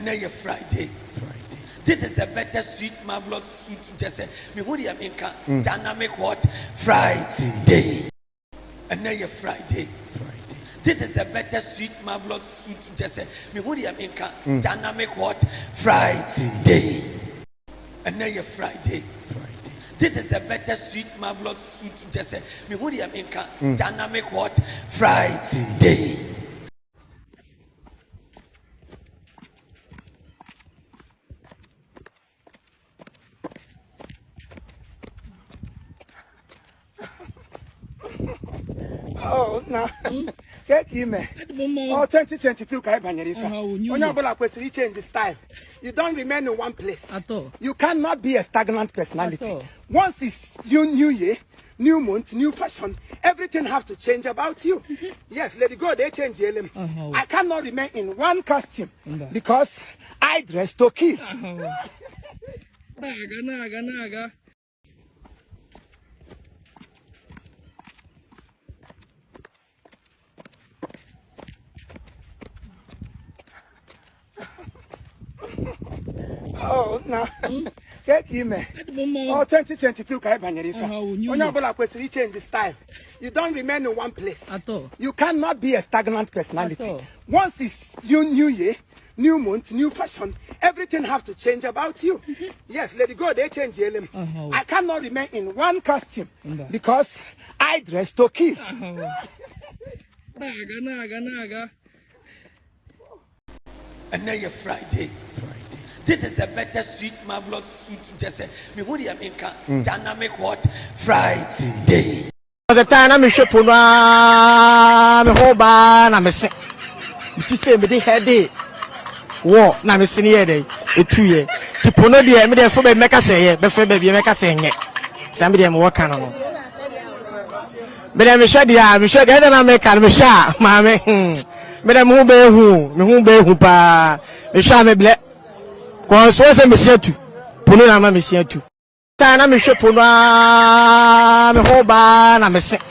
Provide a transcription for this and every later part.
And now you're Friday. This is a better sweet marvelous food to just say me who the America dynamic what Friday. And now you're Friday. This is a better sweet marvelous food to just say me who the America dynamic what Friday. And now you're Friday. This is a better sweet marvelous food to just say me who the America dynamic what Friday. Oh, no. Get you, man. Oh, 2022, Only change the style. You don't remain in one place. At all. You cannot be a stagnant personality. Once it's new year, new month, new fashion, everything has to change about you. Yes, let it go. They change the element. I cannot remain in one costume because I dress to kill. Naga. Oh, no. Get you, man. Oh, 2022, Only change the style. You don't remain in one place. At all. You cannot be a stagnant personality. Once it's new year, new month, new fashion, everything has to change about you. Yes, let it go. They change the element. I cannot remain in one costume because I dress to kill. Naga. And now you're Friday. This is a better sweet marvelous food to just say me who the America dynamic what Friday. The time I'm shipping on the whole bar, I'm a sick. You say me the headache. War, now I'm sitting here, a 2 year. To Pono, the Emily for me, make us say, before baby, make us sing it. Somebody am working on. But I'm sure that I make a sha, mammy. But I'm who be who pa, the shame black. Cause was a monsieur too. Pununa, my monsieur too. Time I'm shipping on the whole bar, I'm a sick.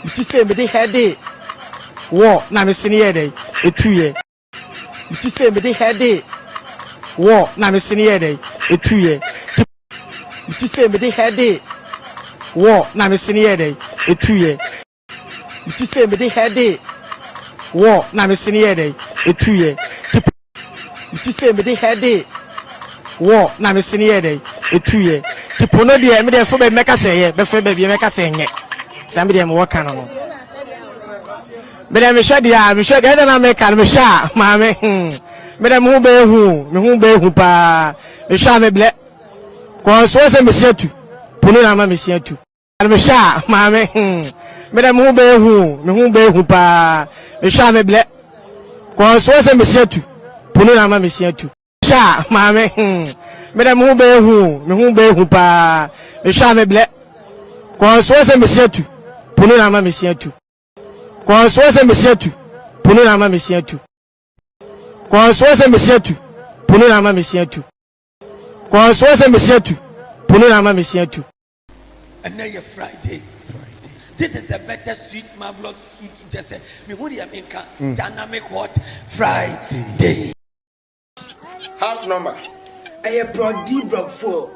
You say me the headache. War, now I'm sitting here, a 2 year. You say me the headache. War, now I'm sitting here, a 2 year. You say me the headache. War, now I'm sitting here, a 2 year. You say me the headache. War, now I'm sitting here, a 2 year. You say me the headache. War, now I'm sitting here, a 2 year. To Pono, the Emily for me, make us say, before baby, make us sing it. Somebody am working on. But I'm sure that I make a sha, mammy. But I'm who be who pa, the shame black. Cause was a monsieur too. Pununa, my monsieur too. I'm a sha, mammy. But I'm who be who pa, the shame black. Cause was a monsieur too. Pununa, my monsieur too. Sha, mammy. But I'm who be who pa, the shame black. Cause was a monsieur too. Pununa, my monsieur too. Cause was a monsieur too. Pununa, my monsieur too. Cause was a monsieur too. Pununa, my monsieur too. Cause was a monsieur too. Pununa, my monsieur too. And now you're Friday. This is a better sweet marvelous food to just say me who the America dynamic what Friday. House number. I brought D block 4.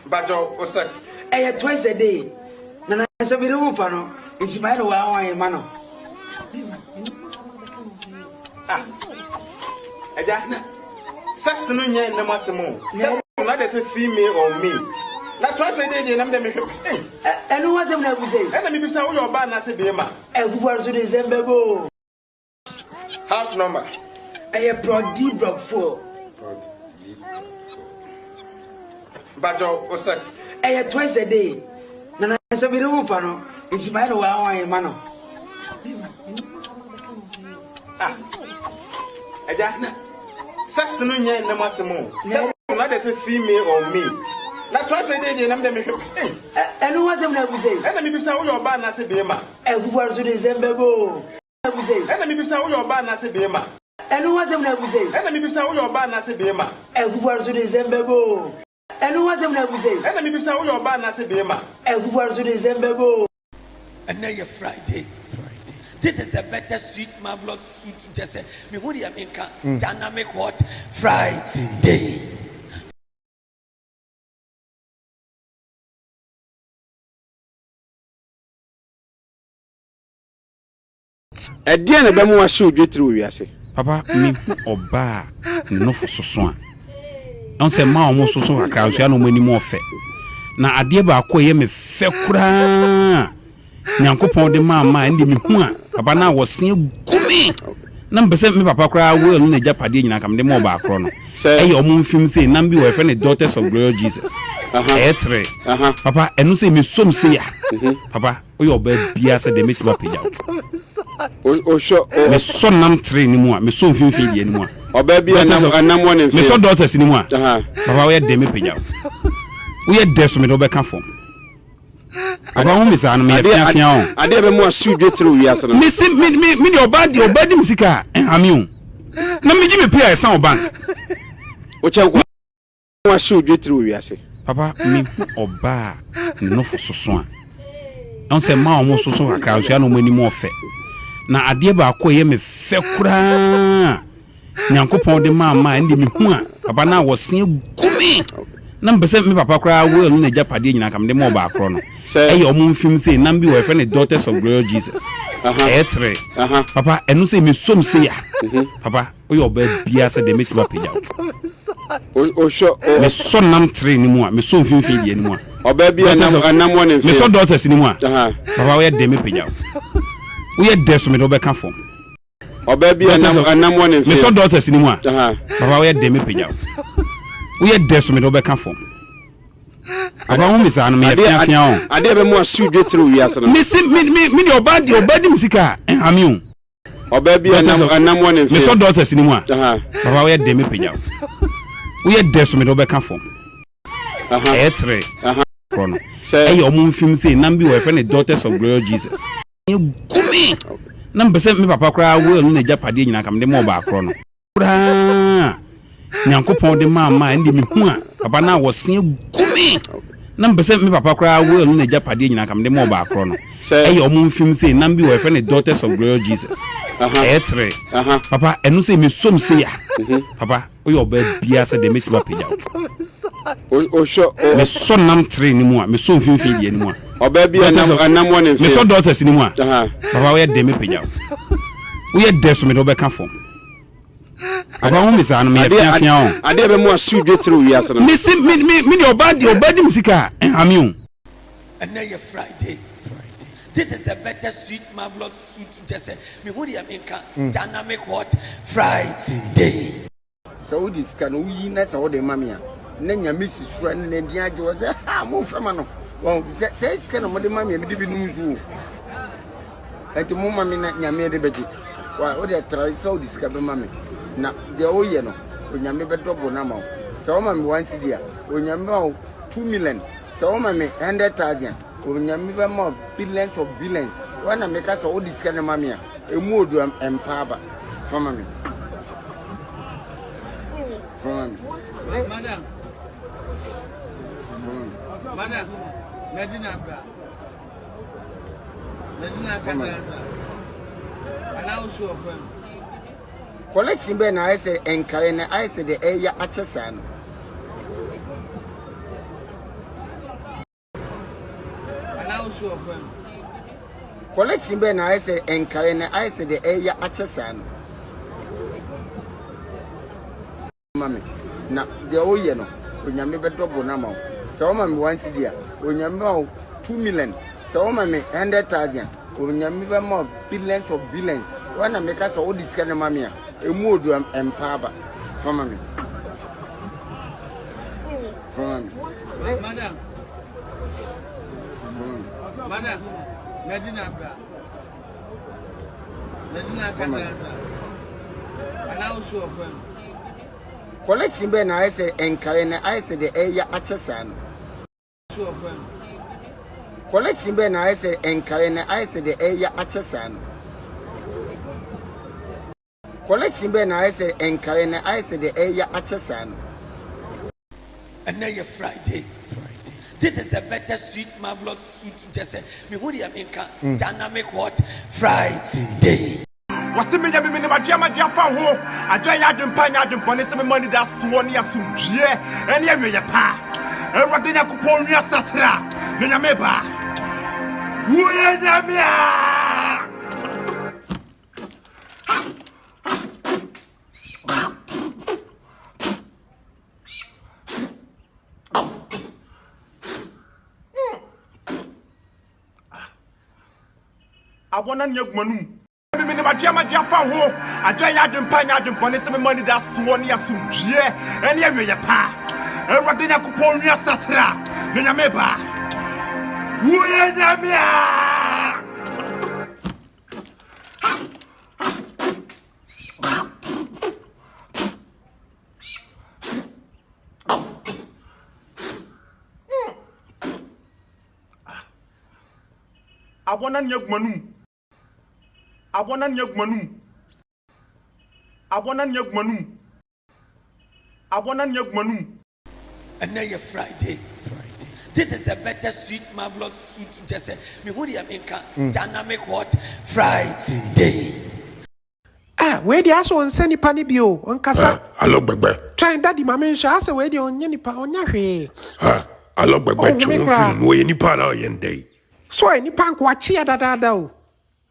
Bajo or sex. I twice a day. Nana sabi no fano. It's my one mano. Eja. Sex no nya na masemo. Sex na dey say female or me. Na twice a day na me make. And who was them na we say? And me be say wo your ba na say be ma. E buwar so December go. House number. I brought D block 4. Bajo or sex. I twice a day. Nana sabi no fano. It's my one mano. Eja. Sex no nya na masemo. Sex na dey say female or me. Na twice a day na me make. And who was them na we say? And me be say wo your ba na say be ma. E buwar so December go. We say. And me be say wo your ba na say be ma. And who was them na we say? And me be say wo your ba na say be ma. E buwar so December go. And who was them na we say? And me be say wo your ba na say be ma. E buwar so December go. And now you're Friday. This is a better sweet marvelous food. Just say, me who the America dynamic hot Friday. Edian na bemu ashu dwetri wiase. Papa me oba no for soso a. On say ma omo soso akra so ya no mani mo fe. Na ade ba akoye me fe kura. Nyankopon de ma ndi me hu a papa na wo se gumi. Na mbese me papa kura wo enu na japade nyina kam de mo ba akro no. Eye omo mfim say na bi we fe ne daughters of glory Jesus. Etre. Papa enu say me som say ya. Papa oyo oba bia se de me ti ba peja. Me so nam train ni mu a me so mfimfin die ni mu a. Oba bia nam one mfim. Me so daughters ni mu a. Papa we de me peja. We de so me do be ka form. Aba ho misa no me afia o. Ade be mu asu dwetri wiase no. Me si me de oba di musika enhame o. Na me gi me pay esa o bank. O chenko asu dwetri wiase. Papa me oba no for soso a. On say ma omo soso akra so ya no mani mo fe. Na ade ba akoye me fe kura. Nyankopon de ma ndi me hu a papa na wo se gumi. Na mbese me papa kura wo enu na japade nyina kam de mo ba akro no. Eye omo mfim say na bi we fe ne daughters of glory Jesus. Etre. Papa enu say me som say ya. Papa oyo oba bia se de me ti ba peja. Me so nam train ni mu a me so mfimfin die ni mu a. Oba bia nam one mfim. Me so daughters ni mu a. Papa we de me peja. We de so me do be ka form. Oba bia nam one mfim. Me so daughters ni mu a. Papa we de me peja. We de so me do be ka form. Aba ho misa no me afia o. Ade be mu asu dwetri wiase no. Me si me de oba di musika enhame o. Oba bia nam one mfim. Me so daughters ni mu a. Papa we de me peja. We de so me do be ka form. Etre. Chrono. Eye omo mfim say na bi we fe ne daughters of glory Jesus. Gumi. Na mbese me papa kura wo enu na japade nyina kam de mo ba akro no. Kura. Nyankopon de ma ndi me hu a papa na wo se gumi. Na mbese me papa kura wo enu na japade nyina kam de mo ba akro no. Eye omo mfim say na bi we fe ne daughters of glory Jesus. Etre. Papa enu say me som say ya. Papa oyo oba bia se de me ti ba peja. Me so nam train ni mu a me so mfimfin die ni mu a. Oba bia nam one mfim. Me so daughters ni mu a. Papa we de me peja. We de so me do be ka form. Aba ho misa no me afia o. Ade be mu asu dwetri wiase no. Me si me de oba di musika enhame o. And now you're Friday. This is a better sweet marvelous food. Just say, me who the America dynamic hot Friday. So this can we not all the mamia. Nanya Mrs. Friend and the idea was a more famano. Well, that's kind of what the mammy didn't know. At the moment, I made a betty. Well, what I try so discover mammy. Now, the old yellow, when you make a double number. So, mammy once a year, when you know 2 million. So, mammy 100,000. When you make more billions of billions. When I make us all this kind of mammy, a mood and papa for mammy. Madam. Madam. Medina. And also collection ben I say encourage I say the area accessan. And also collection ben I say encourage I say the area accessan. Mammy. Now, the old yellow, when you make a double number. So, mammy once a year, when you know 2 million. So, mammy 100,000. When you make more billions of billions. When I make us all this kind of mammy, a mood and papa for mammy. For mammy. Madam. Madam. Medina. And also collection ben I say encourage I say the area accessan. Collection ben I say encourage I say the area accessan. Collection ben I say encourage I say the area accessan. And now you're Friday. This is a better sweet marvelous food to just say me who the America dynamic hot Friday. What's the media? Me my dear fan ho. I try ya dum pan ya dum pon some money that suon ya sum bie. Any area ya pa. Everything ya kupon ya satra. Na me ba. Wo ya na me I want to young manum. Me my dear fan ho. I try ya dum pan ya dum pon some money that suon ya sum bie. Any area ya pa. Everything ya kupon ya satra. Na me ba. Wo ya na me I want to young manum. I want to young manum. I want to young manum. I want to young manum. And now you're Friday. This is a better sweet marvelous food to just say me who the America dynamic hot Friday. Ah, where the aso on send nipa ni bio on kasa. Hello gbegbe. Try daddy mama nsha ase where the on nipa onya hwe. Hello gbegbe chun film wo nipa na yende. So nipa nko achi adada o.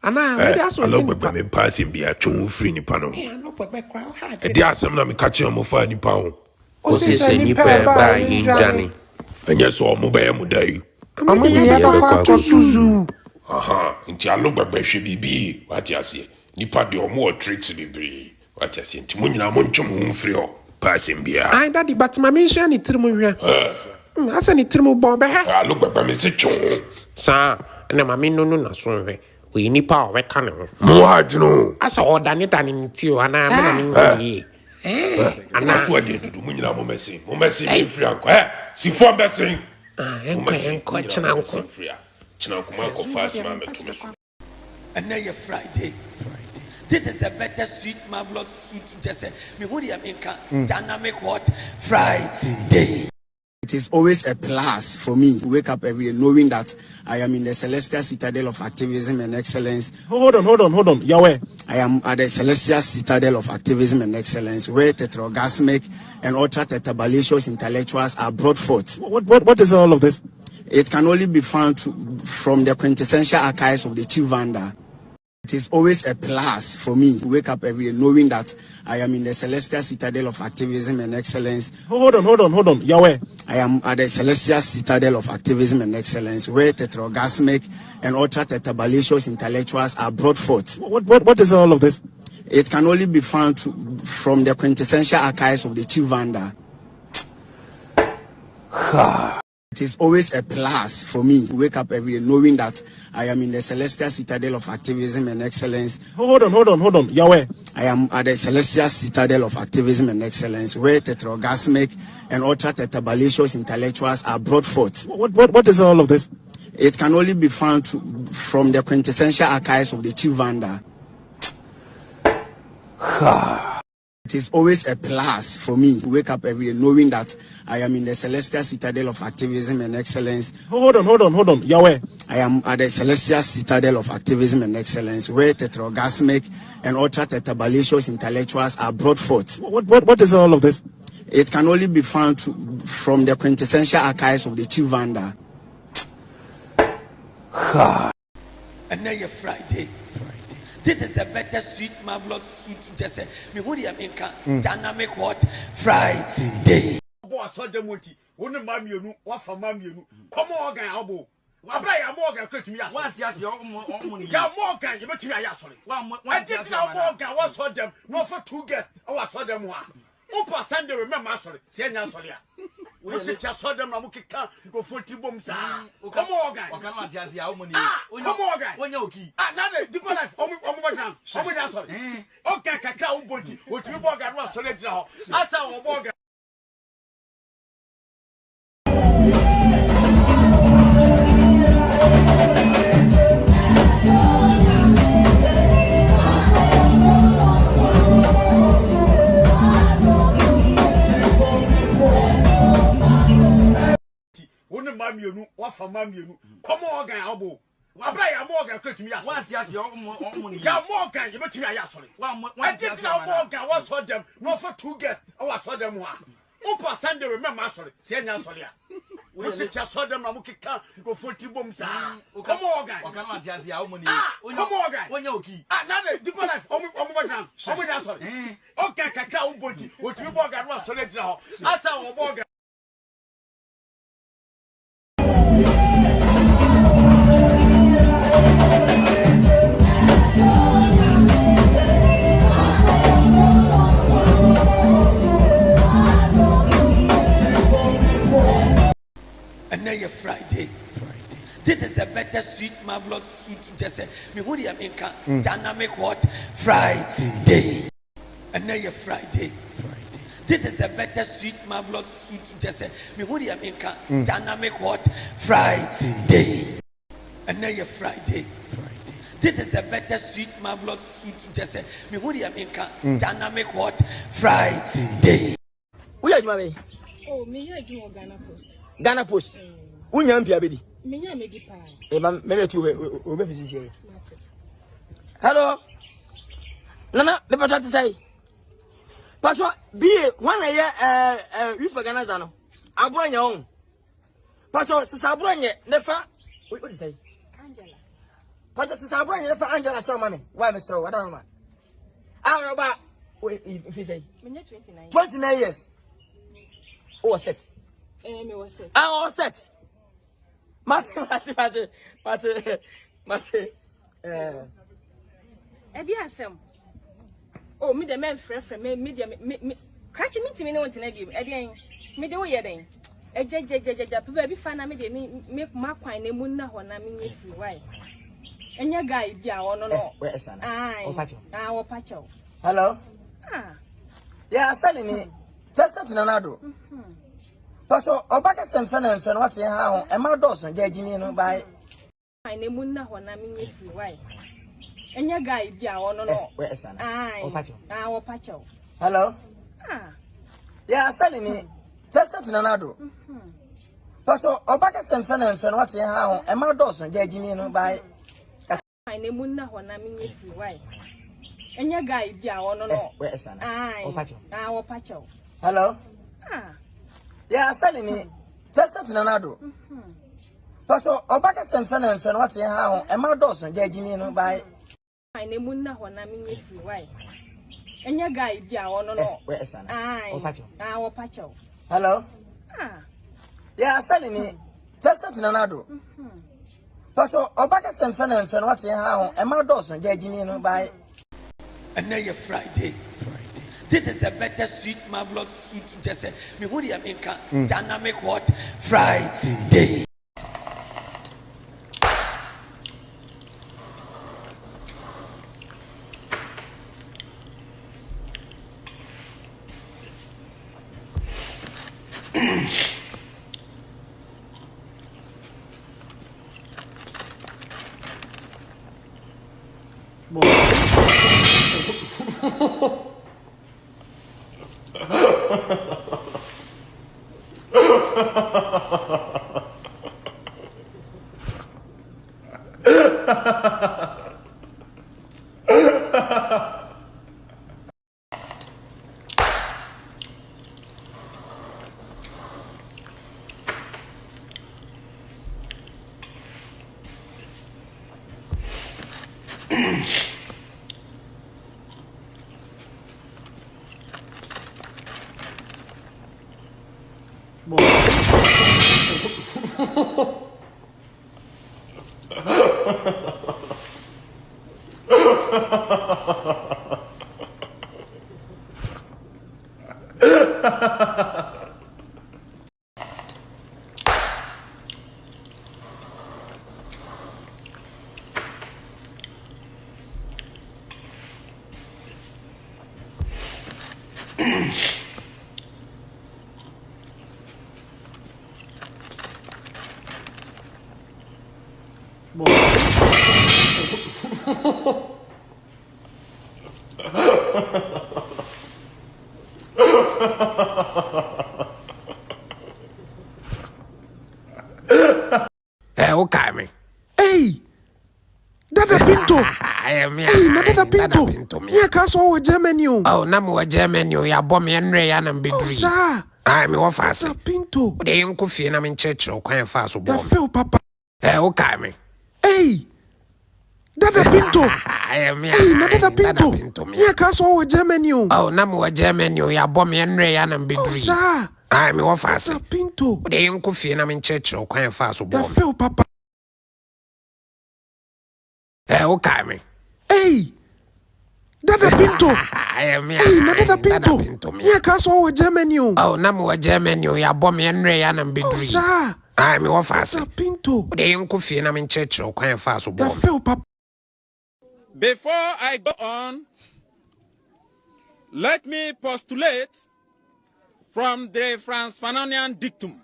Ana where the aso hello gbegbe me pass him bia chun free nipa no. Hello gbegbe kwa ha. E di asem na me ka che mo fa nipa ho. O se nipa ba yin dani. Enye so mo ba mu dai. Amu ye ba kwa suzu. Aha, nti hello gbegbe hwe bibi wati ase. Nipa de omo tricks bibi. Wati ase nti mo nyina mo ntwom ho free ho. Pass him bia. Ai daddy but mama nsha ni tirmu hwa. Asa ni tirmu bombe ha. Hello gbegbe me se chun. Sa na mama no na so hwe. We nipa o weka ne ho. Mo hajno. Asa oda ni tani nti o ana me na mi ngi. Ana so de dudu mo nyina mo mesi me free anko si fo besin enko china anko china anko ma ko fast man beto me so. And now you're Friday. This is a better sweet marvelous food to just say me who the America dynamic hot Friday. It is always a plus for me to wake up every day knowing that I am in the celestial citadel of activism and excellence. Hold on. Yahweh. I am at the celestial citadel of activism and excellence where tetraorgasmic and ultra-tetrabalicious intellectuals are brought forth. What is all of this? It can only be found from the quintessential archives of the Chief Vanda. It is always a plus for me to wake up every day knowing that I am in the celestial citadel of activism and excellence. Hold on. Yahweh. I am at the celestial citadel of activism and excellence where tetraorgasmic and ultra-tetrabalicious intellectuals are brought forth. What is all of this? It can only be found from the quintessential archives of the Chief Vanda. It is always a plus for me to wake up every day knowing that I am in the celestial citadel of activism and excellence. Hold on. Yahweh. I am at the celestial citadel of activism and excellence where tetraorgasmic and ultra-tetrabalicious intellectuals are brought forth. What is all of this? It can only be found from the quintessential archives of the Chief Vanda. It is always a plus for me to wake up every day knowing that I am in the celestial citadel of activism and excellence. Hold on. Yahweh. I am at the celestial citadel of activism and excellence where tetraorgasmic and ultra-tetrabalicious intellectuals are brought forth. What is all of this? It can only be found from the quintessential archives of the Chief Vanda. And now you're Friday. This is a better sweet marvelous food to just say me who the America dynamic hot Friday. Boss saw them multi. One mammy you what for mammy you. Come on, guy, abo. Wabra ya mo ga kwetumi ya. What yes your money. Ya mo ga you betumi ya sorry. I did now mo ga what saw them no for 2 guests. I saw them one. Opa Sunday remember sorry. Say nya sorry. We just saw them na mo kika go 40 bombs. Come on, guy. Come on, just ya money. Come on, guy. When you key. Now the deeper life omo down. Omo nya sorry. Okay, kaka uboti. Otumi bo ga no sorry jira ho. Asa wo bo ga One mammy mienu wa fama mienu come organ abo abra ya mo organ kwetumi ya what just your money ya mo organ you betumi ya sori I did na mo organ wa so dem no for 2 guests I was so dem ha upa Sunday remember sorry say nya sorry a we take so dem na mo kika go 40 bom sa come organ o kan just your money come organ wonya oki na the deeper life omo badam omo nya sorry okay kaka o body o tumi organ wa sorry gira ho asa o organ And now you're Friday. This is a better sweet marvelous food just say me who the America dynamic what Friday. And now you're Friday. This is a better sweet marvelous food just say me who the America dynamic what Friday. And now you're Friday. This is a better sweet marvelous food just say me who the America dynamic what Friday. We are my oh me I do Ghana Post. Ghana Post. Unya mpia bedi. Menya megi pa. Maybe tu we physician. Hello. Nana, the patron say. Patron, be one year we for Ghana zano. Abro nya on. Patron, se sabro nya nefa. What do you say? Angela. Patron, se sabro nya nefa Angela show mami. Why Mr. I don't know. How about if you say? Menya 29. 29 years. Oh, set. Me was set. Ah, set. Mate. Ebi asem. Oh, me the men frɛ me crash me no want na bi. Edi me de wo ye den. Ejejejejeja pe ba bi fa na me de me makwan na mu na ho na me nye free why. Enya guy bi a ono no. Where is Sana? Ah, wo pacho. Hello. Ah. Yeah, Sally ni. Person to Nanado. Pacho, obaka semfe na mfe no wate ha ho. E ma doso je agimi no bai. Na mu na ho na me nye free why. Enya guy bi a ono no. Where is Sana? Ah, wo pacho. Hello. Ah. Yeah, Sally ni. Person to Nanado. Pacho, obaka semfe na mfe no wate ha ho. E ma doso je agimi no bai. Na mu na ho na me nye free why. Enya guy bi a ono no. Where is Sana? Ah, wo pacho. Hello. Ah. Yeah, Sally ni. Person to Nanado. Pacho, obaka semfe na mfe no wate ha ho. E ma doso je agimi no bai. Na mu na ho na me nye free why. Enya guy bi a ono no. Where is Sana? Ah, wo pacho. Hello. Ah. Yeah, Sally ni. Person to Nanado. Pacho, obaka semfe na mfe no wate ha ho. E ma doso je agimi no bai. And now you're Friday. This is a better sweet marvelous food just say me who the America dynamic what Friday. Hey, Nada Pinto. Yeah, Castle with Germany. Oh, Namu Germany, ya bomb and Ray and Bidri. Sir. I'm your fast. Pinto. They ain't coffee and I'm in church or quite fast. You feel, Papa. Okay, me. Hey. Dada Pinto. Hey, Nada Pinto. Yeah, Castle with Germany. Oh, Namu Germany, ya bomb and Ray and Bidri. Sir. I'm your fast. Pinto. They ain't coffee and I'm in church or quite fast. You feel, Papa. Okay, me. Hey. Dada Pinto. Hey, Nada Pinto. Yeah, Castle with Germany. Oh, Namu Germany, ya bomb and Ray and Bidri. Sir. I'm your fast. Pinto. They ain't coffee and I'm in church or quite fast. You feel, Papa. Before I go on, let me postulate from the Franz Fanonian dictum,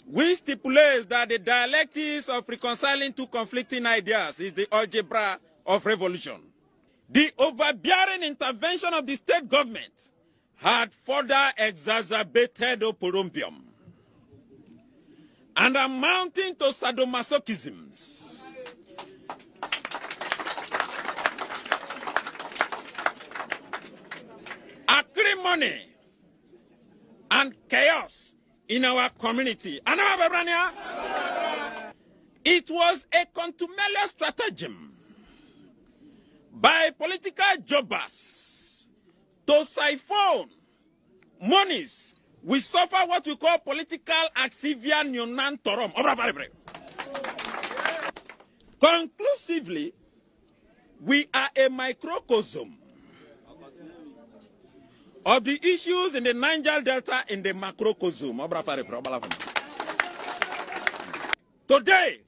which stipulates that the dialectics of reconciling two conflicting ideas is the algebra of revolution. The overbearing intervention of the state government had further exacerbated oporombium and amounting to sadomasochisms. Acrimony and chaos in our community. It was a contumelious stratagem by political jobbers to siphon monies. We suffer what we call political axivia nunantorum. Conclusively, we are a microcosm of the issues in the Niger Delta in the macrocosm. Today,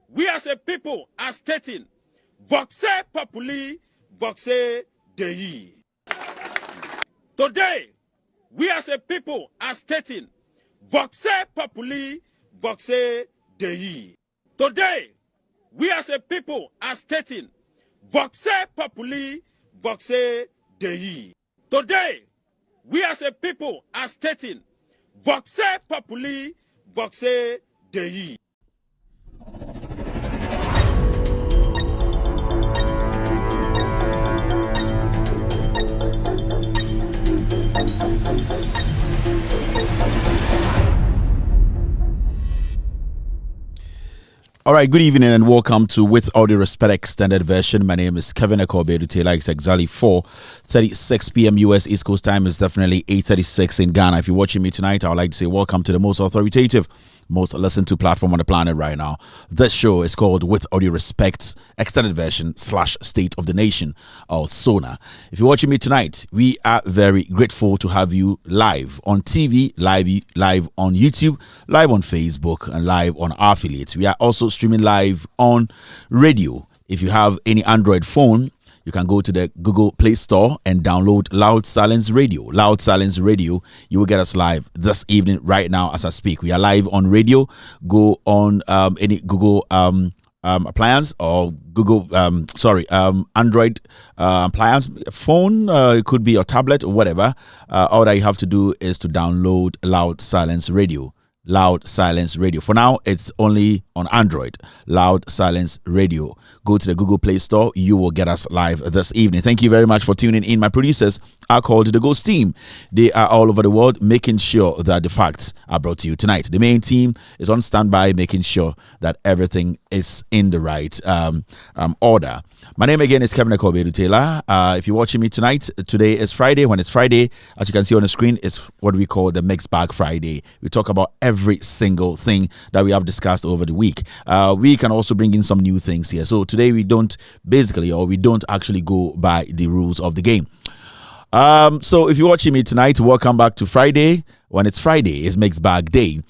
we as a people are stating, voxe populi, voxe Dei. Today, we as a people are stating, voxe populi, voxe Dei. Today, we as a people are stating, voxe populi, voxe Dei. Today, we as a people are stating, voxe populi, voxe Dei. All right, good evening and welcome to With All Due Respect Extended Version. My name is Kevin Akobedu Taylor. It's exactly 4:36 p.m. US East Coast time. It's definitely 8:36 in Ghana. If you're watching me tonight, I would like to say welcome to the most authoritative, most listened to platform on the planet right now. This show is called With All Due Respect Extended Version / State of the Nation, or SONA. If you're watching me tonight, we are very grateful to have you live on TV, live on YouTube, live on Facebook, and live on our affiliates. We are also streaming live on radio. If you have any Android phone, you can go to the Google Play Store and download Loud Silence Radio. Loud Silence Radio, you will get us live this evening right now as I speak. We are live on radio. Go on any Google appliance or Google, Android appliance, phone, it could be your tablet or whatever. All that you have to do is to download Loud Silence Radio. Loud Silence Radio. For now, it's only on Android. Loud Silence Radio. Go to the Google Play Store. You will get us live this evening. Thank you very much for tuning in. My producers are called the Ghost Team. They are all over the world making sure that the facts are brought to you tonight. The main team is on standby making sure that everything is in the right order. My name again is Kevin Akobedu Taylor. If you're watching me tonight, today is Friday. When it's Friday, as you can see on the screen, it's what we call the Mixed Bag Friday. We talk about every single thing that we have discussed over the week. We can also bring in some new things here. So today we don't actually go by the rules of the game. So if you're watching me tonight, welcome back to Friday. When it's Friday, it's Mixed Bag Day.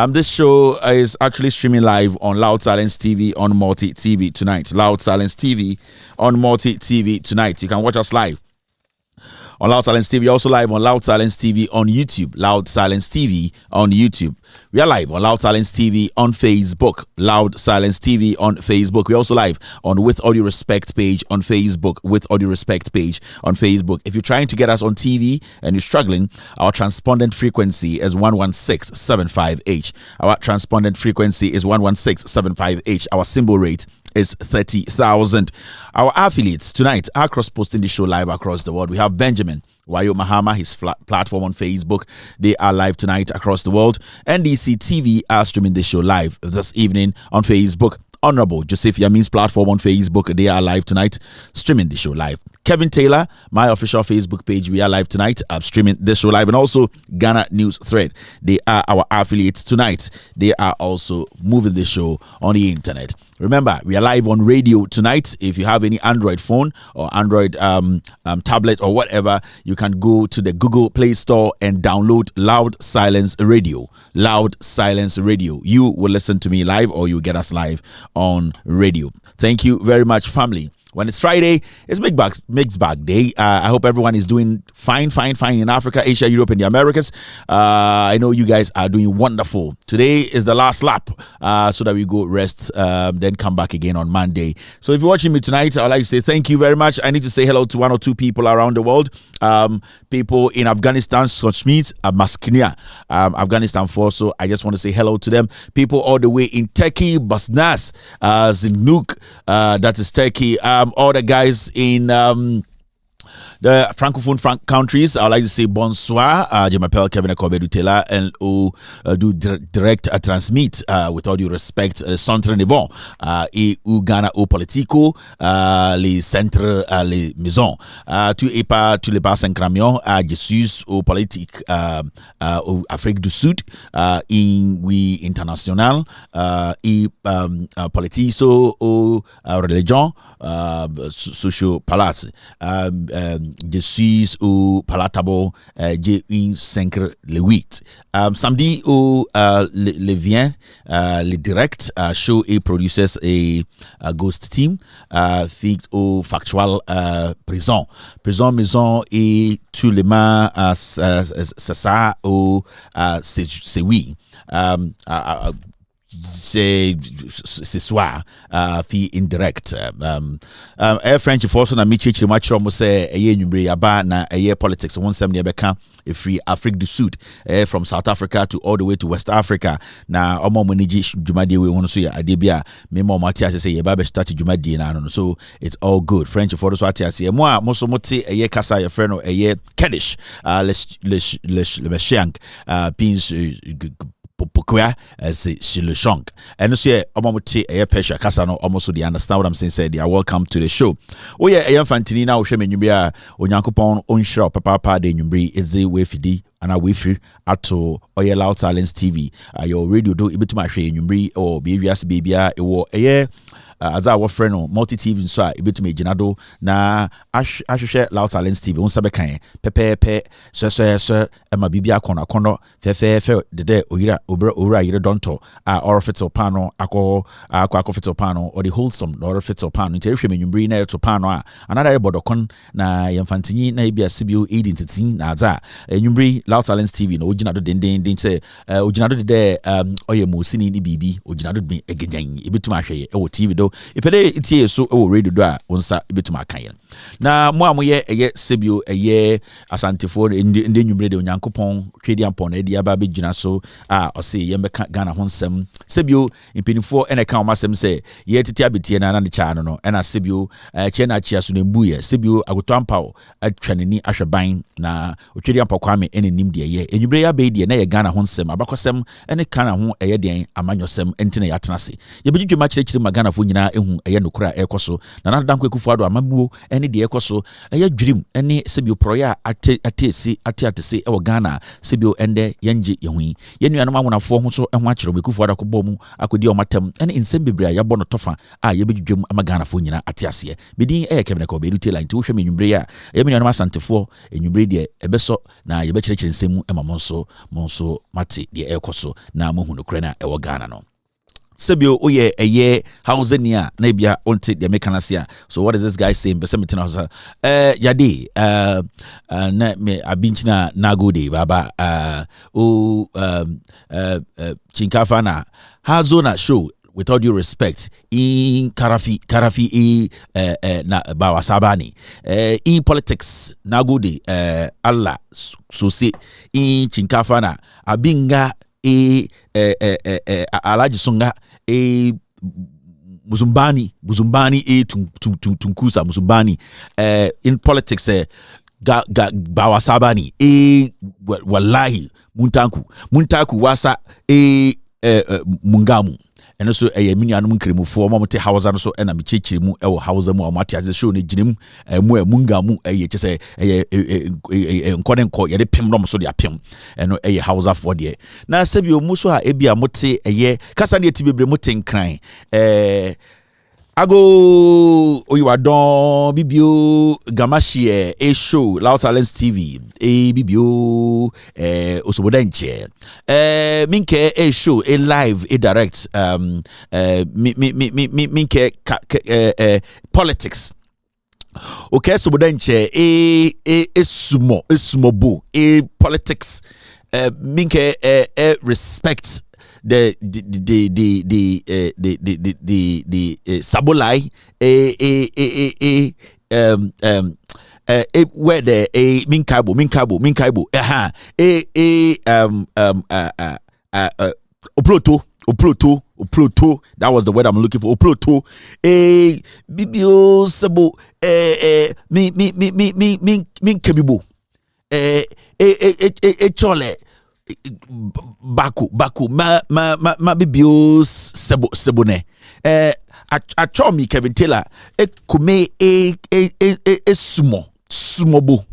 This show is actually streaming live on Loud Silence TV on Multi TV tonight. Loud Silence TV on Multi TV tonight. You can watch us live on Loud Silence TV, also live on Loud Silence TV on YouTube. Loud Silence TV on YouTube. We are live on Loud Silence TV on Facebook. Loud Silence TV on Facebook. We're also live on With All Due Respect page on Facebook. With All Due Respect page on Facebook. If you're trying to get us on TV and you're struggling, our transpondent frequency is 11675H. Our transpondent frequency is 11675H. Our symbol rate is 30,000. Our affiliates tonight are cross-posting the show live across the world. We have Benjamin Wayo Mahama, his platform on Facebook. They are live tonight across the world. NDC TV are streaming the show live this evening on Facebook. Honorable Joseph Yamin's platform on Facebook, they are live tonight, streaming the show live. Kevin Taylor, my official Facebook page, we are live tonight, streaming the show live. And also Ghana News Thread, they are our affiliates tonight. They are also moving the show on the internet. Remember, we are live on radio tonight. If you have any Android phone or Android tablet or whatever, you can go to the Google Play Store and download Loud Silence Radio. Loud Silence Radio. You will listen to me live or you get us live on radio. Thank you very much, family. When it's Friday, it's mixed bag day. I hope everyone is doing fine in Africa, Asia, Europe, and the Americas. I know you guys are doing wonderful. Today is the last lap, so that we go rest, then come back again on Monday. So if you're watching me tonight, I'd like to say thank you very much. I need to say hello to one or two people around the world. People in Afghanistan, Sochmit, Maskinia, Afghanistan force. So I just want to say hello to them. People all the way in Turkey, Basnas, Zinuk, that is Turkey. All the guys in the francophone countries, I would like to say bonsoir. Je m'appelle Kevin Akobe Dutela and do direct transmit with all due respect centre niveau et ou Ghana au politico les centres les maisons tu et pas tous les bas camions je suis au politique au Afrique du Sud oui international et politique au religion social palace je suis au Palatable, j'ai une 5 le 8. Samedi au le vient, le direct show et producers et Ghost Team, fit au factual prison maison et tous les mains c'est ça au c'est oui. C'est soir fi indirect air French force na me chichi ma chiro mo say eye nwumre yaba na eye politics won sem ne beka e free Afrique du Sud from South Africa to all the way to West Africa na omo mo niji dwumade we won so ya ade bia me mo mati say ye ba be start dwumade na no so it's all good French force so atiase mo a mo so moti eye kasa ye friend no eye Kaddish le shank pins Pokua as le shank and so yeah omomuti a pesha kasa no almost they understand what I'm saying say they are welcome to the show. Oh yeah a fantini na wo hwe menwubia onyankopon onhira papa de nwumri eze we fidi ana we free ato oye Loud Silence TV your radio do ibetuma hwe nwumri or beavias bebia e wo eye as our friend no multi TV so a ibetuma ginado na ahwehwe Loud Silence TV on sabe kan pepepe so ema bibia kono fefe de oyira obra yire donto or fitzel pano akọ fitzel pano or the wholesome or fitzel pano interhwe menwumri na to pano another bodokon na yemfantinyi na ibia sibio identity na za nwumri Loud Silence TV no oginado den say oginado de oye musini ni bibi oginado be egenyan ibetuma ahwe e wo TV do ipede itie so e wo radio do a onsa ibetuma kan na mo amoye eye sibio eye asantefo ende nwumre de onyankopon twedi ampon na dia ba begina so ose yembeka Ghana ho nsem sibio impinifo ene kan omasem se ye tete abetie na ne cha no ena sibio che na chia so na mbuye sibio agotoampaw atwaneni ahweban na otwedi ampaw kwame ene nim de ye enwumre ya be de na ye Ghana ho nsem abakosem ene kana ho eye den amanyosem entene ya tenase ye begidwema kyerɛkyerɛ ma Ghana fo nyina ehu eye nokora ekoso na na danko ekufu ado amabuo ene de ekoso eye dwirim ene sibio proya atese ewo Ghana sibio ende yenje yehui ye nuanom amonafo ho so eho akyerɛ mekufu ado akobɔ mu akodi o matam ene nsem bebre ya bɔ no tofa ye begidwem ama Ghana fo nyina atiase bedin Kevin Akobe Dutela nti wo hwɛ menwumre ya ye nuanom asantefo enwumre de ebeso na ye bekyerɛkyerɛ nsemu ema monso mate de ekoso na mohu no kra na ewo Ghana no Sebio oye eye hausenia na bia onte de mekanasia. So what is this guy saying? Besemetina hosa yade na me abinchina nagode baba chinkafa na hazona show with all due respect in karafi na bawasabani in politics nagode Allah so say in chinkafa na abinga alaji sunga Muzumbani e tunkusa Muzumbani in politics bawasabani wallahi muntaku wasa mungamu eno so mini anum nkremufo mo te hausa no so na me chechiri mu ewo hausa mu amati ase show ne ginim mungamu chese nko ye de pem no so de apem eno hausa for de na sebio mu so a ebia mote kasa ne etibebre mote nkran Ago Oyiwadon Bibio Gamashi a show Loud Silence TV Bibio Osobodenche Minke a show a live a direct Minke politics okay Osobodenche a sumo a politics Minke respect the sabolai where the minkabo oploto that was the word I'm looking for oploto bibio sabo minkabibo chole baku ma bibio sebone acho mi Kevin Taylor kume sumobo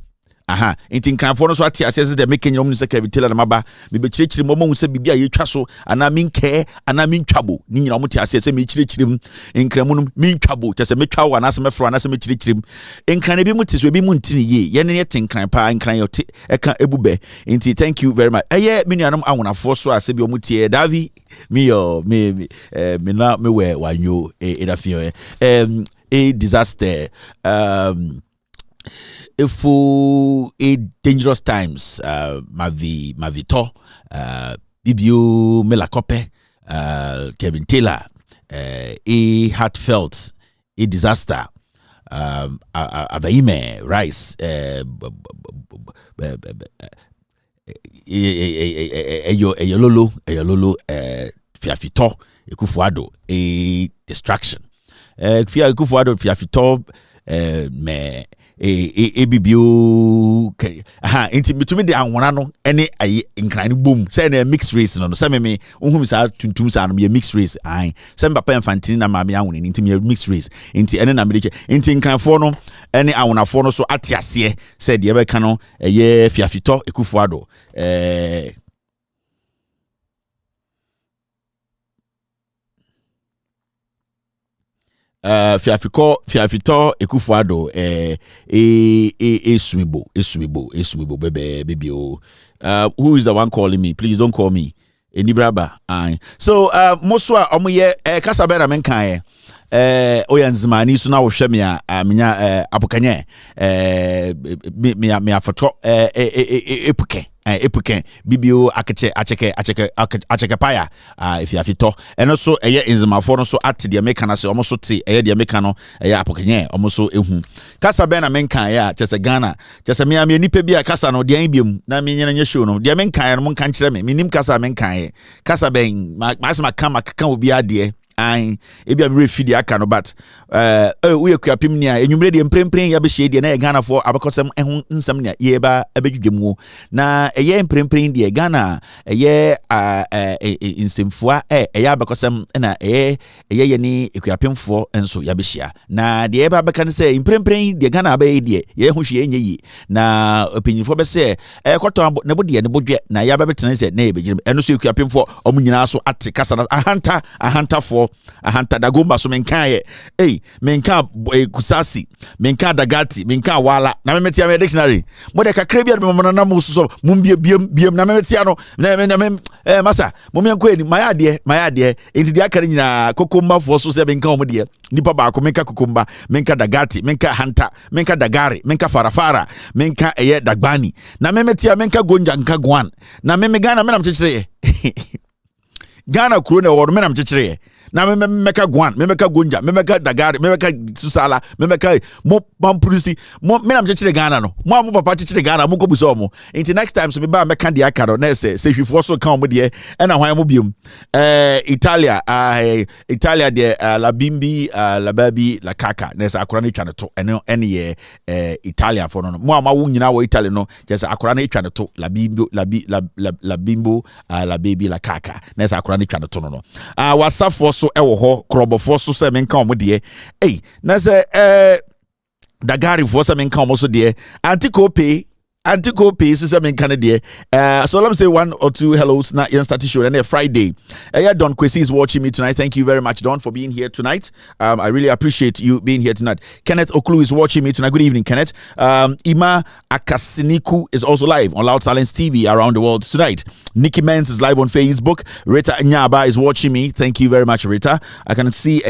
aha inti nkranfo no so ati asese de make nyom se Kevin Taylor na maba me be chirechiri mo mo se bibia ye twa so ana minke ana mintwabo ni nyina mo ti asese me chirechiri nkramu no mintwabo chese me twa wo ana se me fro ana se me chirechiri nkran bi muti so bi muntini ye ye ne te nkran pa nkran yo te eka ebube inti thank you very much me nuanom awonafo so ase bi omuti Davi me na me we wanyo edafio a disaster if a dangerous times mavito bibio melakope Kevin Taylor a heartfelt a disaster avaime rice eyololo fiafito ekufuado a distraction ekufuado fiafito me bibio inti mitumi de anwona no ene ayi nkran bom say na mixed race no say me ohum sa tuntum sa no me mixed race ai say papa infantini na mama anwona inti me mixed race inti ene na me de inti nkranfo no ene anwonafo no so atiase say de be ka no eye fiafito ekufuado fiafito ekufuado esumibo baby who is the one calling me? Please don't call me enibraba so moswa omoye kasabera menkan oyanzimani so na wo hwe me a menya apokanye me afoto epuken bibio acheke paya if you have to eno so eye nzimafo no so ate de meka na se omo so te eye de meka no eye apokanye omo so ehu kasa be na menkan ya chese Ghana chese me nipa bia kasa no de an biem na me nyina show no de menkan no mo kan kire me nim kasa menkan kasa ben ma kama obi ade ai ebia me refidi aka no but we akuapim ni a enwumre de mprempren ya be hye de na Ghana for abakosem ehun nsam ni ye ba abedwudwemu na eye mprempren de Ghana eye nsemfua eye abakosem na eye ye ni akuapimfo enso ya be hye na de ye ba baka ne say mprempren de Ghana ba ye de ye hu hye enye yi na opinyifo be say koto ne bodie ne bodwe na ya ba betene say na ye begirim eno so akuapimfo omunyina so ate kasa na ahanta for ahanta dagomba so menkan menka kusasi menka dagati menka wala na memetia me dictionary mo de kakra bia me monana mo so biem na memetia no na masa mo menko eni mayade enti dia kare nyina kokomba fo so se menka o mo de nipa ba ko menka kokomba menka dagati menka hanta menka dagari menka farafara menka eye dagbani na memetia menka gonja nka gwan na meme Ghana menam chechire Ghana kuro na woro menam chechire na me meka guan me meka gonja me meka dagari me meka susala me meka mo pamprusi mo me na mchechire Ghana no mo papa chechire Ghana mo ko buso mo until next time so me ba meka de aka no na say hwifo so kan mo de e na hwan mo biom Italia de la bimbi la baby la kaka na say akora na twa ne to ene ye Italia for no mo ama wo nyina wo Italy no just akora na twa ne to la bimbo la bimbo la baby la kaka na say akora na twa ne to no wasafo so e wo ho krobofo so se men kan mo de na say dagari for se men kan mo so de Antiko pay system in Canada. So let me say one or two hellos na starting show and Friday. Don Kwesi is watching me tonight. Thank you very much, Don, for being here tonight. I really appreciate you being here tonight. Kenneth Okulu is watching me tonight. Good evening, Kenneth. Ima Akasiniku is also live on Loud Silence TV around the world tonight. Nikki Mens is live on Facebook. Rita Nyaba is watching me. Thank you very much, Rita. I can see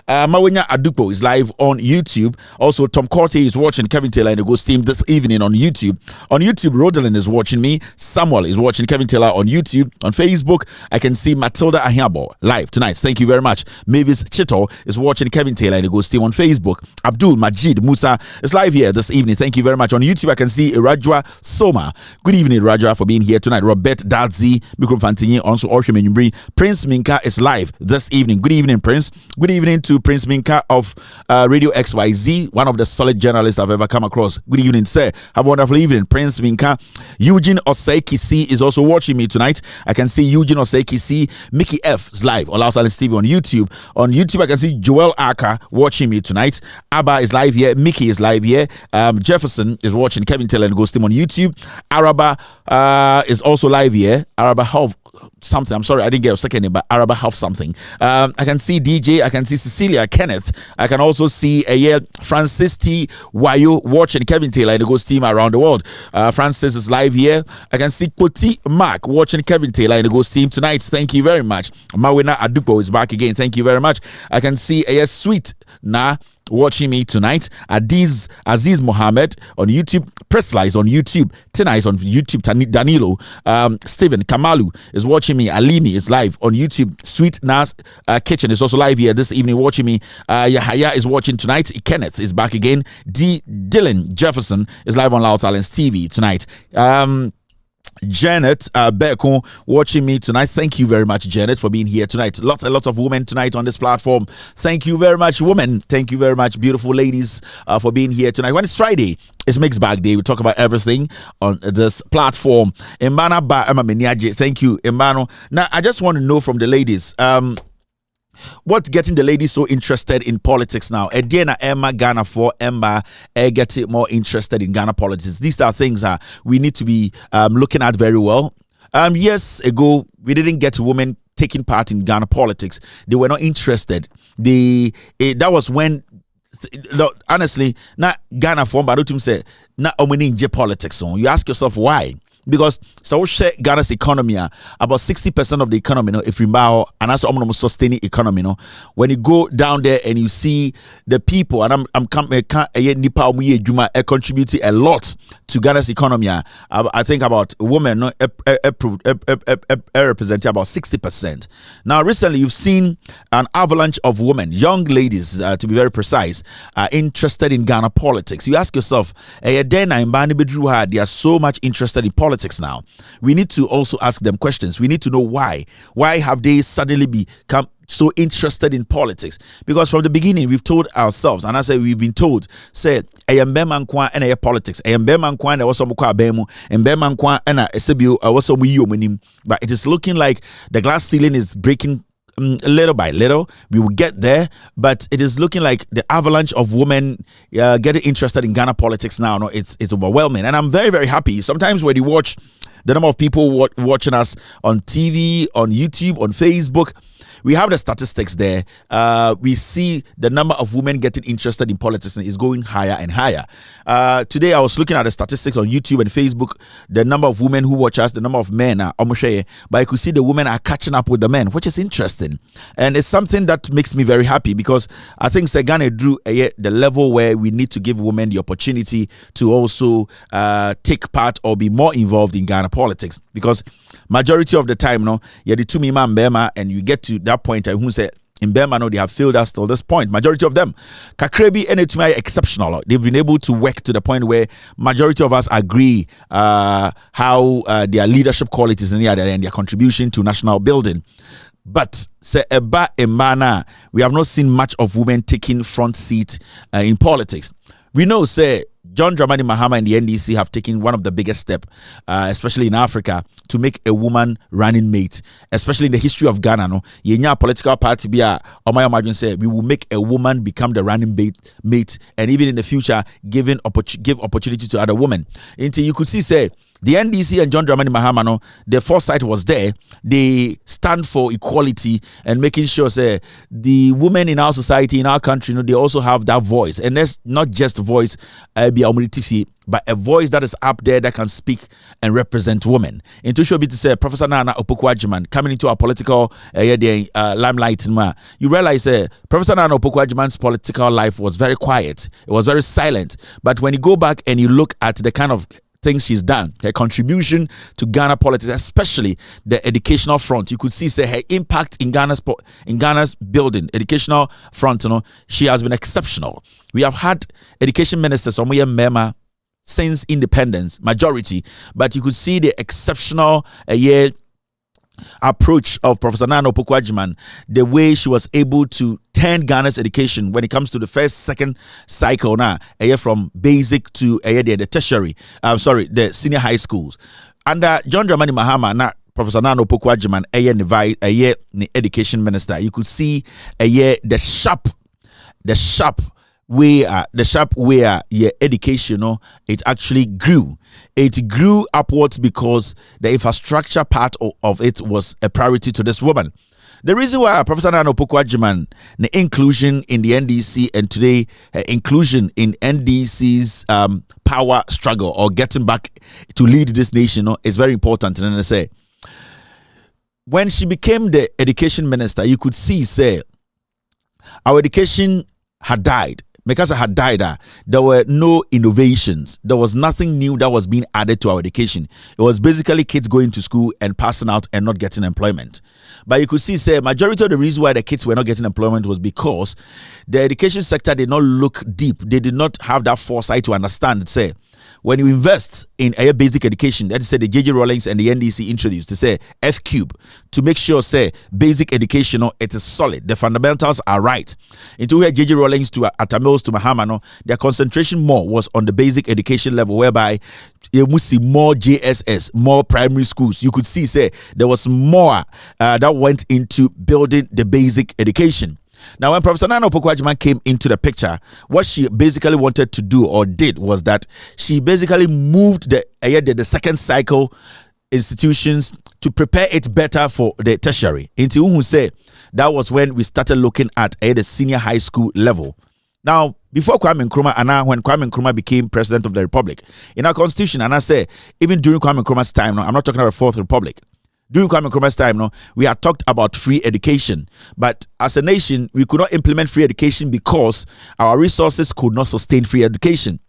Mawenya Adupo is live on YouTube. Also, Tom Corte is watching Kevin Taylor and the Ghost Team this evening on YouTube. On YouTube, Rodelin is watching me. Samuel is watching Kevin Taylor on YouTube. On Facebook, I can see Matilda Ahiabo live tonight. Thank you very much. Mavis Chito is watching Kevin Taylor and the Ghost Team on Facebook. Abdul Majid Musa is live here this evening. Thank you very much. On YouTube, I can see Rajwa Soma. Good evening, Rajwa, for being here tonight. Robert Dadzi, Mikro Fantini, also Orshim Menyumbri. Prince Minka is live this evening. Good evening, Prince. Good evening to Prince Minka of Radio XYZ, one of the solid journalists I've ever come across. Good evening, sir. Have a wonderful evening, Prince Minka. Eugene Oseikisi is also watching me tonight. I can see Eugene Oseikisi. Mickey F is live on Loud Silence TV on YouTube. On YouTube, I can see Joel Aka watching me tonight. Abba is live here. Mickey is live here. Jefferson is watching Kevin Taylor and Ghost Team on YouTube. Araba is also live here. Araba Half something. I'm sorry, I didn't get a second name, but Araba Half something. I can see DJ. I can see Cecilia Kenneth. I can also see Francis T. Wayo watching Kevin Taylor and the Ghost Team around the world. Francis is live here. I can see Koti Mark watching Kevin Taylor and the Ghost Team tonight. Thank you very much. Mawena Adupo is back again. Thank you very much. I can see Sweet Na watching me tonight. Aziz Mohammed on YouTube. Presla is on YouTube. Tina is on YouTube. Danilo. Stephen Kamalu is watching me. Alimi is live on YouTube. Sweet Nas Kitchen is also live here this evening watching me. Yahaya is watching tonight. Kenneth is back again. Dylan Jefferson is live on Loud Silence TV tonight. Janet Beko watching me tonight. Thank you very much, Janet, for being here tonight. Lots and lots of women tonight on this platform. Thank you very much, women. Thank you very much, beautiful ladies, for being here tonight. When it's Friday, it's Mixed Bag Day. We talk about everything on this platform. Mbana Ba Emma Menyaje. Thank you, Mbano. Now, I just want to know from the ladies, what's getting the ladies so interested in politics now? Ediana Emma Ghana for Emma getting more interested in Ghana politics. These are things we need to be looking at very well. Years ago, we didn't get women taking part in Ghana politics. They were not interested. That was when, honestly, not Ghana for, but I don't say not in politics. So you ask yourself why. Because so share Ghana's economy, about 60% of the economy, if you buy and that's almost sustaining economy, when you go down there and you see the people, and I'm contributing a lot to Ghana's economy. I think about women representing about 60%. Now, recently you've seen an avalanche of women, young ladies, to be very precise, interested in Ghana politics. You ask yourself, they are so much interested in politics now. We need to also ask them questions. We need to know why. Why have they suddenly become so interested in politics? Because from the beginning, we've told ourselves, and I say we've been told, say, I am Bemankwa and I politics. I am Bemankwa and I was some Bemu, and Bemankwa and I was some Yomanim. But it is looking like the glass ceiling is breaking little by little. We will get there, but it is looking like the avalanche of women getting interested in Ghana politics now. No, it's overwhelming, and I'm very, very happy. Sometimes when you watch the number of people watching us on TV, on YouTube, on Facebook, we have the statistics there. We see the number of women getting interested in politics is going higher and higher. Today, I was looking at the statistics on YouTube and Facebook, the number of women who watch us, the number of men, but I could see the women are catching up with the men, which is interesting. And it's something that makes me very happy because I think Ghana drew the level where we need to give women the opportunity to also take part or be more involved in Ghana politics. Because majority of the time, you're the two man bema, and you get to that point who say in Burma, no, they have failed us till this point. Majority of them, Kakrebi and Etumai exceptional. They've been able to work to the point where majority of us agree how their leadership qualities and their contribution to national building. But say Eba Emana, we have not seen much of women taking front seat in politics. We know, say, John Dramani Mahama and the NDC have taken one of the biggest steps, especially in Africa, to make a woman running mate, especially in the history of Ghana. No, yenya political party be a imagine say we will make a woman become the running mate, and even in the future, give opportunity to other women. Until you could see, say, the NDC and John Dramani Mahama, no, their foresight was there. They stand for equality and making sure, say, the women in our society, in our country, they also have that voice. And that's not just voice, but a voice that is up there that can speak and represent women. Into show be to say, Professor Nana Opoku-Agyeman coming into our political limelight, you realize Professor Nana Opoku-Agyeman's political life was very quiet. It was very silent. But when you go back and you look at the kind of things she's done, her contribution to Ghana politics, especially the educational front, you could see her impact in Ghana's building educational front. She has been exceptional. We have had education ministers Mema since independence, majority, but you could see the exceptional approach of Professor Nana Opoku-Agyeman, the way she was able to turn Ghana's education when it comes to the first, second cycle now, from basic to the tertiary, the senior high schools. Under John Dramani Mahama, Professor Nana Opoku-Agyeman, the education minister, you could see the sharp where your education, it actually grew. It grew upwards because the infrastructure part of it was a priority to this woman. The reason why Professor Nana Opoku-Agyeman, the inclusion in the NDC and today inclusion in NDC's power struggle or getting back to lead this nation is very important. And I say, when she became the education minister, you could see, say, our education had died. Because it had died, there were no innovations. There was nothing new that was being added to our education. It was basically kids going to school and passing out and not getting employment. But you could see, say, majority of the reason why the kids were not getting employment was because the education sector did not look deep. They did not have that foresight to understand, say, when you invest in a basic education, that is say the J.J. Rawlings and the NDC introduced to say F cube to make sure say basic education it is solid, the fundamentals are right. Into where J.J. Rawlings to Atamils to Mahama, their concentration more was on the basic education level, whereby you must see more JSS, more primary schools. You could see say there was more that went into building the basic education. Now, when Professor Nana Opoku-Agyeman came into the picture, what she basically wanted to do or did was that she basically moved the second cycle institutions to prepare it better for the tertiary. Into who say that was when we started looking at the senior high school level. Now, before Kwame Nkrumah, and when Kwame Nkrumah became president of the republic, in our constitution, and I say even during Kwame Nkrumah's time, I'm not talking about Fourth Republic. During Kwame Nkrumah's time, we had talked about free education. But as a nation, we could not implement free education because our resources could not sustain free education.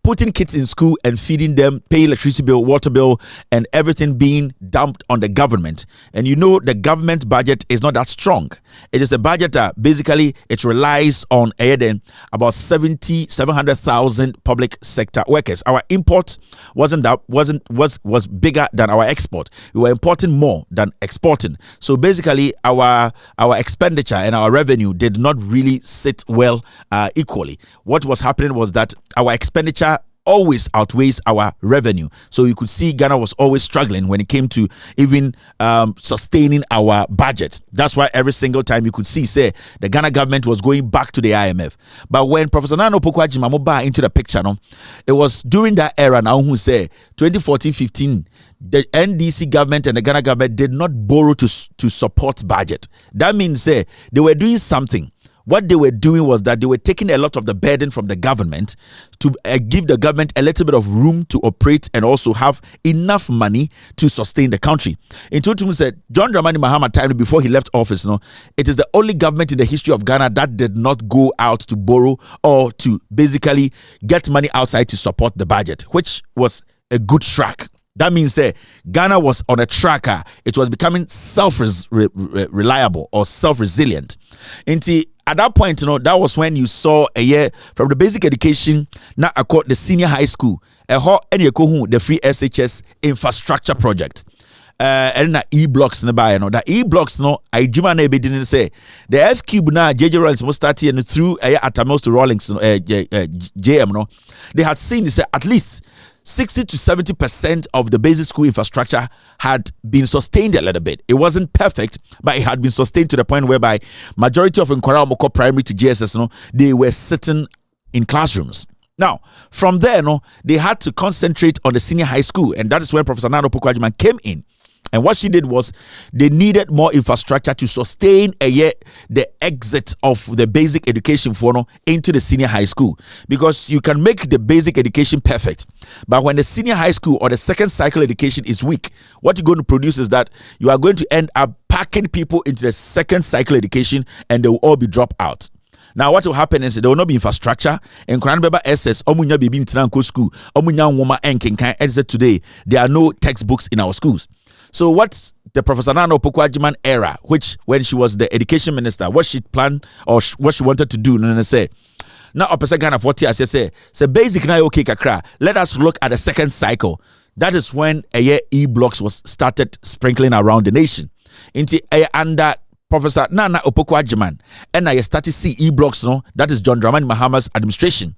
Putting kids in school and feeding them, paying electricity bill, water bill, and everything being dumped on the government. And you know the government budget is not that strong. It is a budget that basically it relies on about 700,000 public sector workers. Our import was bigger than our export. We were importing more than exporting. So basically our expenditure and our revenue did not really sit well equally. What was happening was that our expenditure always outweighs our revenue. So you could see Ghana was always struggling when it came to even sustaining our budget. That's why every single time you could see, say, the Ghana government was going back to the IMF. But when Professor Nana Opoku-Agyeman moved into the picture, it was during that era now who say 2014-15, the NDC government and the Ghana government did not borrow to support budget. That means, say, they were doing something. What they were doing was that they were taking a lot of the burden from the government to give the government a little bit of room to operate and also have enough money to sustain the country. In 2000, said John Dramani Mahama time before he left office, it is the only government in the history of Ghana that did not go out to borrow or to basically get money outside to support the budget, which was a good track. That means Ghana was on a tracker. It was becoming self-reliable or self-resilient. At that point, that was when you saw a year from the basic education, now I call the senior high school, the free SHS infrastructure project. And the e-blocks nearby, that e-blocks I didn't say the F cube now JJ Rollins was starting through Atamos to Rollins JM they had seen this at least 60 to 70% of the basic school infrastructure had been sustained a little bit. It wasn't perfect, but it had been sustained to the point whereby majority of Nkora Omoko primary to JSS they were sitting in classrooms. Now, from there, they had to concentrate on the senior high school, and that is when Professor Nana Opoku-Agyeman came in. And what she did was they needed more infrastructure to sustain the exit of the basic education for into the senior high school, because you can make the basic education perfect, but when the senior high school or the second cycle education is weak, what you're going to produce is that you are going to end up packing people into the second cycle education and they will all be dropped out. Now, what will happen is there will not be infrastructure. In Kranbeba SS, Omunya Bibi Ntinanko School, Omunya Nwoma Enkenkan, etc. Today, there are no textbooks in our schools. So, what the Professor Nana Opoku-Agyeman era, which when she was the education minister, what she planned or what she wanted to do, say, now opposite Ghana 40 as I say basic na okay kakra. Let us look at the second cycle. That is when e-blocks was started sprinkling around the nation. Under Professor Nana Opoku-Agyeman, and I started to see e-blocks, that is John Dramani Mahama's administration.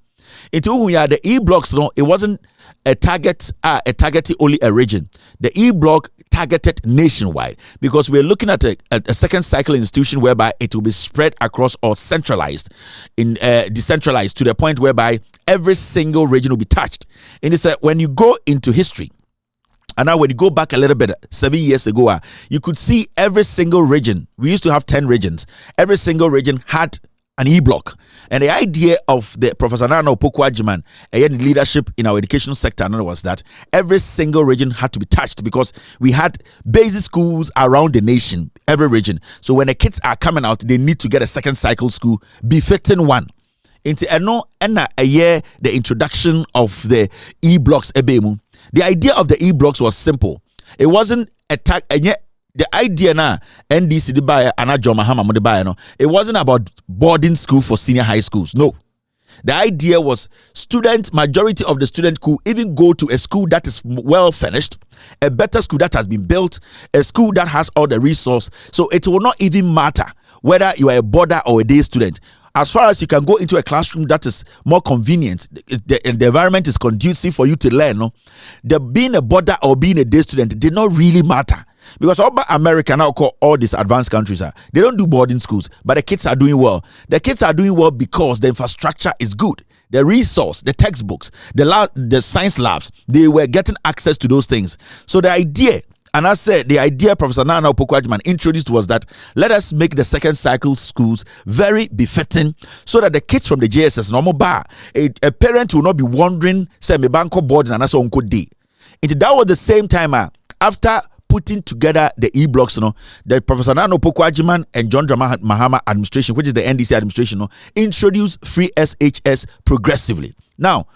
The e-blocks, it wasn't a targeted only a region. The e-block targeted nationwide, because we're looking at a second cycle institution whereby it will be spread across or centralized, decentralized to the point whereby every single region will be touched. And it's when you go into history, and now when you go back a little bit, 7 years ago, you could see every single region. We used to have 10 regions. Every single region had an e-block. And the idea of the Professor Nana Opoku-Agyeman leadership in our educational sector was that every single region had to be touched, because we had basic schools around the nation, every region. So when the kids are coming out, they need to get a second cycle school, befitting one. The introduction of the e-blocks ebemu. The idea of the e-blocks was simple. It wasn't attack. The idea na NDC the buyer and John Mahama the buyer. It wasn't about boarding school for senior high schools. No. The idea was majority of the students could even go to a school that is well finished, a better school that has been built, a school that has all the resources. So it will not even matter whether you are a boarder or a day student. As far as you can go into a classroom that is more convenient, the environment is conducive for you to learn. Being a boarder or being a day student did not really matter. Because all America now call all these advanced countries they don't do boarding schools, but the kids are doing well. The kids are doing well because the infrastructure is good. The resource, the textbooks, the science labs, they were getting access to those things. So the idea, and I said the idea Professor Nana Opoku-Agyeman introduced was that let us make the second cycle schools very befitting, so that the kids from the JSS normal bar, a parent will not be wondering, say me banko boarding and that's uncle D. That was the same time after putting together the e-blocks, the Professor Nana Opoku-Agyeman and John Dramani Mahama administration, which is the NDC administration, introduced free SHS progressively. Now,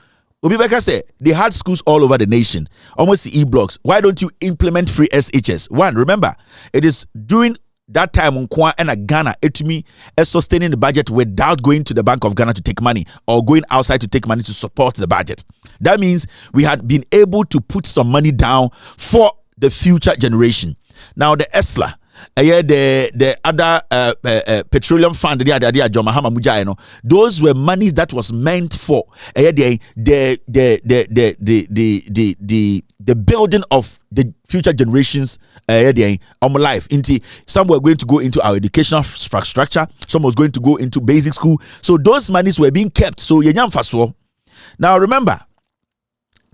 Obibeka said they had schools all over the nation, almost the e-blocks. Why don't you implement free SHS? One, remember, it is during that time on Kwa and Ghana, it to me is sustaining the budget without going to the Bank of Ghana to take money or going outside to take money to support the budget. That means we had been able to put some money down for the future generation. Now the ESLA, the other petroleum fund, those were monies that was meant for the building of the future generations life. Some were going to go into our educational structure, some was going to go into basic school. So those monies were being kept. So now remember,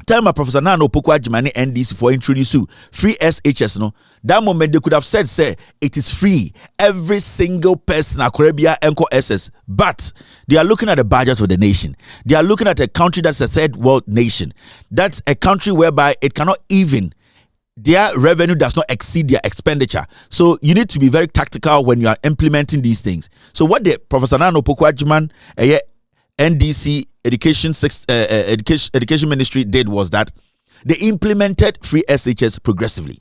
time Professor Nana Opoku-Agyeman NDC for introduce you free SHS. That moment they could have said, say it is free. Every single person Akorabia Enko SS. But they are looking at the budget of the nation. They are looking at a country that's a third world nation. That's a country whereby it cannot even, their revenue does not exceed their expenditure. So you need to be very tactical when you are implementing these things. So what the Professor Nana Opoku-Agyeman NDC education ministry did was that they implemented free SHS progressively.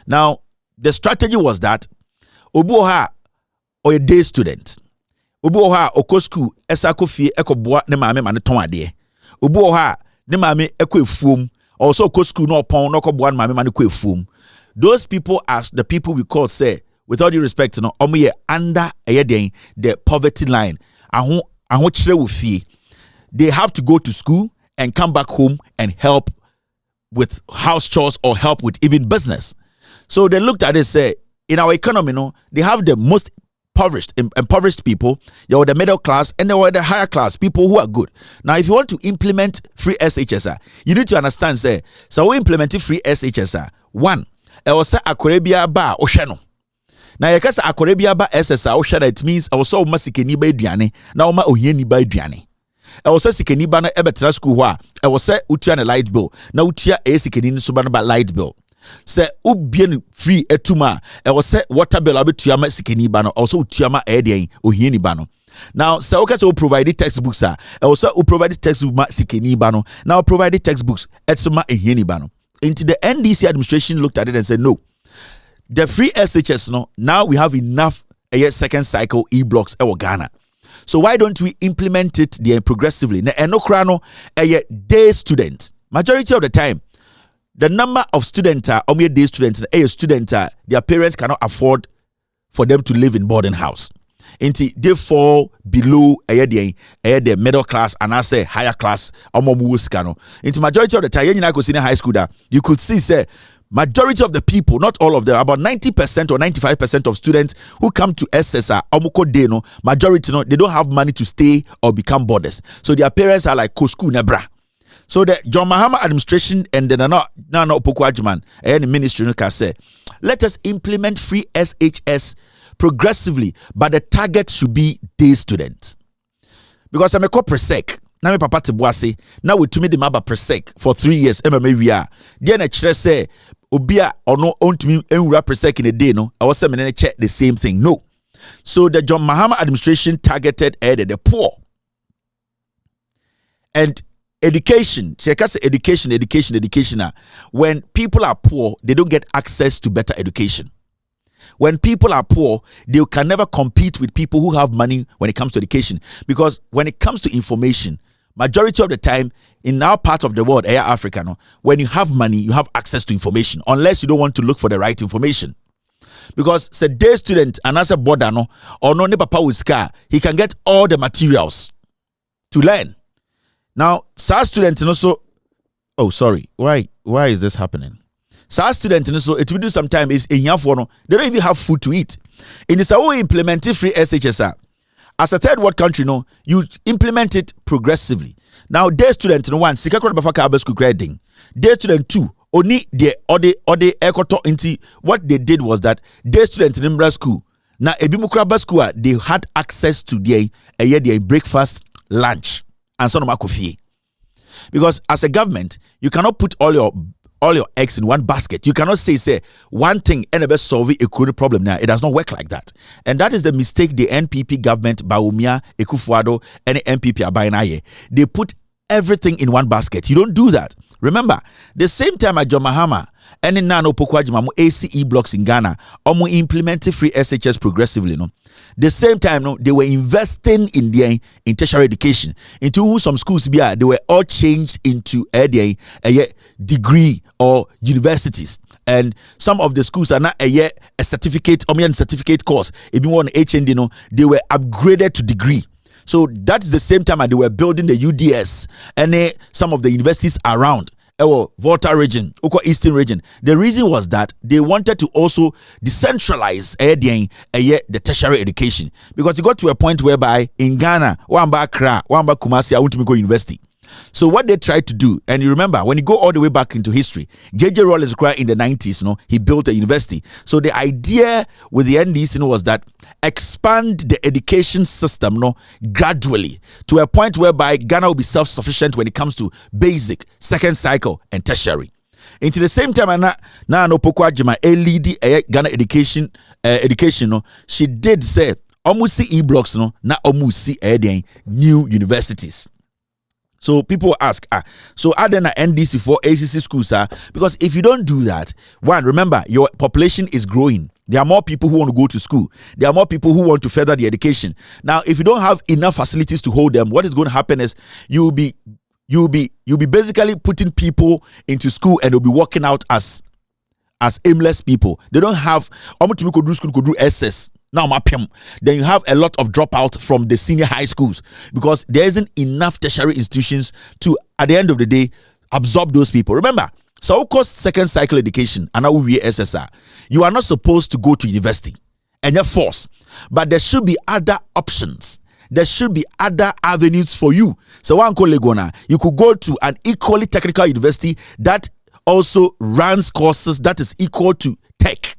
Now, the strategy was that Obuoha or a day student, Obuoha oko school, esako fie ekoboa ne maame ma ne ton ade. Obuoha ne maame ekɔ efuom, also oko school no pon no koboa ne maame ma ne kɔ efuom. Those people are the people we call, say, with all due respect, no, under the poverty line. They have to go to school and come back home and help with house chores or help with even business. So they looked at it, say, in our economy, no, they have the most impoverished people, they were the middle class, and they were the higher class, people who are good. Now, if you want to implement free SHSR, you need to understand, say, so we implemented free SHSR. One, it was a Akorebia ba Oshano. Now, you can say Akorebia ba SSR Oshana, it means I was so masikeni by Diane, now ma ohieni by Diane. I was a sikeni bana ebetra school wa, I was say Utiana light bill, now Utia a sikeni subana ba light bill. Say ubien free etuma, I was say water bill abituama sikeni bano, also Utiama edian ohieni bano. Now, so okay, so provided textbooks are also provided textbook sikeni bano, now provided textbooks etsuma ehieni bano. Into the NDC administration looked at it and said, no, the free SHS, no, now we have enough second cycle e-blocks in Ghana. So why don't we implement it there progressively? Na enokrano a day student. Majority of the time, the number of students are day students, a student their parents cannot afford for them to live in boarding house. Inti they fall below the middle class and I say higher class into majority of the time you go see in high school that you could see say majority of the people, not all of them, about 90% or 95% of students who come to SSR majority they don't have money to stay or become boarders, so their parents are like Kosku Nebra. So the John Mahama administration and then Nana Opoku Ajiman and the ministry can say, let us implement free SHS progressively, but the target should be day students. Because I'm a co-presec. Now, my papa Tebuase, now we to me the maba presec for 3 years. MMA we are. Then a say, Obia or no own to me and presec in a day. No, I was saying check the same thing. No. So the John Mahama administration targeted the poor and education. Education. When people are poor, they don't get access to better education. When people are poor, they can never compete with people who have money when it comes to education. Because when it comes to information, majority of the time in our part of the world, Africa, no, when you have money, you have access to information, unless you don't want to look for the right information. Because say day student and as a border no or no papa with scar, he can get all the materials to learn. Now, SAR students also, oh sorry, why is this happening? SAR students, so it will do sometime is in Yafono, they don't even have food to eat. In this way, implementing free SHSR. As a third world country, no, you implement it progressively. Now, day student one, Sikakron Bafaka Abesku grading. Day student two, only the ode ekoto inti. What they did was that day students in Mbra school, now Ebimukra school, they had access to their breakfast, lunch, and son of Makofi. Because as a government, you cannot put all your eggs in one basket. You cannot say one thing and ever solve a chronic problem now. It does not work like that. And that is the mistake the NPP government, Baumia, Ekufuado, and the NPP are buying. They put everything in one basket. You don't do that. Remember, the same time at John Mahama and in Nano Pokwajima ACE blocks in Ghana, implemented free SHS progressively. No, the same time, no, they were investing in tertiary education. Into some schools, they were all changed into a degree or universities. And some of the schools are not a certificate or certificate course. If you want HND, no, they were upgraded to degree. So that's the same time they were building the UDS and some of the universities around Volta region, Eastern region. The reason was that they wanted to also decentralize the tertiary education, because it got to a point whereby in Ghana, Wamba Accra, Wamba Kumasi, I want to go university. So what they tried to do, and you remember when you go all the way back into history, J.J. Rawlings in the 90s, he built a university. So the idea with the NDC was that expand the education system gradually to a point whereby Ghana will be self-sufficient when it comes to basic, second cycle, and tertiary. Into the same time, na no Poko Ajima lead Ghana education, she did say almost see e-blocks na almost see new universities. So people ask, so are there NDC for ACC schools, because if you don't do that, one, remember, your population is growing. There are more people who want to go to school. There are more people who want to further the education. Now, if you don't have enough facilities to hold them, what is going to happen is you'll be basically putting people into school and they'll be working out as aimless people. They don't have could do SS. Now, then you have a lot of dropout from the senior high schools because there isn't enough tertiary institutions to, at the end of the day, absorb those people. Remember, so of course, second cycle education, and now we SSR, you are not supposed to go to university and you're forced, but there should be other options. There should be other avenues for you. So one call Legona, you could go to an equally technical university that also runs courses that is equal to tech.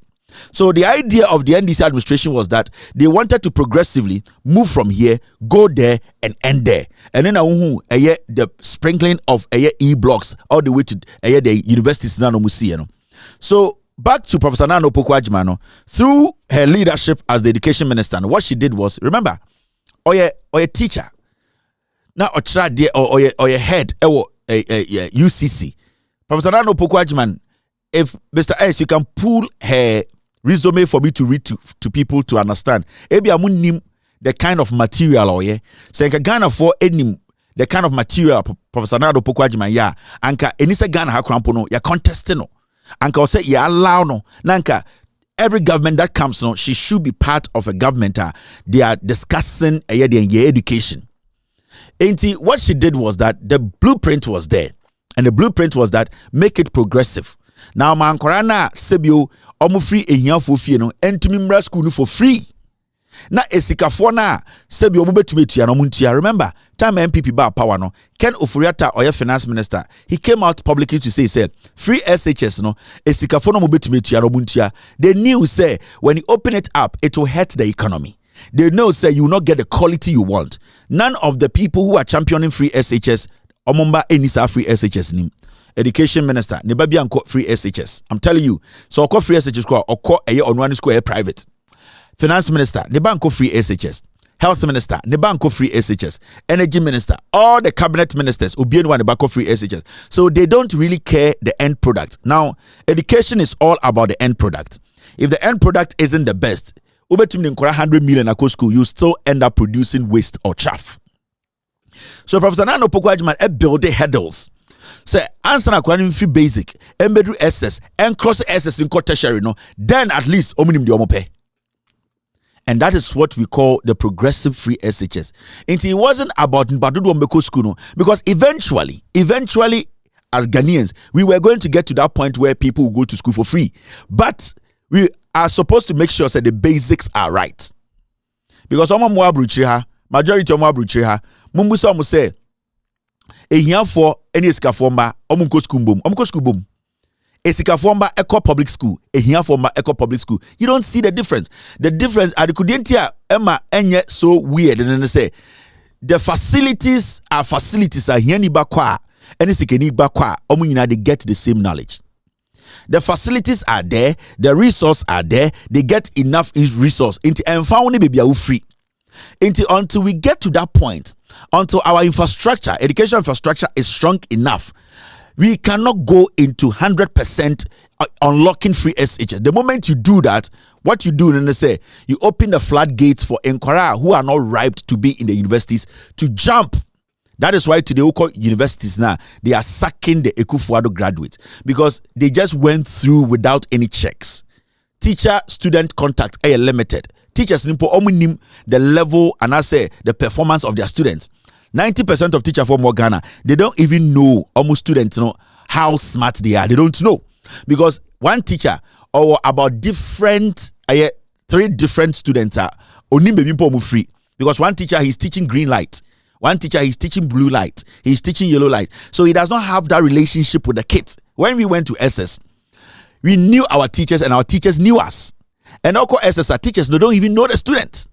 So the idea of the NDC administration was that they wanted to progressively move from here, go there, and end there. And then the sprinkling of e-blocks all the way to the universities. So back to Professor Nana Opoku-Agyeman, through her leadership as the education minister, what she did was, remember, or a teacher, now or a head UCC. Professor Nana Opoku-Agyeman, if Mr. S, you can pull her resume for me to read to people to understand. Ebi amunim the kind of material or so Ghana for any the kind of material Professor Nana Opoku-Agyeman ya anka enisa Ghana ha krampo no ya contest no anka say ya allow no nanka every government that comes no she should be part of a government they are discussing their education. And what she did was that the blueprint was there, and the blueprint was that make it progressive. Now, man, Korana Sebio, free a year for fee, no, and to me, school for free. Na esikafo na Sebio Mubetumetia no Muntia. Remember, time MPP bar power no, Ken Ofuriata or your finance minister, he came out publicly to say, free SHS no, esikafo no Mubetumetia no Muntia. They knew, say, when you open it up, it will hurt the economy. They know, say, you will not get the quality you want. None of the people who are championing free SHS, Omumba Enisa free SHS nim. Education minister, nebabi anko free SHS. I'm telling you. So oko free SHS ko oko eye on one school private. Finance minister, nebanko free SHS. Health minister, nebanko free SHS. Energy minister, all the cabinet ministers obien one nebanko free SHS. So they don't really care the end product. Now, education is all about the end product. If the end product isn't the best, ubetum nkora 100 million akọ school, you still end up producing waste or chaff. So Professor Nana Opoku-Agyeman build the hurdles. Say answer na kwani free basic embedu SS and cross SS in tertiary no, then at least omunim de omope. And that is what we call the progressive free SHS. And it wasn't about Nbadudu Ombeko school no, because eventually as Ghanaians we were going to get to that point where people will go to school for free, but we are supposed to make sure that the basics are right. Because majority of Mwabuchiha mumbusa mu say ehia any esikaforma omunko school boom esikaforma eco public school ehia forma eco public school. You don't see the difference. The difference at the kudentia emma enye so weird, and then say the facilities are here ni bakwa any sikeni bakwa omunyina they get the same knowledge. The facilities are there, the resources are there, they get enough resource into and found baby are free. Until we get to that point, until our infrastructure, education infrastructure is strong enough, we cannot go into 100% unlocking free SHS. The moment you do that, what you do, then they say, you open the floodgates for inquirer who are not ripe to be in the universities to jump. That is why today, universities now, they are sucking the Ekufuado graduates because they just went through without any checks. Teacher-student contact are limited. Teachers nim the level and I say the performance of their students. 90% of teachers from Ghana, they don't even know almost students know how smart they are. They don't know because one teacher or about different 3 different students are only free because one teacher he's teaching green light, one teacher he's teaching blue light, he's teaching yellow light, so he does not have that relationship with the kids. When we went to SS, we knew our teachers and our teachers knew us. And also SSR teachers they don't even know the students.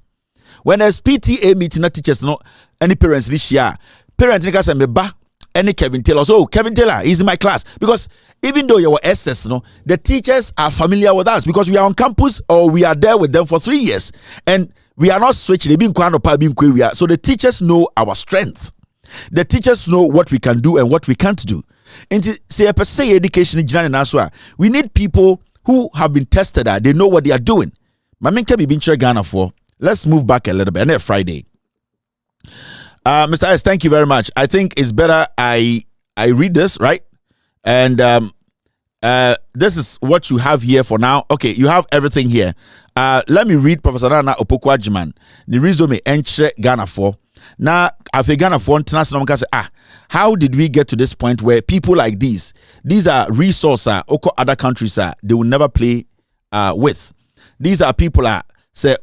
When there's PTA meeting, not teachers know any parents this year. Parents say me ba any Kevin Taylor. So Kevin Taylor is in my class because even though you were SS, the teachers are familiar with us because we are on campus or we are there with them for 3 years and we are not switching. They being so the teachers know our strength. The teachers know what we can do and what we can't do. And say per se education in Naswa, we need people who have been tested. They know what they are doing. Mamenka be Ghana for. Let's move back a little bit. And Friday. Mr. S, thank you very much. I think it's better I read this, right? And this is what you have here for now. Okay, you have everything here. Let me read Professor Nana Opoku-Agyeman. The resume entry Ghana for. Now, after Ghana for international, how did we get to this point where people like these are resources, other countries they will never play with. These are people say,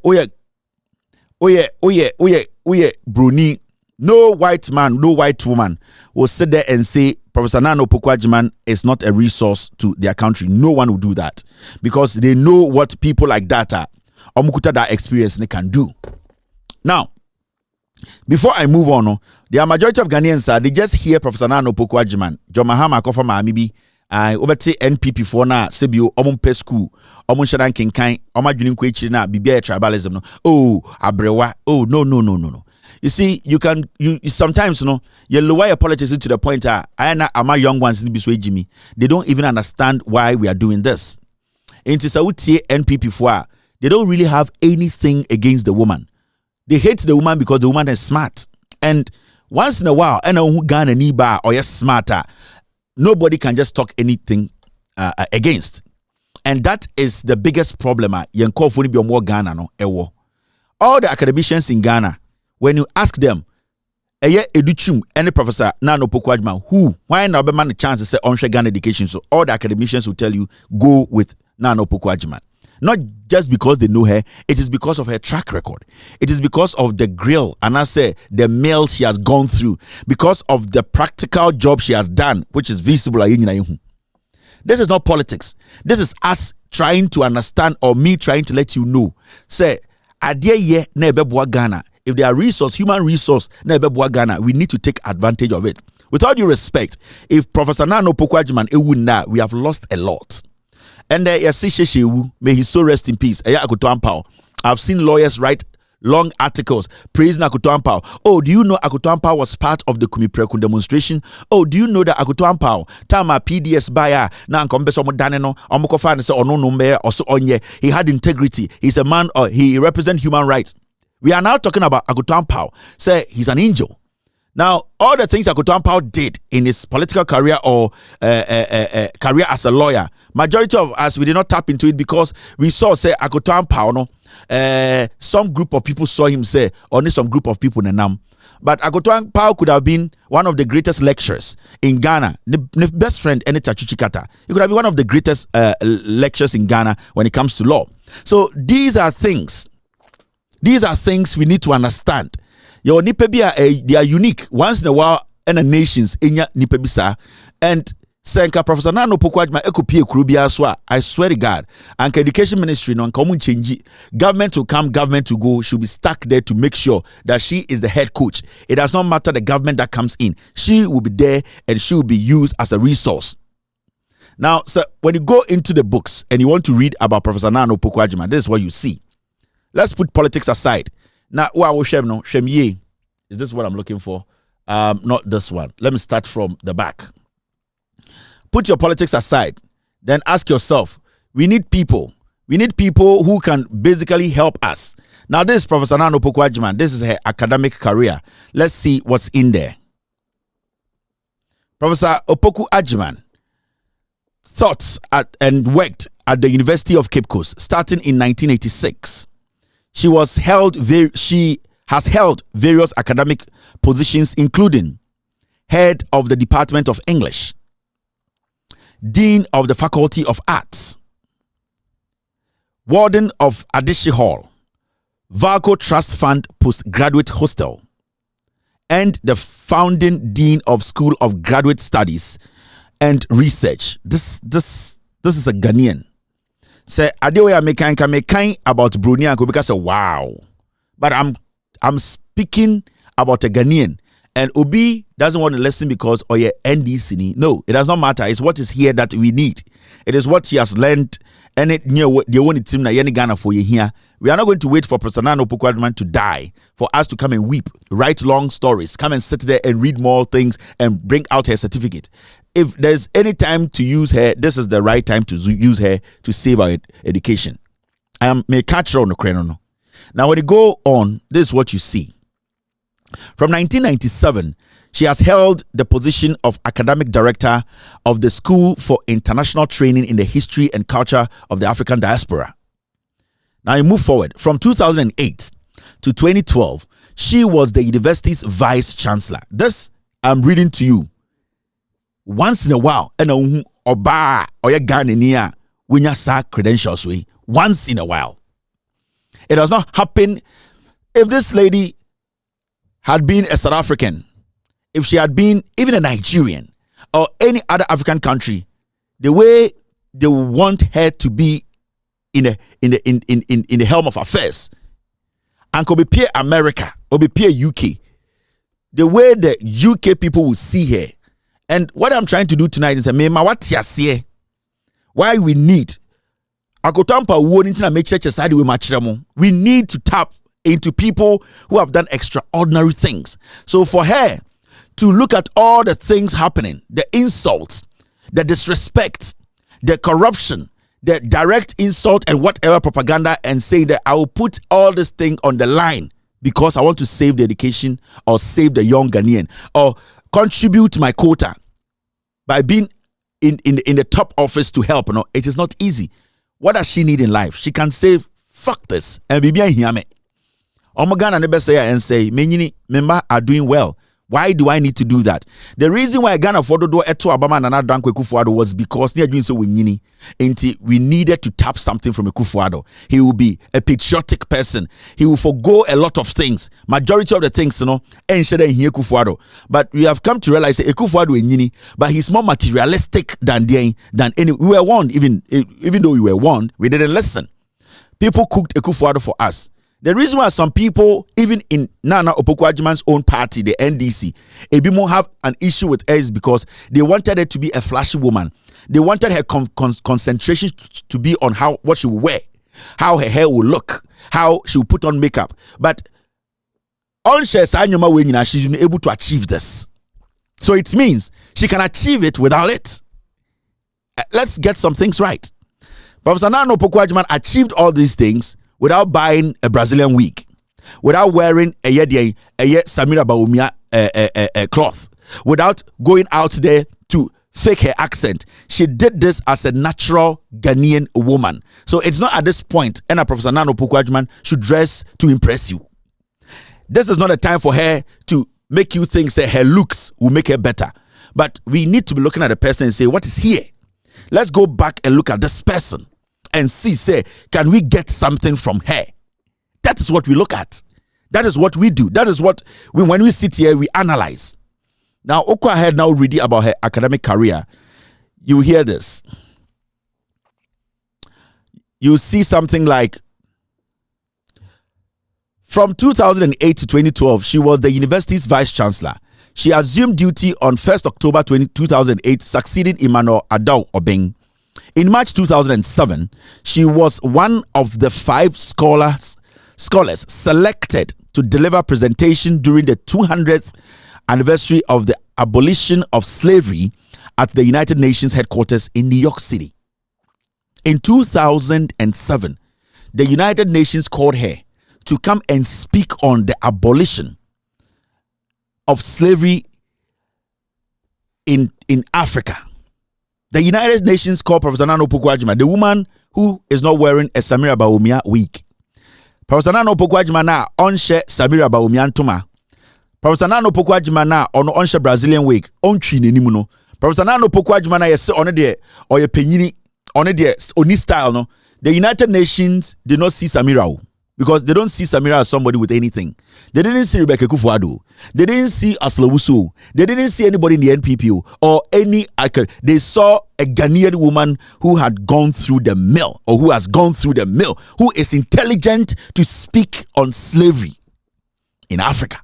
Bruni. No white man, no white woman will sit there and say Professor Nana Opoku-Agyeman is not a resource to their country. No one will do that because they know what people like that are. Omukuta that experience they can do. Now, before I move on, the majority of Ghanaians they just hear Professor Nana Opoku-Agyeman. John Mahama Kofa Maamibi, I obeti NPP for na sebio omumpe school, omun shadan kinkan, omadwini kwechi na bibia tribalism no. Oh, abrewa. Oh, no. You see, you sometimes you lower your politics to the point our young ones in Biswe Jimmy. They don't even understand why we are doing this. Into Saudi NPP for they don't really have anything against the woman. They hate the woman because the woman is smart. And once in a while, who Ghana niba or yes smarter, nobody can just talk anything against. And that is the biggest problem. All the academicians in Ghana, when you ask them, Educhum, any Professor Nana Opoku-Agyeman, who, why not be man a chance to say on Ghana education? So all the academicians will tell you, go with Nana Opoku-Agyeman. Not just because they know her, it is because of her track record. It is because of the grill, and I say the mail she has gone through, because of the practical job she has done, which is visible. This is not politics. This is us trying to understand, or me trying to let you know. Say, Adye Nebebwa Ghana. If there are human resource, Ghana, we need to take advantage of it. With all due respect, if Professor Nana Opoku-Agyeman we have lost a lot. And may his soul rest in peace. I've seen lawyers write long articles praising Akoto Ampao. Oh, do you know Akoto Ampao was part of the Kumipreku demonstration? Oh, do you know that Akoto Ampao Tama PDS buyer na nkombeso mo daneno omokofa ne se ono number or so onye. He had integrity. He's a man, or he represents human rights. We are now talking about Akoto Ampao. Say he's an angel. Now, all the things Akoto Ampao did in his political career or career as a lawyer, majority of us, we did not tap into it because we saw, say, Akoto Ampao, some group of people saw him, say, only some group of people in Nam. But Akoto Ampao could have been one of the greatest lecturers in Ghana. The best friend, Eneta Chuchikata. He could have been one of the greatest lecturers in Ghana when it comes to law. So these are things we need to understand. Your nipebia, they are unique. Once in a while, and the nations in your nipebisa. And Senka Professor Nana Opoku-Agyeman ekopie kurubia so I swear to God, and education ministry no common change. Government to come, government to go, should be stuck there to make sure that she is the head coach. It does not matter the government that comes in. She will be there and she will be used as a resource. Now, so when you go into the books and you want to read about Professor Nana Opoku-Agyeman, this is what you see. Let's put politics aside. Now, is this what I'm looking for? Not this one. Let me start from the back. Put your politics aside. Then ask yourself, we need people. We need people who can basically help us. Now, this is Professor Nana Opoku-Agyeman. This is her academic career. Let's see what's in there. Professor Opoku-Agyeman taught and worked at the University of Cape Coast starting in 1986. She has held various academic positions, including head of the Department of English, Dean of the Faculty of Arts, Warden of Adishi Hall, Valco Trust Fund Postgraduate Hostel, and the founding Dean of School of Graduate Studies and Research. This is a Ghanaian. Say Adeoya mekan about Brunei and Kubika say wow. But I'm speaking about a Ghanaian, and Obi doesn't want to listen because NDC. No, it does not matter. It's what is here that we need. It is what he has learned, and it near the only team na yeni Ghana for you here. We are not going to wait for Professor Nana Opoku-Agyeman to die for us to come and weep, write long stories, come and sit there and read more things and bring out her certificate. If there's any time to use her, this is the right time to use her to save our education. I am may catch her on the crane. Now, when you go on, this is what you see. From 1997, she has held the position of academic director of the School for International Training in the History and Culture of the African Diaspora. Now you move forward. From 2008 to 2012, she was the university's vice chancellor. This I'm reading to you. Once in a while, and oba or ya Ghanaian when you sa credentials we. Once in a while. It does not happen if this lady had been a South African, if she had been even a Nigerian or any other African country, the way they want her to be in the helm of affairs, and could be peer America or be peer UK, the way the UK people will see her. And what I'm trying to do tonight is why we need we need to tap into people who have done extraordinary things. So for her to look at all the things happening, the insults, the disrespect, the corruption, the direct insult and whatever propaganda, and say that I will put all this thing on the line because I want to save the education or save the young Ghanaian or contribute my quota by being in the top office to help. No, it is not easy. What does she need in life? She can say, fuck this, and be behind him. Omogana never say and say, many member are doing well. Why do I need to do that? The reason why Ghana for do eto Obama and Nana Kufuor was because they are doing so we needed to tap something from Kufuor. He will be a patriotic person. He will forgo a lot of things. Majority of the things, and Kufuor. But we have come to realize that Kufuor but he's more materialistic than any. We were warned, even though we were warned, we didn't listen. People cooked Kufuor for us. The reason why some people, even in Nana Opoku-Agyeman's own party, the NDC, Ebimo have an issue with her is because they wanted her to be a flashy woman. They wanted her concentration to be on what she will wear, how her hair will look, how she will put on makeup. But she's been able to achieve this. So it means she can achieve it without it. Let's get some things right. Professor Nana Opoku-Agyeman achieved all these things without buying a Brazilian wig, without wearing a Samira Bawumia cloth, without going out there to fake her accent. She did this as a natural Ghanaian woman. So it's not at this point, and Professor Nana Opoku-Agyeman should dress to impress you. This is not a time for her to make you think that her looks will make her better. But we need to be looking at the person and say, what is here? Let's go back and look at this person and see, say, can we get something from her? That is what we look at. That is what we do. That is what, when we sit here, we analyze. Now, Oko ahead now reading about her academic career. You hear this. You see something like, from 2008 to 2012, she was the university's vice chancellor. She assumed duty on 1st October 2008, succeeding Emmanuel Adao Obeng. In March 2007, she was one of the 5 scholars selected to deliver a presentation during the 200th anniversary of the abolition of slavery at the United Nations headquarters in New York City. In 2007, the United Nations called her to come and speak on the abolition of slavery in Africa. The United Nations called Professor Nana Opoku-Agyeman, the woman who is not wearing a Samira Bawumia wig. Professor Nana Opoku-Agyeman na onche Samira Bawumia ntoma. Professor Nana Opoku-Agyeman na ono onche Brazilian wig. Ontwi n'anim no. Professor Nana Opoku-Agyeman na yese ono de oye penyini, ono de oni style no. The United Nations did not see Samira because they don't see Samira as somebody with anything. They didn't see Rebecca Kufuor. They didn't see Aslawusu. They didn't see anybody in the NPP or any. They saw a Ghanaian woman who had gone through the mill, or who has gone through the mill, who is intelligent to speak on slavery in Africa.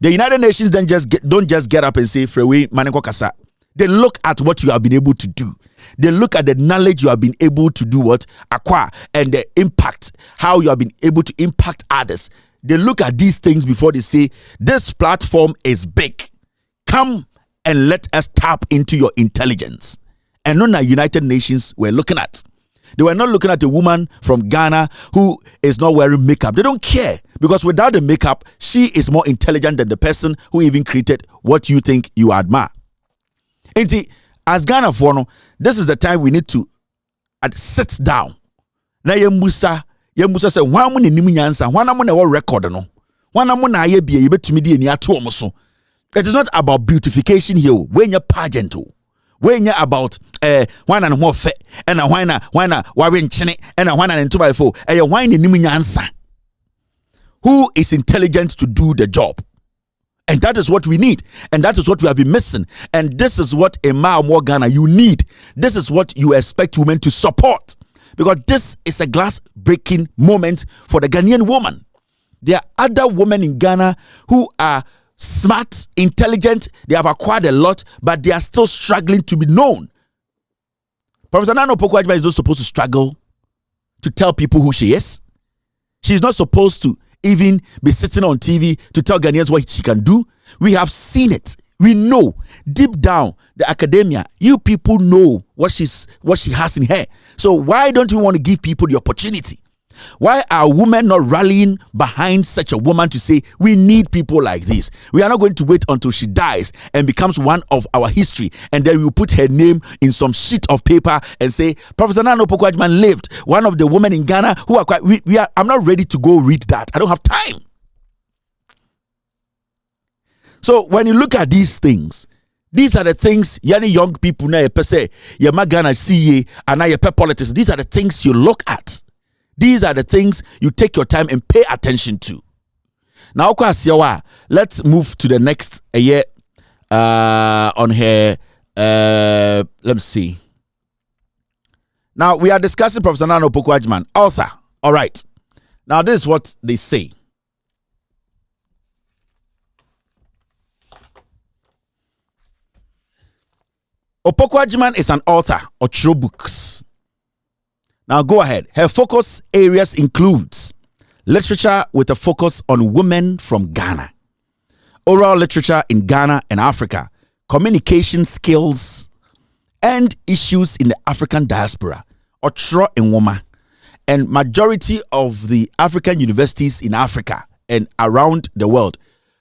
The United Nations then don't just get up and say Frewe Maneko Kasa. They look at what you have been able to do. They look at the knowledge you have been able to do acquire, and the impact, how you have been able to impact others. They look at these things before they say, this platform is big. Come and let us tap into your intelligence. And none of the United Nations were looking at. They were not looking at a woman from Ghana who is not wearing makeup. They don't care, because without the makeup, she is more intelligent than the person who even created what you think you admire. And as Ghana for no, this is the time we need to sit down. Na yemusa say one mo nim nyansa, one mo na wo record no. One mo na aye bia yebetumi di ani ato omo so. It is not about beautification here. When you pageant, when you about one and more fe, and a wine warin chine, and a one and 2x4, and a wine in nyansa. Who is intelligent to do the job? And that is what we need. And that is what we have been missing. And this is what in more Ghana you need. This is what you expect women to support. Because this is a glass-breaking moment for the Ghanaian woman. There are other women in Ghana who are smart, intelligent, they have acquired a lot, but they are still struggling to be known. Professor Nana Opoku-Agyeman is not supposed to struggle to tell people who she is. She's not supposed to even be sitting on TV to tell Ghanaians what she can do. We have seen it. We know deep down the academia, you people know what she has in her. So why don't we want to give people the opportunity? Why are women not rallying behind such a woman to say we need people like this? We are not going to wait until she dies and becomes one of our history, and then we will put her name in some sheet of paper and say Professor Nana Opoku-Agyeman lived, one of the women in Ghana who are quite. I'm not ready to go read that. I don't have time. So when you look at these things, these are the things young people now say Ghana CA and now politics. These are the things you look at. These are the things you take your time and pay attention to. Now, let's move to the next year on here. Let me see. Now, we are discussing Professor Nana Opoku-Agyeman, author. All right. Now, this is what they say. Opoku-Agyeman is an author of true books. Now go ahead. Her focus areas includes literature with a focus on women from Ghana, oral literature in Ghana and Africa, communication skills, and issues in the African diaspora, Otro and Woma, and majority of the African universities in Africa and around the world.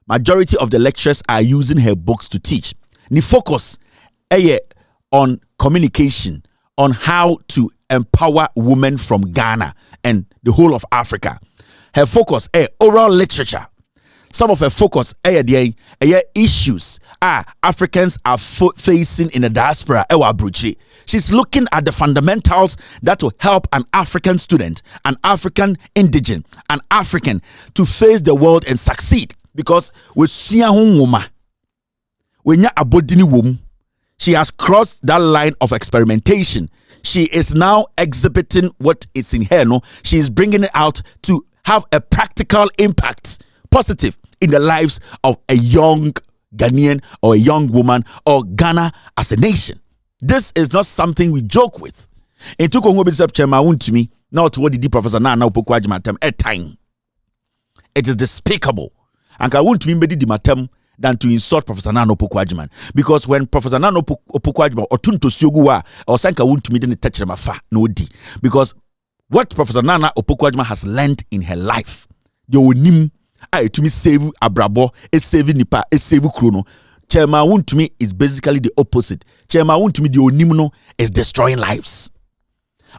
Majority of the lecturers are using her books to teach. Ni focus on communication, on how to empower women from Ghana and the whole of Africa. Her focus oral literature. Some of her focus issues Africans are facing in the diaspora. She's looking at the fundamentals that will help an African student, an African indigene, an African to face the world and succeed. Because with she has crossed that line of experimentation. She is now exhibiting what is in her. She is bringing it out to have a practical impact, positive, in the lives of a young Ghanaian or a young woman or Ghana as a nation. This is not something we joke with. It took to me now to what did Professor Nana Opoku-Agyeman at time. It is despicable. And I want to be the matem than to insult Professor Nana Opoku-Agyeman. Because when Professor Nana Opoku-Agyeman or Tunto Siogua or Sanka won't meet the touch no di. Because what Professor Nana Opoku-Agyeman has learned in her life, the onim to me save abrabo, save nipa, save chrono. Chairman won't to me is basically the opposite. Chairman won't to me the onimno is destroying lives.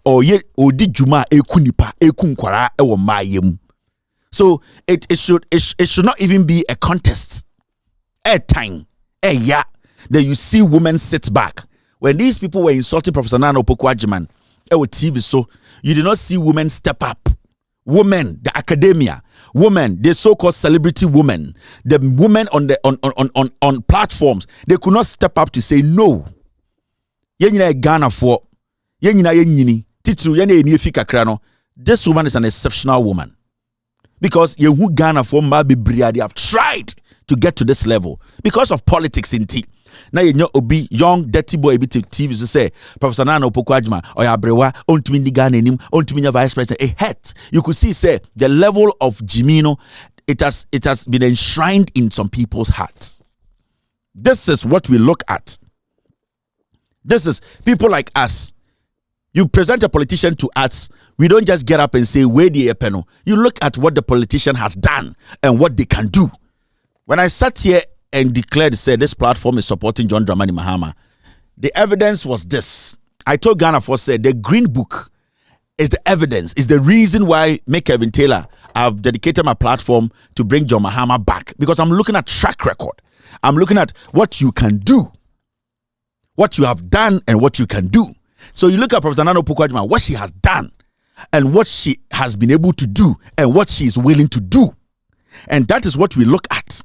Or ye odi juma ekunipa ekunkwara ewo mayem. So it should not even be a contest. Time, that you see women sit back. When these people were insulting Professor Nana Opoku-Agyeman, TV, so you did not see women step up. Women, the academia, women, the so-called celebrity women, the women on the on platforms, they could not step up to say no. Ghana for this woman is an exceptional woman. Because Ghana for they have tried to get to this level because of politics in tea. na yenyo obi young dirty boy bi TV so say Professor Nana Opoku-Agyeman oyabrewa ontumi ndi Ghana enim ontumi nya vice president. It hurt. You could see say the level of Jimino, it has been enshrined in some people's hearts. This is what we look at. This is people like us. You present a politician to us, we don't just get up and say, where the epeno. You look at what the politician has done and what they can do. When I sat here and declared, said this platform is supporting John Dramani Mahama, the evidence was this. I told Ghana for said the Green Book is the evidence, is the reason why me, Kevin Taylor, I've dedicated my platform to bring John Mahama back. Because I'm looking at track record. I'm looking at what you can do, what you have done and what you can do. So you look at Professor Nana Opoku-Agyeman, what she has done and what she has been able to do and what she is willing to do. And that is what we look at.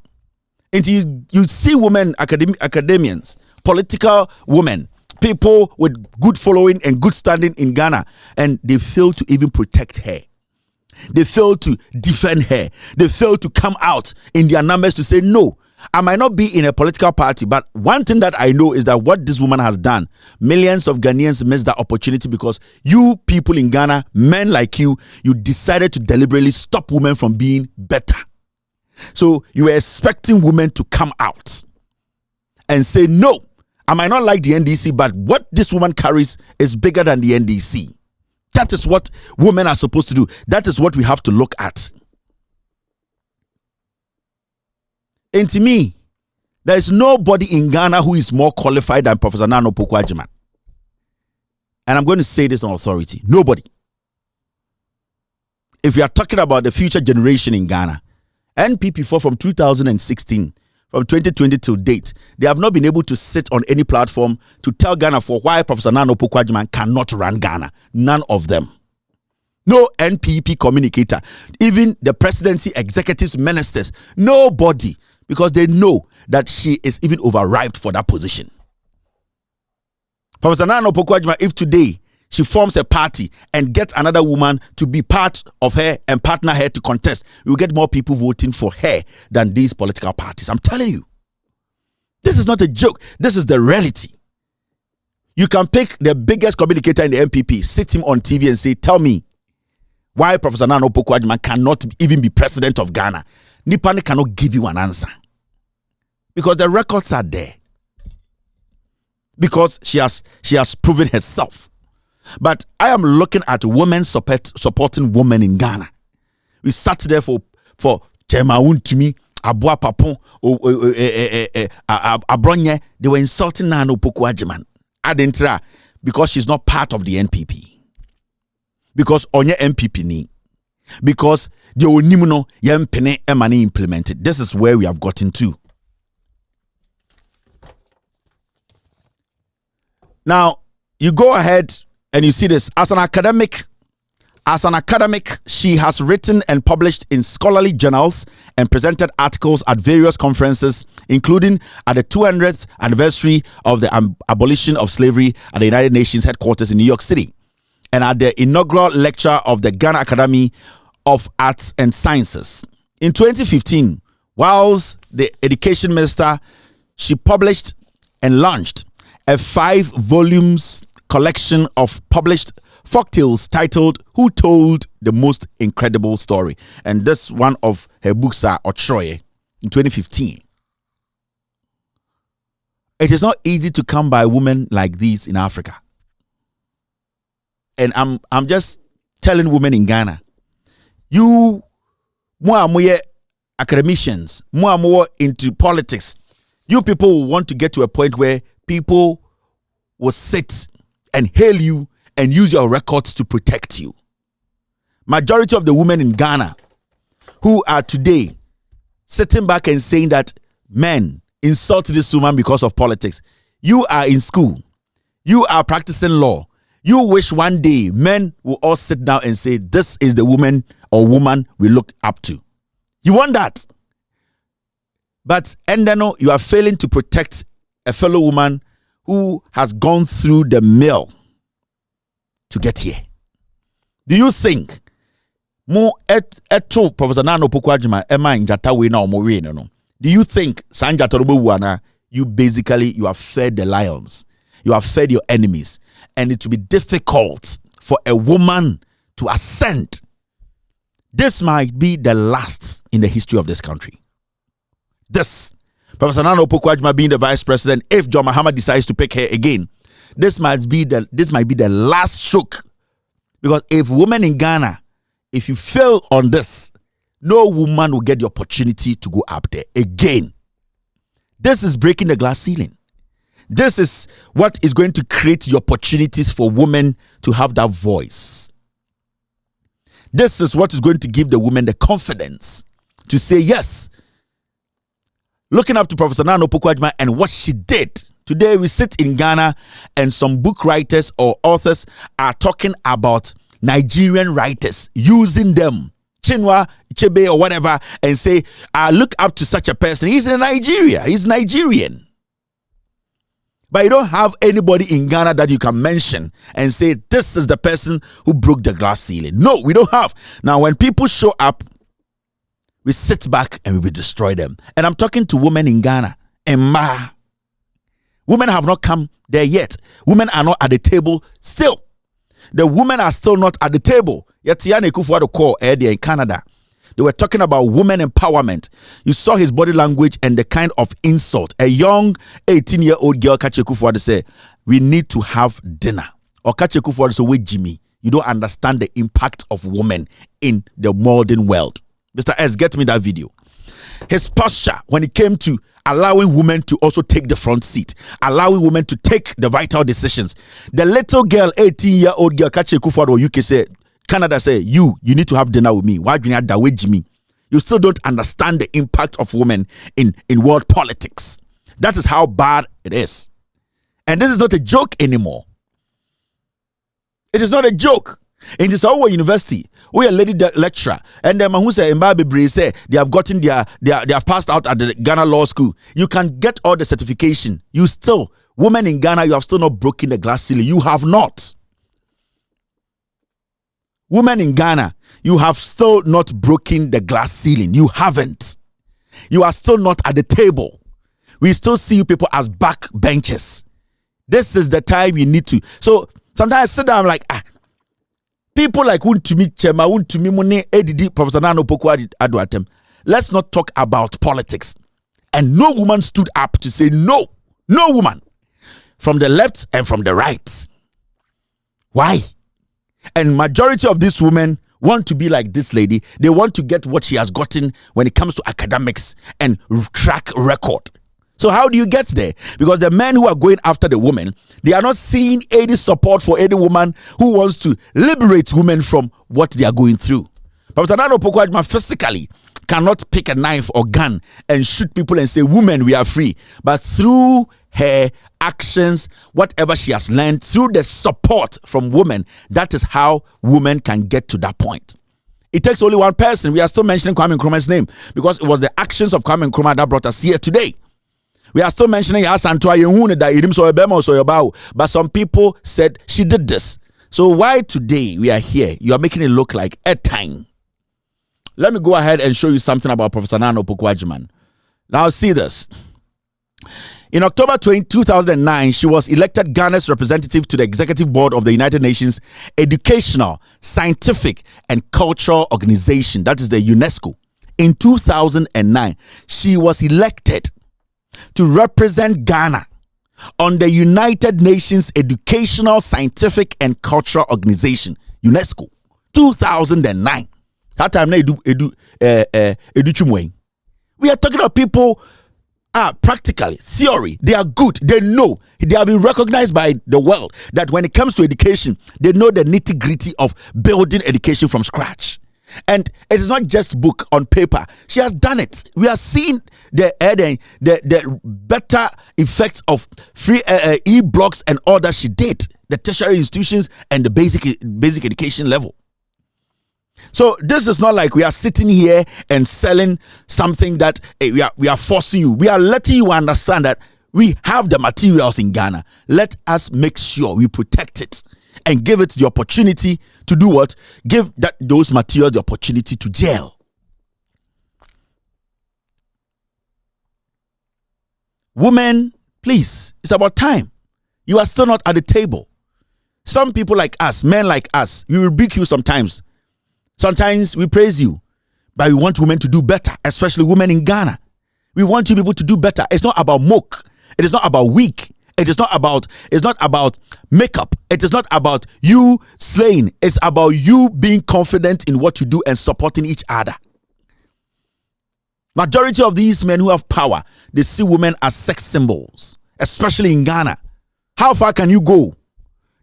And you see women, academians, political women, people with good following and good standing in Ghana, and they fail to even protect her. They fail to defend her. They fail to come out in their numbers to say, no, I might not be in a political party, but one thing that I know is that what this woman has done, millions of Ghanaians missed that opportunity because you people in Ghana, men like you decided to deliberately stop women from being better. So you were expecting women to come out and say, no, I might not like the NDC, but what this woman carries is bigger than the NDC. That is what women are supposed to do. That is what we have to look at. And to me, there is nobody in Ghana who is more qualified than Professor Nana Opoku-Agyeman. And I'm going to say this on authority. Nobody. If we are talking about the future generation in Ghana, NPP4 from 2016, from 2020 to date, they have not been able to sit on any platform to tell Ghana for why Professor Nana Opoku-Agyeman cannot run Ghana. None of them. No NPP communicator. Even the presidency, executives, ministers. Nobody. Because they know that she is even overripe for that position. Professor Nana Opoku-Agyeman, if today she forms a party and gets another woman to be part of her and partner her to contest, we will get more people voting for her than these political parties. I'm telling you. This is not a joke. This is the reality. You can pick the biggest communicator in the MPP, sit him on TV and say, tell me why Professor Nana Opoku-Agyeman cannot even be president of Ghana. Nipane cannot give you an answer. Because the records are there. Because she has proven herself. But I am looking at women supporting women in Ghana. We sat there for Chemaun to me, Abua Papon, Abronye. They were insulting Nana Opoku-Agyeman. Adentra, because she's not part of the NPP. Because onye NPP ni. Because the onimuno yempene emani implemented. This is where we have gotten to. Now, you go ahead and you see this. As an academic, she has written and published in scholarly journals and presented articles at various conferences, including at the 200th anniversary of the abolition of slavery at the United Nations headquarters in New York City, and at the inaugural lecture of the Ghana Academy of Arts and Sciences. In 2015, whilst the education minister, she published and launched a 5-volumes collection of published folktales titled Who Told the Most Incredible Story? And this one of her books are Otroye in 2015. It is not easy to come by women like these in Africa. And I'm just telling women in Ghana, you more academicians, more into politics, you people will want to get to a point where people will sit and hail you and use your records to protect you. Majority of the women in Ghana who are today sitting back and saying that men insult this woman because of politics. You are in school. You are practicing law. You wish one day men will all sit down and say, this is the woman or woman we look up to. You want that? But and then you are failing to protect a fellow woman who has gone through the mill to get here. Do you think more Professor Nana Opoku-Agyeman Emma Njata we na omo we no? Do you think Sanjata Robo wana you have fed the lions. You have fed your enemies. And it will be difficult for a woman to ascend. This might be the last in the history of this country. This, Professor Nana Opoku-Agyeman being the vice president, if John Mahama decides to pick her again, this might be the last stroke. Because if women in Ghana, if you fail on this, no woman will get the opportunity to go up there again. This is breaking the glass ceiling. This is what is going to create the opportunities for women to have that voice. This is what is going to give the women the confidence to say yes. Looking up to Professor Nana Opoku-Agyeman and what she did. Today we sit in Ghana and some book writers or authors are talking about Nigerian writers, using them, Chinua Achebe or whatever, and say, I look up to such a person. He's in Nigeria. He's Nigerian. But you don't have anybody in Ghana that you can mention and say, this is the person who broke the glass ceiling. No, we don't have. Now, when people show up, we sit back and we will destroy them. And I'm talking to women in Ghana. Emma. Women have not come there yet. Women are not at the table still. The women are still not at the table. Yetiane Kufuor call in Canada. They were talking about women empowerment. You saw his body language and the kind of insult. A young 18-year-old girl, Kache Kufuor, say, we need to have dinner. Or Kache Kufuor say, wait, Jimmy, you don't understand the impact of women in the modern world. Mr. S, get me that video. His posture when it came to allowing women to also take the front seat, allowing women to take the vital decisions. The little girl, 18-year-old girl, Kache Kufuor or UK say, Canada say, you need to have dinner with me. Why do you not that way, Jimmy? You still don't understand the impact of women in world politics. That is how bad it is. And this is not a joke anymore. It is not a joke. In this our university, we are lady lecturer, and then who say Mbabe say they have gotten they have passed out at the Ghana Law School. You can get all the certification. You still, women in Ghana, you have still not broken the glass ceiling. You have not. Women in Ghana, you have still not broken the glass ceiling. You haven't. You are still not at the table. We still see you people as backbenchers. This is the time you need to. So sometimes I sit down, I'm like, people like Untumi Chema, Untumi Mune, ADD, Professor Nana Opoku-Agyeman. Let's not talk about politics. And no woman stood up to say no. No woman. From the left and from the right. Why? And majority of these women want to be like this lady. They want to get what she has gotten when it comes to academics and track record. So how do you get there? Because the men who are going after the women, they are not seeing any support for any woman who wants to liberate women from what they are going through. Professor Nana Opoku-Agyeman physically cannot pick a knife or gun and shoot people and say, women, we are free. But through her actions, whatever she has learned, through the support from women, that is how women can get to that point. It takes only one person. We are still mentioning Kwame Nkrumah's name because it was the actions of Kwame Nkrumah that brought us here today. We are still mentioning that, but some people said she did this. So why today we are here? You are making it look like a time. Let me go ahead and show you something about Professor Nana Opoku-Agyeman. Now see this. In October 2009, she was elected Ghana's representative to the Executive Board of the United Nations Educational, Scientific and Cultural Organization, that is the UNESCO. In 2009, she was elected to represent Ghana on the United Nations Educational, Scientific and Cultural Organization, UNESCO. 2009. That time, we are talking about people practically, theory, they are good, they know, they have been recognized by the world that when it comes to education, they know the nitty-gritty of building education from scratch. And it is not just book on paper. She has done it. We are seeing the better effects of free e-blocks and all that she did, the tertiary institutions and the basic education level. So this is not like we are sitting here and selling something that we are forcing you. We are letting you understand that we have the materials in Ghana. Let us make sure we protect it and give it the opportunity to do what? Give those materials the opportunity to gel. Women, please, it's about time. You are still not at the table. Some people like us, men like us, we rebuke you sometimes. Sometimes we praise you, but we want women to do better, especially women in Ghana. We want you people to do better. It's not about mock. It is not about weak. It's not about makeup. It is not about you slaying. It's about you being confident in what you do and supporting each other. Majority of these men who have power, they see women as sex symbols, especially in Ghana. How far can you go?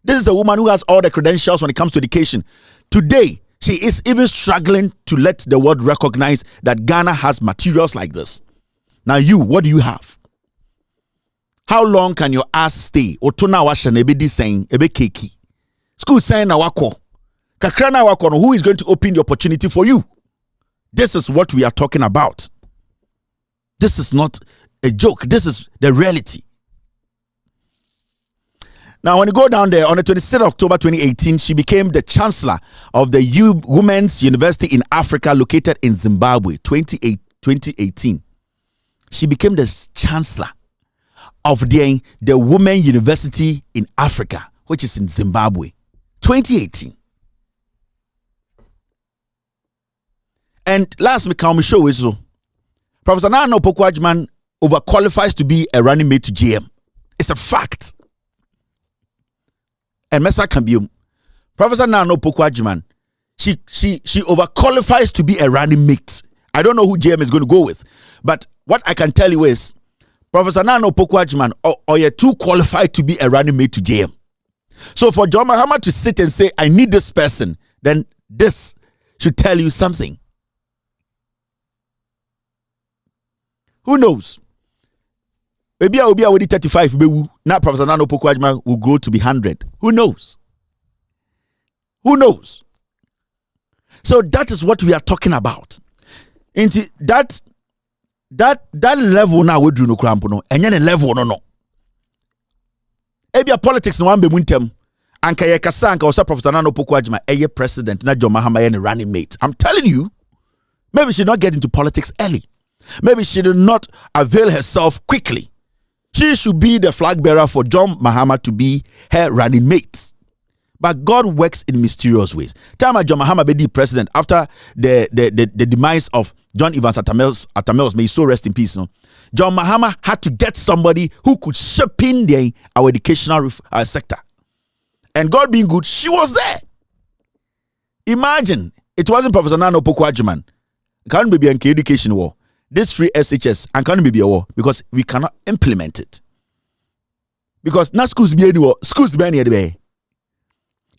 This is a woman who has all the credentials when it comes to education. Today, she is even struggling to let the world recognize that Ghana has materials like this. Now you, what do you have? How long can your ass stay? Otona washa na ebe di saying ebe keki. School saying na wako. Kakra na wako no, who is going to open the opportunity for you? This is what we are talking about. This is not a joke. This is the reality. Now, when you go down there, on the 26th of October 2018, she became the chancellor of the Women's University in Africa located in Zimbabwe, 2018. She became the chancellor of the Women's University in Africa, which is in Zimbabwe, 2018. And last week, I'll show you so. Professor Nana Opoku-Agyeman overqualifies to be a running mate to GM. It's a fact. And Mesa can be Professor Nana Opoku-Agyeman. She overqualifies to be a running mate. I don't know who GM is going to go with, but what I can tell you is Professor Nana Opoku-Agyeman or you're too qualified to be a running mate to GM. So for John Mahama to sit and say, I need this person, then this should tell you something. Who knows? Maybe I will be already 35. Now Professor Nana Opoku-Agyeman will grow to be 100. Who knows? Who knows? So that is what we are talking about. Into that level now we do no cramp no. And then level no. Ebia politics no one be muntem. Anka ye kasa anka osa Professor Nana Opoku-Agyeman eye president na John Mahama ye running mate. I'm telling you, maybe she not get into politics early. Maybe she did not avail herself quickly. She should be the flag bearer for John Mahama to be her running mate. But God works in mysterious ways. Time John Mahama be the president after the demise of John Evans Atamels, may he so rest in peace. No, John Mahama had to get somebody who could shape in our educational sector. And God being good, she was there. Imagine, it wasn't Professor Nana Opoku-Agyeman. Can't be an education war. This free SHS and can't be a war because we cannot implement it. Because na schools be anywhere, schools be anywhere.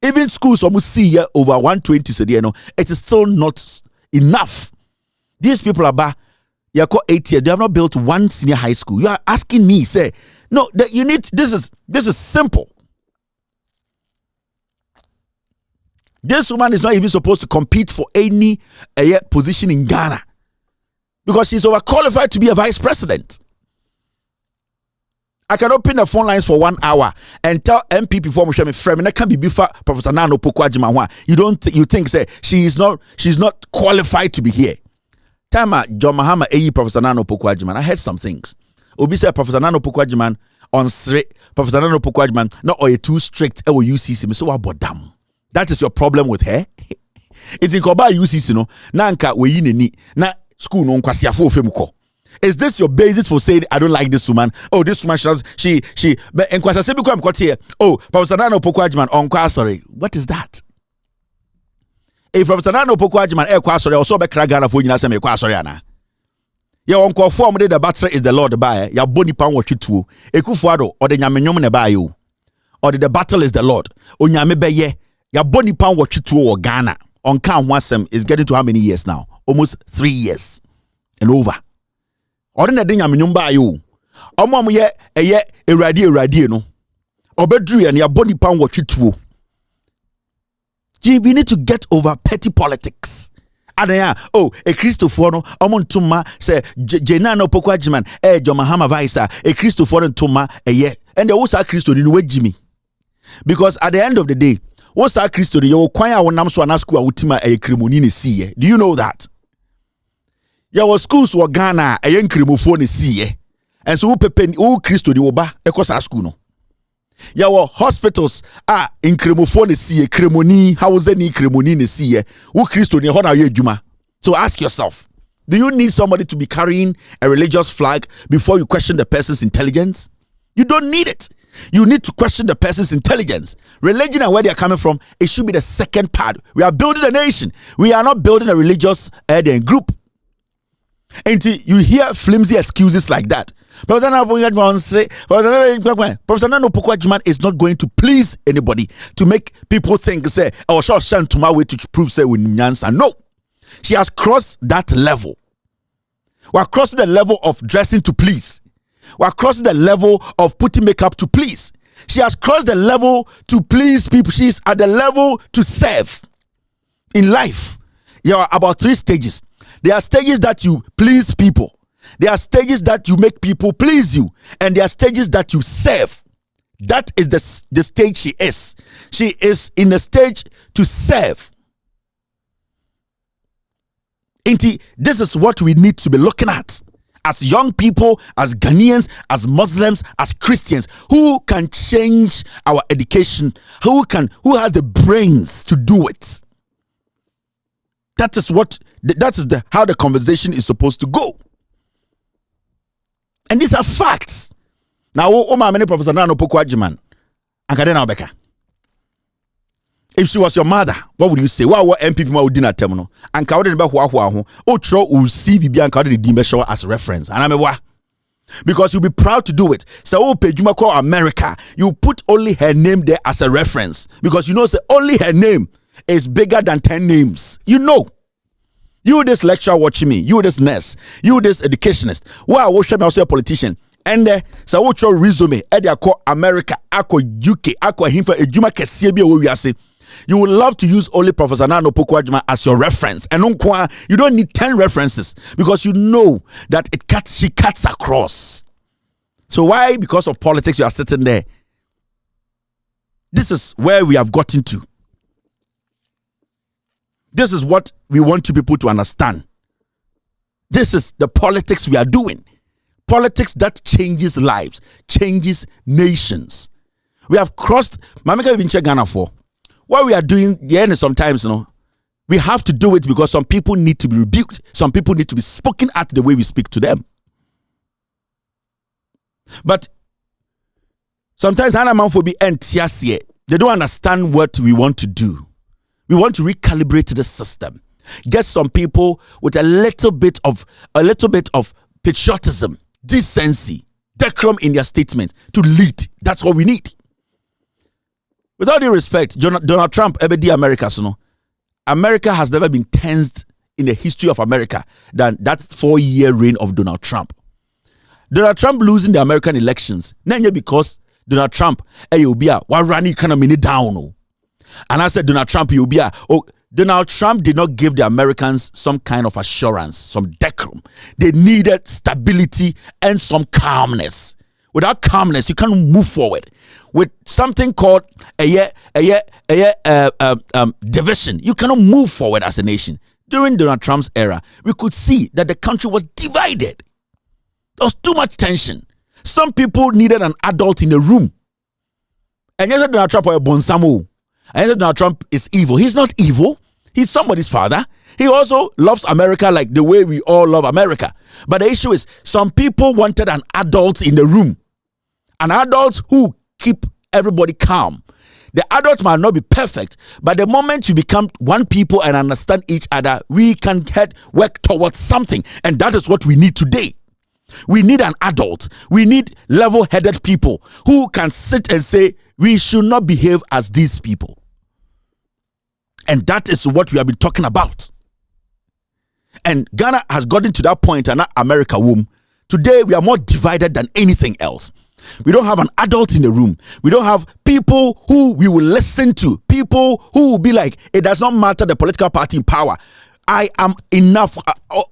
Even schools almost see here over 120 so there, no, it is still not enough. These people are back. You got 8 years. They have not built one senior high school. You are asking me, say, no, that you need. This is simple. This woman is not even supposed to compete for any position in Ghana because she's overqualified to be a vice president. I can open the phone lines for 1 hour and tell MPP for me frame and can be before Professor Nana Opoku-Agyeman. You think say she's not qualified to be here. Tama John Mahama Professor Nana Opoku-Agyeman. I heard some things. Obi said Professor Nana Opoku-Agyeman on straight. Professor Nana Opoku-Agyeman not or too strict. Or UCC me so what damn. That is your problem with her. It's in Koba UCC no. Nanka we yini na school no kwasi afo femuko. Is this your basis for saying I don't like this woman? Oh, this woman she but in kwasa se biko am here. Oh, Professor Nana Opoku-Agyeman on sorry. What is that? If Professor Nana Opoku-Agyeman kwa sorry also be kra Ghana fo nyina se me kwa sorry ana. Ya on ko form the battle is the Lord by ya boni pan wo twituo. Ekufuado or the nyamenyom ne ba yo. Or the battle is the Lord. Onyame be ye ya boni pan wo twituo wo Ghana. On kan ho asem is getting to how many years now? Almost 3 years and over. Or na de nyamenyom ba yo. Omo ye eye ewrade no. Obedru ya boni pan wo twituo. We need to get over petty politics. Adaya, oh, a Christopher no, Omontuma, say, Jenana Opoku-Agyeman, John Mahama Vaisa, a Christopher and Toma, a ye, and there was a Christo in the way, Jimmy. Because at the end of the day, what's a Christo, you choir one namswa na school, Utima, a crimonini see. Do you know that? Your schools were Ghana, a young crimophone see. And so who Christo di oba ekosa school no. Yawo hospitals in Cremofone see Cremoni, house ni Cremoni ne see who Christo ni ho na ye adwuma. So ask yourself, do you need somebody to be carrying a religious flag before you question the person's intelligence? You don't need it. You need to question the person's intelligence. Religion and where they are coming from, it should be the second part. We are building a nation. We are not building a religious group. And you hear flimsy excuses like that. Professor Nano Pokwajiman is not going to please anybody to make people think, say, oh, sure, send to my way to prove, say, with Nyansa. No. She has crossed that level. We are crossing the level of dressing to please. We are crossing the level of putting makeup to please. She has crossed the level to please people. She is at the level to serve. In life, there are about 3 stages. There are stages that you please people. There are stages that you make people please you. And there are stages that you serve. That is the stage she is. She is in a stage to serve. This is what we need to be looking at. As young people, as Ghanaians, as Muslims, as Christians, who can change our education, who has the brains to do it. That is how the conversation is supposed to go. And these are facts. Now, many Professor Nano Pokwajiman, Ankadena Obeka. If she was your mother, what would you say? What MPP ma would dinner terminal? And Kawden ba ho. Otro will see the Kawden show as reference. And I'm because you'll be proud to do it. So Pejuma call America. You put only her name there as a reference. Because you know say only her name is bigger than 10 names. You know. You this lecturer watching me, you this nurse, you this educationist. Why watch me also a politician? And so what's your resume? Edia call America, ako UK, ako him for ejuma kesiye bi we say. You would love to use only Professor Nano Pokwajiman as your reference. And you don't need 10 references because you know that she cuts across. So why, because of politics, you are sitting there? This is where we have gotten to. This is what we want you people to understand. This is the politics we are doing. Politics that changes lives, changes nations. We have crossed, Mamika even check Ghana for. What we are doing, sometimes, we have to do it because some people need to be rebuked. Some people need to be spoken at the way we speak to them. But sometimes they don't understand what we want to do. We want to recalibrate the system. Get some people with a little bit of patriotism, decency, decorum in their statement to lead. That's what we need. With all due respect, Donald Trump, America, America has never been tensed in the history of America than that 4-year reign of Donald Trump. Donald Trump losing the American elections, not because Donald Trump, run economy down. And I said, Donald Trump, Donald Trump did not give the Americans some kind of assurance, some decorum. They needed stability and some calmness. Without calmness, you can't move forward. With something called division, you cannot move forward as a nation. During Donald Trump's era, we could see that the country was divided. There was too much tension. Some people needed an adult in the room. And yes, Donald Trump was a bonsamo. And yes, Donald Trump is evil. He's not evil. He's somebody's father. He also loves America like the way we all love America. But the issue is, some people wanted an adult in the room. An adult who keep everybody calm. The adult might not be perfect, but the moment you become one people and understand each other, we can work towards something. And that is what we need today. We need an adult. We need level-headed people who can sit and say, we should not behave as these people. And that is what we have been talking about. And Ghana has gotten to that point, and not America womb. Today, we are more divided than anything else. We don't have an adult in the room. We don't have people who we will listen to. People who will be like, it does not matter the political party in power. I am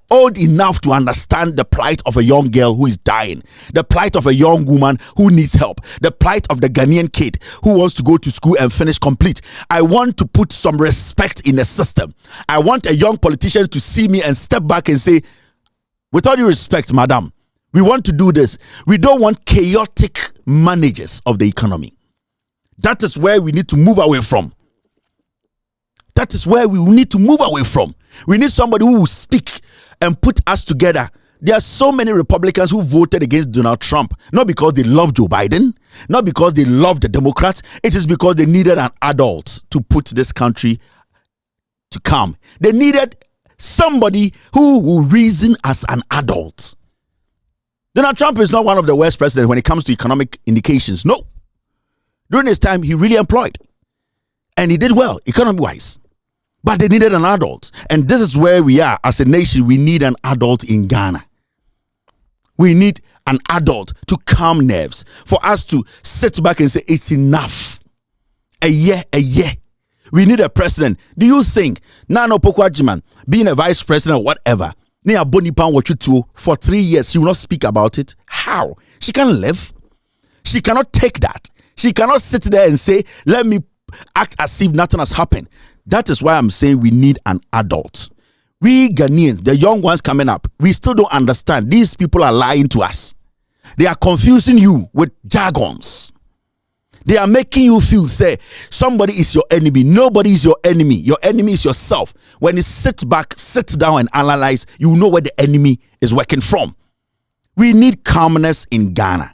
old enough to understand the plight of a young girl who is dying, the plight of a young woman who needs help, the plight of the Ghanaian kid who wants to go to school and finish complete. I want to put some respect in the system. I want a young politician to see me and step back and say, with all due respect, madam, We want to do this. We don't want chaotic managers of the economy. That is where we need to move away from. That is where we need to move away from. We need somebody who will speak and put us together. There are so many Republicans who voted against Donald Trump, not because they love Joe Biden, not because they love the Democrats. It is because they needed an adult to put this country to calm. They needed somebody who will reason as an adult. Donald Trump is not one of the worst presidents when it comes to economic indications. No. During his time, he really employed. And he did well, economy-wise. But they needed an adult. And this is where we are as a nation. We need an adult in Ghana. We need an adult to calm nerves. For us to sit back and say, it's enough. A year. We need a president. Do you think Nana Opoku-Agyeman, being a vice president or whatever, for 3 years, she will not speak about it? How? She can't live. She cannot take that. She cannot sit there and say, let me act as if nothing has happened. That is why I'm saying we need an adult. We Ghanaians, the young ones coming up, we still don't understand. These people are lying to us. They are confusing you with jargons. They are making you feel, say, somebody is your enemy. Nobody is your enemy. Your enemy is yourself. When you sit back, sit down and analyze, you know where the enemy is working from. We need calmness in Ghana.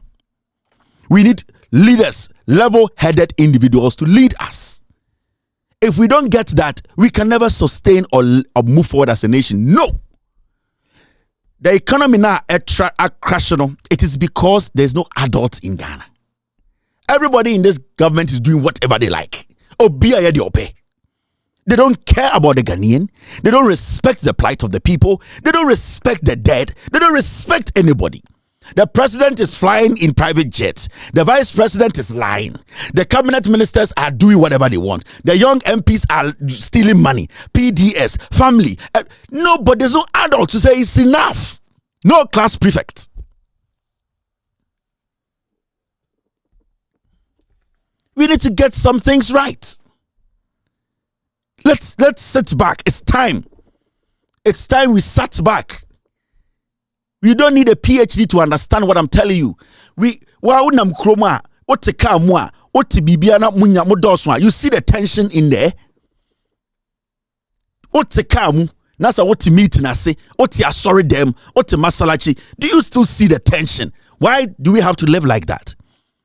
We need leaders, level-headed individuals to lead us. If we don't get that, we can never sustain or move forward as a nation. No. The economy now crashing. It is because there's no adults in Ghana. Everybody in this government is doing whatever they like. They don't care about the Ghanaian. They don't respect the plight of the people. They don't respect the dead. They don't respect anybody. The president is flying in private jets. The vice president is lying. The cabinet ministers are doing whatever they want. The young MPs are stealing money. PDS, family. But there's no adult to say it's enough. No class prefect. We need to get some things right. Let's sit back. It's time. It's time we sat back. You don't need a PhD to understand what I'm telling you. You see the tension in there. Do you still see the tension? Why do we have to live like that?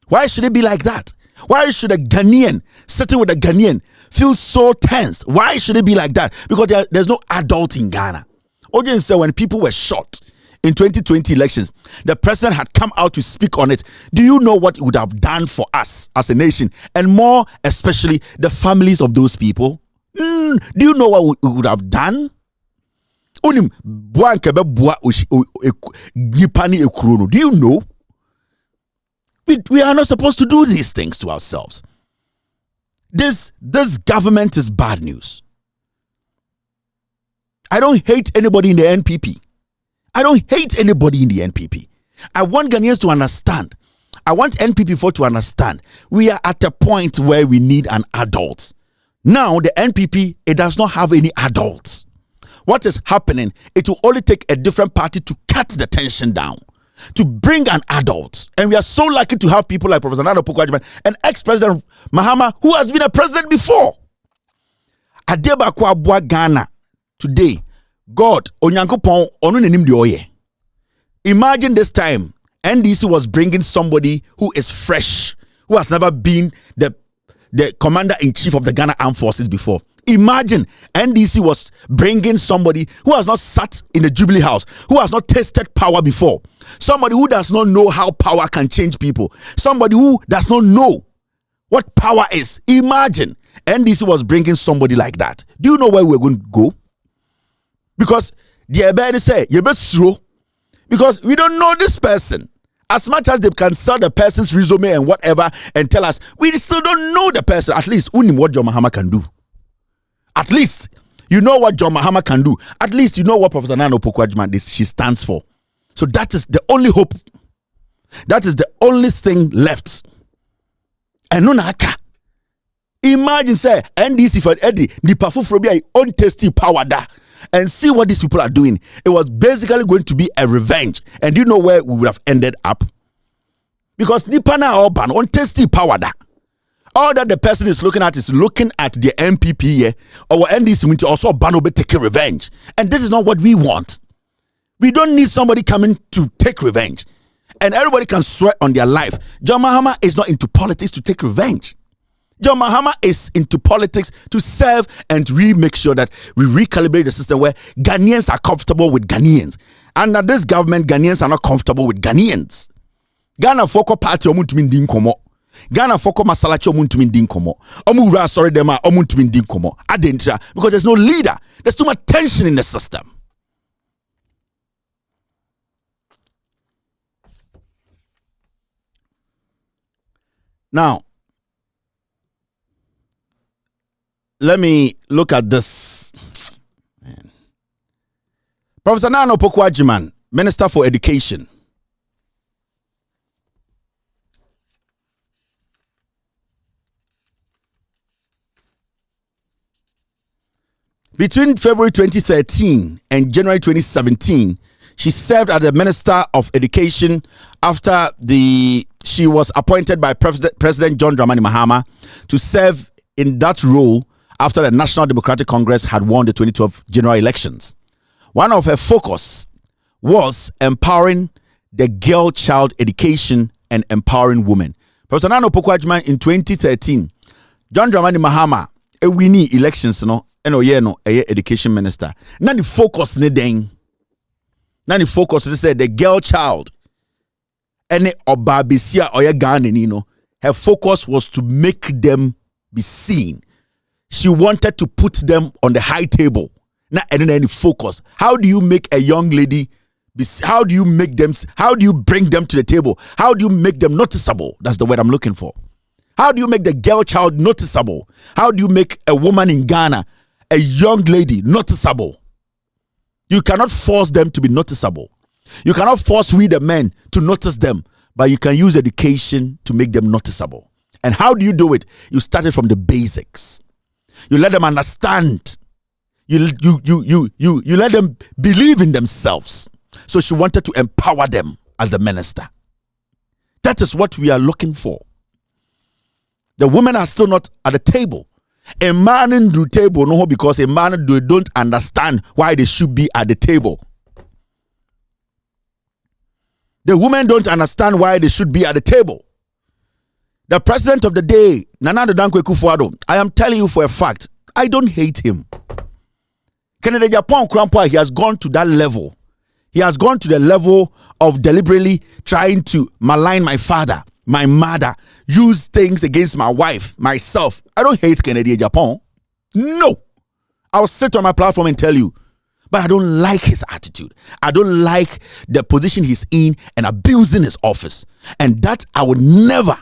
Why should it be like that? Why should a Ghanaian sitting with a Ghanaian feel so tense? Why should it be like that? Because there's no adult in Ghana. Audience said when people were shot in 2020 elections, the president had come out to speak on it. Do you know what it would have done for us as a nation? And more especially the families of those people? Do you know what it would have done? Do you know? We are not supposed to do these things to ourselves. This government is bad news. I don't hate anybody in the NPP. I don't hate anybody in the NPP. I want Ghanaians to understand. I want NPP to understand. We are at a point where we need an adult. Now, the NPP, it does not have any adults. What is happening? It will only take a different party to cut the tension down, to bring an adult. And we are so lucky to have people like Professor Nana Opoku-Agyeman and ex-president Mahama, who has been a president before. Adebakwa Abua Ghana today. God, Onyankopon, onu nenim de oye. Imagine this time, NDC was bringing somebody who is fresh, who has never been the commander-in-chief of the Ghana Armed Forces before. Imagine NDC was bringing somebody who has not sat in the Jubilee House, who has not tasted power before. Somebody who does not know how power can change people. Somebody who does not know what power is. Imagine NDC was bringing somebody like that. Do you know where we're going to go? Because the Ebedi say, because we don't know this person. As much as they can sell the person's resume and whatever and tell us, we still don't know the person. At least, we know what John Mahama can do. At least, you know what John Mahama can do. At least, you know what Professor Nana Opoku-Agyeman she stands for. So that is the only hope. That is the only thing left. And no naka. Imagine say NDC for Eddie, ni pafufrobi untasty power da. and see what these people are doing. It was basically going to be a revenge. And do you know where we would have ended up? Because Nipana Orban on tasty power that. All that the person is looking at is looking at the MPP or NDC also Banobe taking revenge. And this is not what we want. We don't need somebody coming to take revenge. And everybody can swear on their life. John Mahama is not into politics to take revenge. John Mahama is into politics to serve and make sure that we recalibrate the system where Ghanaians are comfortable with Ghanaians. Under this government, Ghanaians are not comfortable with Ghanaians. Ghana Foko Party omuntumi ndi nkomo. Ghana Foko Masalachi omuntumi ndi nkomo. Omura sorry them omuntumi ndi nkomo. Adentra because there's no leader. There's too much tension in the system. Now, let me look at this. Man. Professor Nana Opoku-Agyeman, Minister for Education. Between February 2013 and January 2017, she served as the Minister of Education after she was appointed by President John Dramani Mahama to serve in that role after the National Democratic Congress had won the 2012 general elections. One of her focus was empowering the girl-child education and empowering women. Professor Nana Opoku-Agyeman in 2013, John Dramani Mahama winning elections education minister. Now the focus is the girl child. And Obabisia or Ghana, her focus was to make them be seen. She wanted to put them on the high table. Not any focus. How do you make a young lady how do you bring them to the table? How do you make them noticeable? That's the word I'm looking for. How do you make the girl child noticeable? How do you make a woman in Ghana, a young lady, noticeable? You cannot force them to be noticeable. You cannot force we the men to notice them, but you can use education to make them noticeable. And how do you do it? You started from the basics. You let them understand. You let them believe in themselves. So she wanted to empower them as the minister. That is what we are looking for. The women are still not at the table. A man in the table, no, because a man don't understand why they should be at the table. The women don't understand why they should be at the table. The president of the day, Nana Dankwa Akufo-Addo, I am telling you for a fact, I don't hate him. Kennedy Japan Krampa, he has gone to that level. He has gone to the level of deliberately trying to malign my father, my mother, use things against my wife, myself. I don't hate Kennedy Japan. No. I'll sit on my platform and tell you. But I don't like his attitude. I don't like the position he's in and abusing his office. And that I would never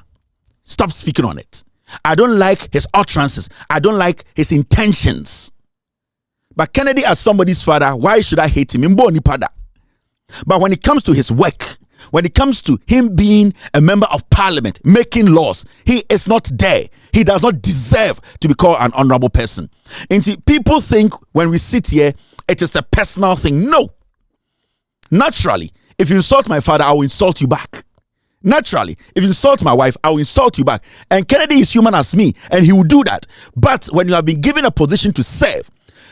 stop speaking on it. I don't like his utterances. I don't like his intentions. But Kennedy as somebody's father, why should I hate him? But when it comes to his work, when it comes to him being a member of parliament, making laws, he is not there. He does not deserve to be called an honorable person. And people think when we sit here, it is a personal thing. No. Naturally, if you insult my father, I will insult you back. Naturally, if you insult my wife, I will insult you back. And Kennedy is human as me, and he will do that. But when you have been given a position to serve,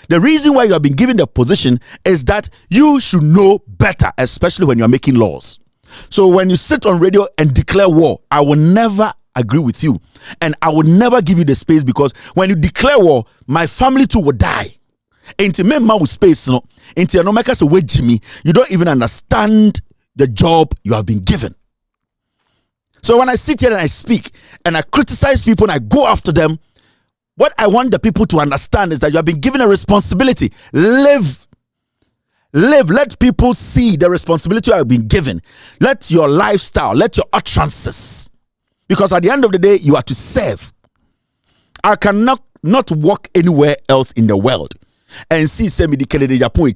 the reason why you have been given the position is that you should know better, especially when you are making laws. So when you sit on radio and declare war, I will never agree with you. And I will never give you the space, because when you declare war, my family too will die. Into me mouth space, no. Into no make us away, Jimmy. You don't even understand the job you have been given. So when I sit here and I speak and I criticize people and I go after them, what I want the people to understand is that you have been given a responsibility. Live. Let people see the responsibility you have been given. Let your lifestyle, let your utterances. Because at the end of the day, you are to serve. I cannot not walk anywhere else in the world and see Semi Kennedy Japan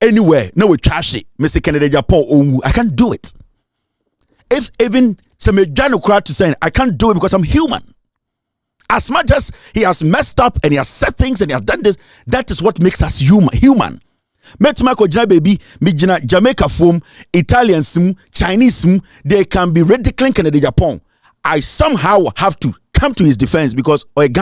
anywhere. No, we trash it. Mr. Kennedy Japan, I can't do it. If even Semi Jano crowd to say I can't do it because I'm human. As much as he has messed up and he has said things and he has done this, that is what makes us human. Baby, Jamaica form, Italians, Chinese, they can be ridiculing Canada, Japan. I somehow have to come to his defense because so it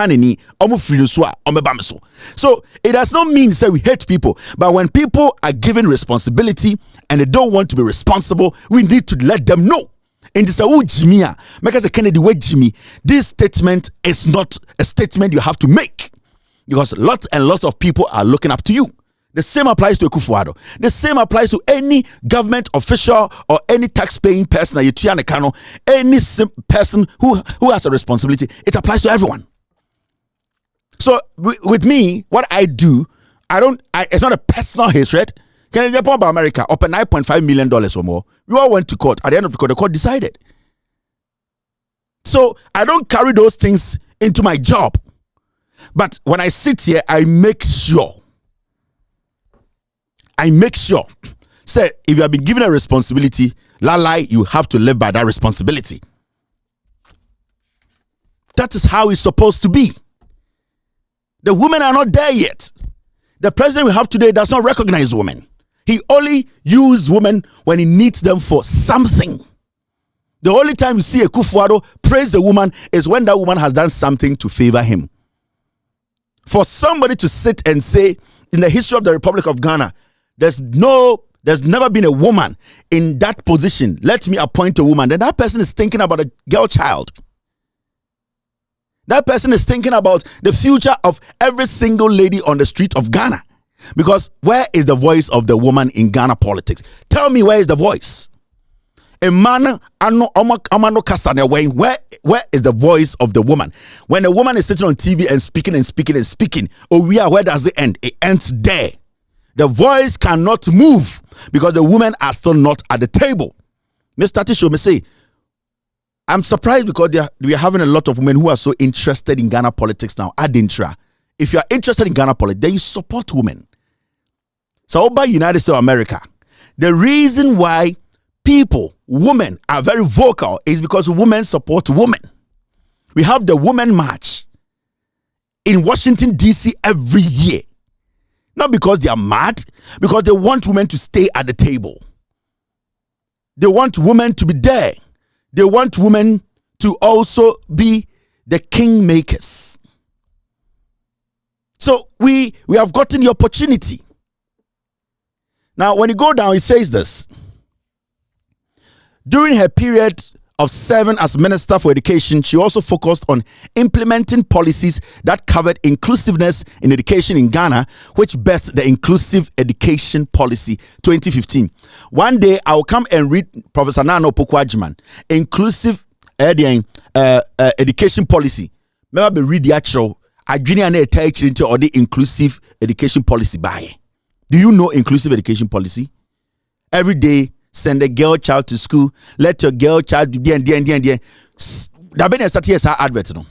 does not mean that we hate people, but when people are given responsibility and they don't want to be responsible, we need to let them know. And this Jimmy, this statement is not a statement you have to make because lots and lots of people are looking up to you. The same applies to Akufo-Addo. The same applies to any government official or any tax-paying person, any person who has a responsibility. It applies to everyone. So with me, what I do, it's not a personal hatred. Can you about America up at $9.5 million or more? We all went to court. At the end of the court decided. So I don't carry those things into my job. But when I sit here, I make sure. Say, if you have been given a responsibility, you have to live by that responsibility. That is how it's supposed to be. The women are not there yet. The president we have today does not recognize women. He only uses women when he needs them for something. The only time you see Akufo-Addo praise a woman is when that woman has done something to favor him. For somebody to sit and say, in the history of the Republic of Ghana, there's never been a woman in that position. Let me appoint a woman. Then that person is thinking about a girl child. That person is thinking about the future of every single lady on the street of Ghana. Because where is the voice of the woman in Ghana politics? Tell me, where is the voice? A man, where is the voice of the woman? When a woman is sitting on TV and speaking, where does it end? It ends there. The voice cannot move because the women are still not at the table. Mr. Tisho may say, I'm surprised because we are having a lot of women who are so interested in Ghana politics now. Adintra. If you are interested in Ghana politics, then you support women. So by United States of America, the reason why women are very vocal is because women support women. We have the Women March in Washington, D.C. every year. Not because they are mad, because they want women to stay at the table. They want women to be there. They want women to also be the kingmakers. So we have gotten the opportunity. Now, when you go down, it says this. During her period of serving as Minister for Education, she also focused on implementing policies that covered inclusiveness in education in Ghana, which birthed the Inclusive Education Policy 2015. One day, I will come and read Professor Nana Opoku-Agyeman, Inclusive Education Policy. Maybe read the actual or the Inclusive Education Policy by. Do you know Inclusive Education Policy? Every day, send a girl child to school. Let your girl child do and that been start here advert no.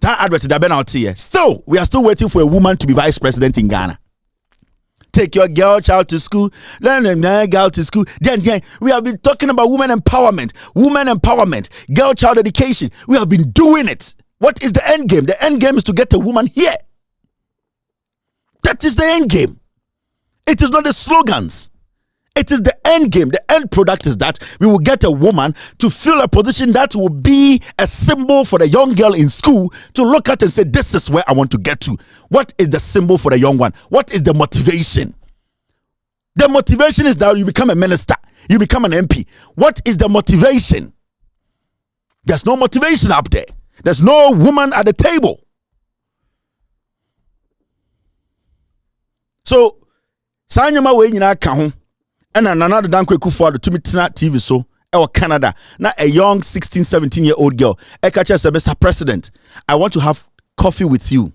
That advert that been out here. Still, we are still waiting for a woman to be vice president in Ghana. Take your girl child to school. Learn a girl to school. Then we have been talking about women empowerment, girl child education. We have been doing it. What is the end game? The end game is to get a woman here. That is the end game. It is not the slogans. It is the end game. The end product is that we will get a woman to fill a position that will be a symbol for the young girl in school to look at and say, this is where I want to get to. What is the symbol for the young one? What is the motivation? The motivation is that you become a minister. You become an MP. What is the motivation? There's no motivation up there. There's no woman at the table. So, Sanyama we nyina ka ho and another Danko Akufo-Addo to meet TV so Canada. Now a young 16, 17-year-old girl. Ekacha said, Mr. President, I want to have coffee with you.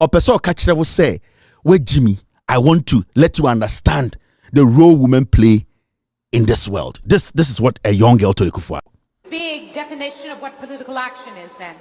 Or person Kacha will say, wait, Jimmy, I want to let you understand the role women play in this world. This is what a young girl told Akufo-Addo. Big definition of what political action is then.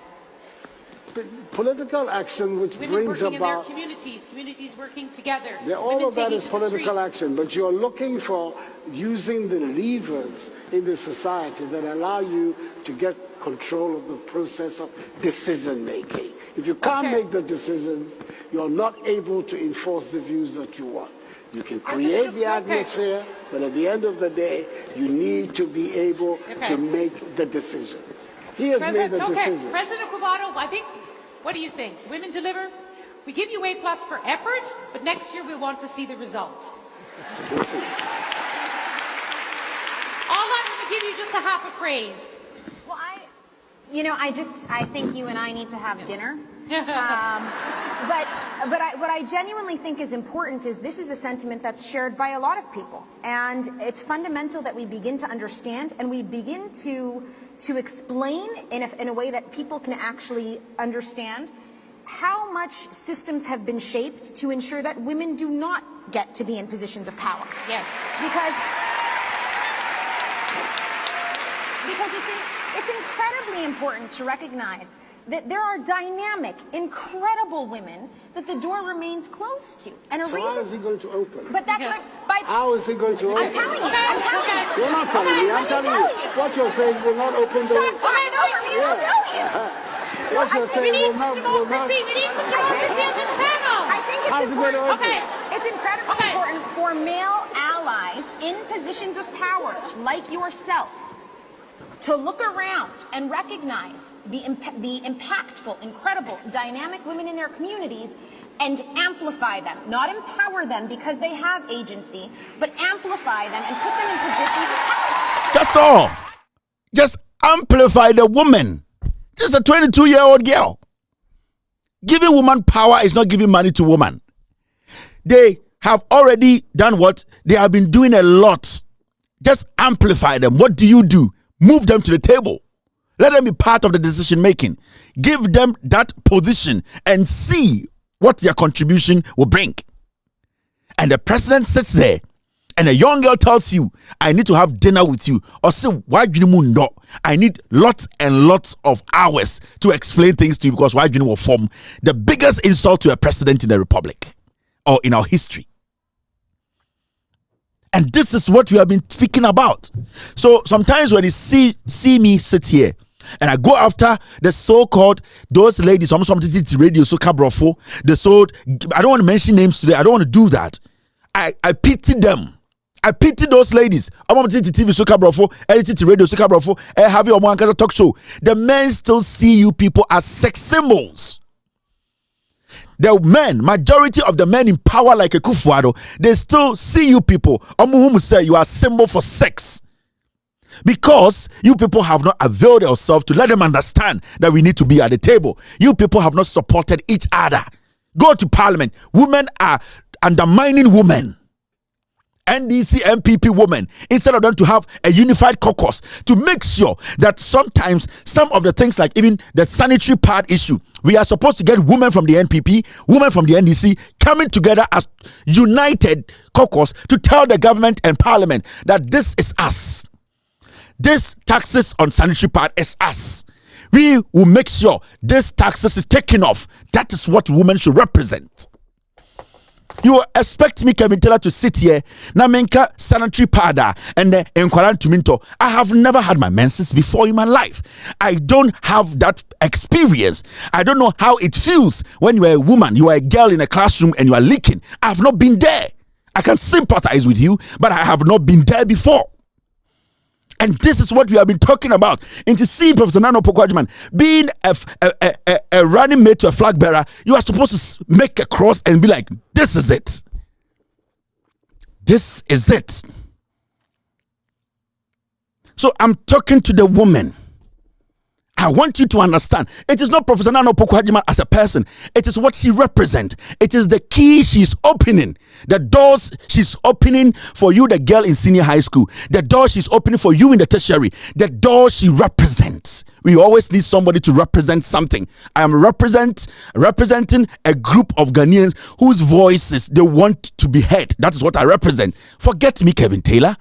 Political action which women brings working about in their communities working together. All of that is political action, but you're looking for using the levers in the society that allow you to get control of the process of decision making. If you can't make the decisions, you're not able to enforce the views that you want. You can create the atmosphere, but at the end of the day, you need to be able to make the decision. He has made the decision. President Covado, I think, what do you think? Women deliver? We give you A+ for effort, but next year we want to see the results. We'll see. All I'm going to give you just a half a phrase. Well, I think you and I need to have dinner. But what I genuinely think is important is this is a sentiment that's shared by a lot of people. And it's fundamental that we begin to understand and we begin to explain in a way that people can actually understand how much systems have been shaped to ensure that women do not get to be in positions of power. Yes. Because it's incredibly important to recognize that there are dynamic, incredible women that the door remains closed to. And a So reason, how is he going to open? But that's How is he going to open? I'm telling you. I'm telling you. You're not telling me. I'm telling you. What you're saying will not open the... Stop talking over me. I'll tell you. What you're saying will not... We need some democracy on this panel. I think it's How's it going to important. open? It's incredibly important for male allies in positions of power, like yourself, to look around and recognize the impactful, incredible, dynamic women in their communities and amplify them, not empower them because they have agency, but amplify them and put them in positions of power. That's all. Just amplify the woman. This is a 22-year-old girl. Giving woman power is not giving money to woman. They have already done what? They have been doing a lot. Just amplify them. What do? Move them to the table. Let them be part of the decision making. Give them that position and see what their contribution will bring. And the president sits there and a young girl tells you, I need to have dinner with you. Or say, why do you mundo? I need lots and lots of hours to explain things to you because why do you will form the biggest insult to a president in the republic or in our history. And this is what we have been speaking about. So sometimes when you see me sit here and I go after the so-called those ladies, something radio, so cabrofo, I don't want to mention names today. I don't want to do that. I pity them. I pity those ladies. I'm on TV, so cabrofo, radio, so cabrofo, have your man talk show. The men still see you people as sex symbols. The men, majority of the men in power like a Kufuado, they still see you people. Who say you are a symbol for sex. Because you people have not availed yourselves to let them understand that we need to be at the table. You people have not supported each other. Go to parliament. Women are undermining women. NDC, MPP women, instead of them to have a unified caucus to make sure that sometimes some of the things like even the sanitary pad issue, we are supposed to get women from the NPP, women from the NDC coming together as united caucus to tell the government and parliament that this is us. This taxes on sanitary pad is us. We will make sure this taxes is taken off. That is what women should represent. You expect me, Kevin Taylor, to sit here, Namenka sanitary pada, and then Nkwaran Tuminto. I have never had my menses before in my life. I don't have that experience. I don't know how it feels when you are a woman, you are a girl in a classroom and you are leaking. I have not been there. I can sympathize with you, but I have not been there before. And this is what we have been talking about. And to see Professor Nana Opoku-Agyeman being a running mate to a flag bearer, you are supposed to make a cross and be like, this is it. This is it. So I'm talking to the woman. I want you to understand. It is not Professor Nana Opoku-Agyeman as a person. It is what she represents. It is the key she's opening. The doors she's opening for you, the girl in senior high school. The door she's opening for you in the tertiary. The door she represents. We always need somebody to represent something. I am representing a group of Ghanaians whose voices they want to be heard. That is what I represent. Forget me, Kevin Taylor.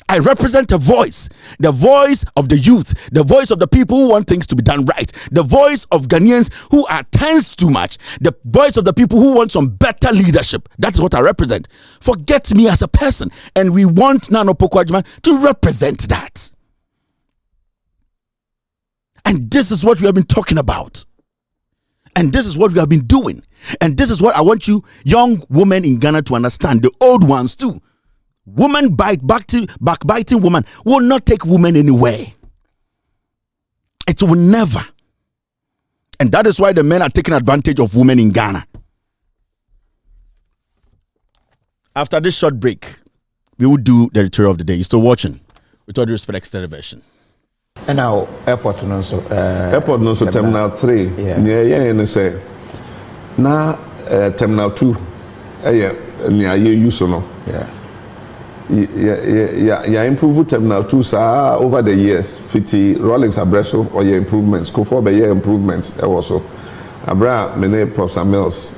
I represent a voice, the voice of the youth, the voice of the people who want things to be done right, the voice of Ghanaians who are tense too much, the voice of the people who want some better leadership. That's what I represent. Forget me as a person, and we want Nana Opoku-Agyeman to represent that. And this is what we have been talking about. And this is what we have been doing. And this is what I want you young women in Ghana to understand, the old ones too. Backbiting woman will not take women anywhere. It will never. And that is why the men are taking advantage of women in Ghana. After this short break, we will do the editorial of the day. You're still watching. With all due respect, extended version. And now, airport also. Airport also Terminal 3. Yeah, say. Now, Terminal 2. Yeah, use no. Yeah, improve Terminal 2 over the years. 50 Rollins Abreso or your improvements. Go for the improvements also. Abra, many props and mills.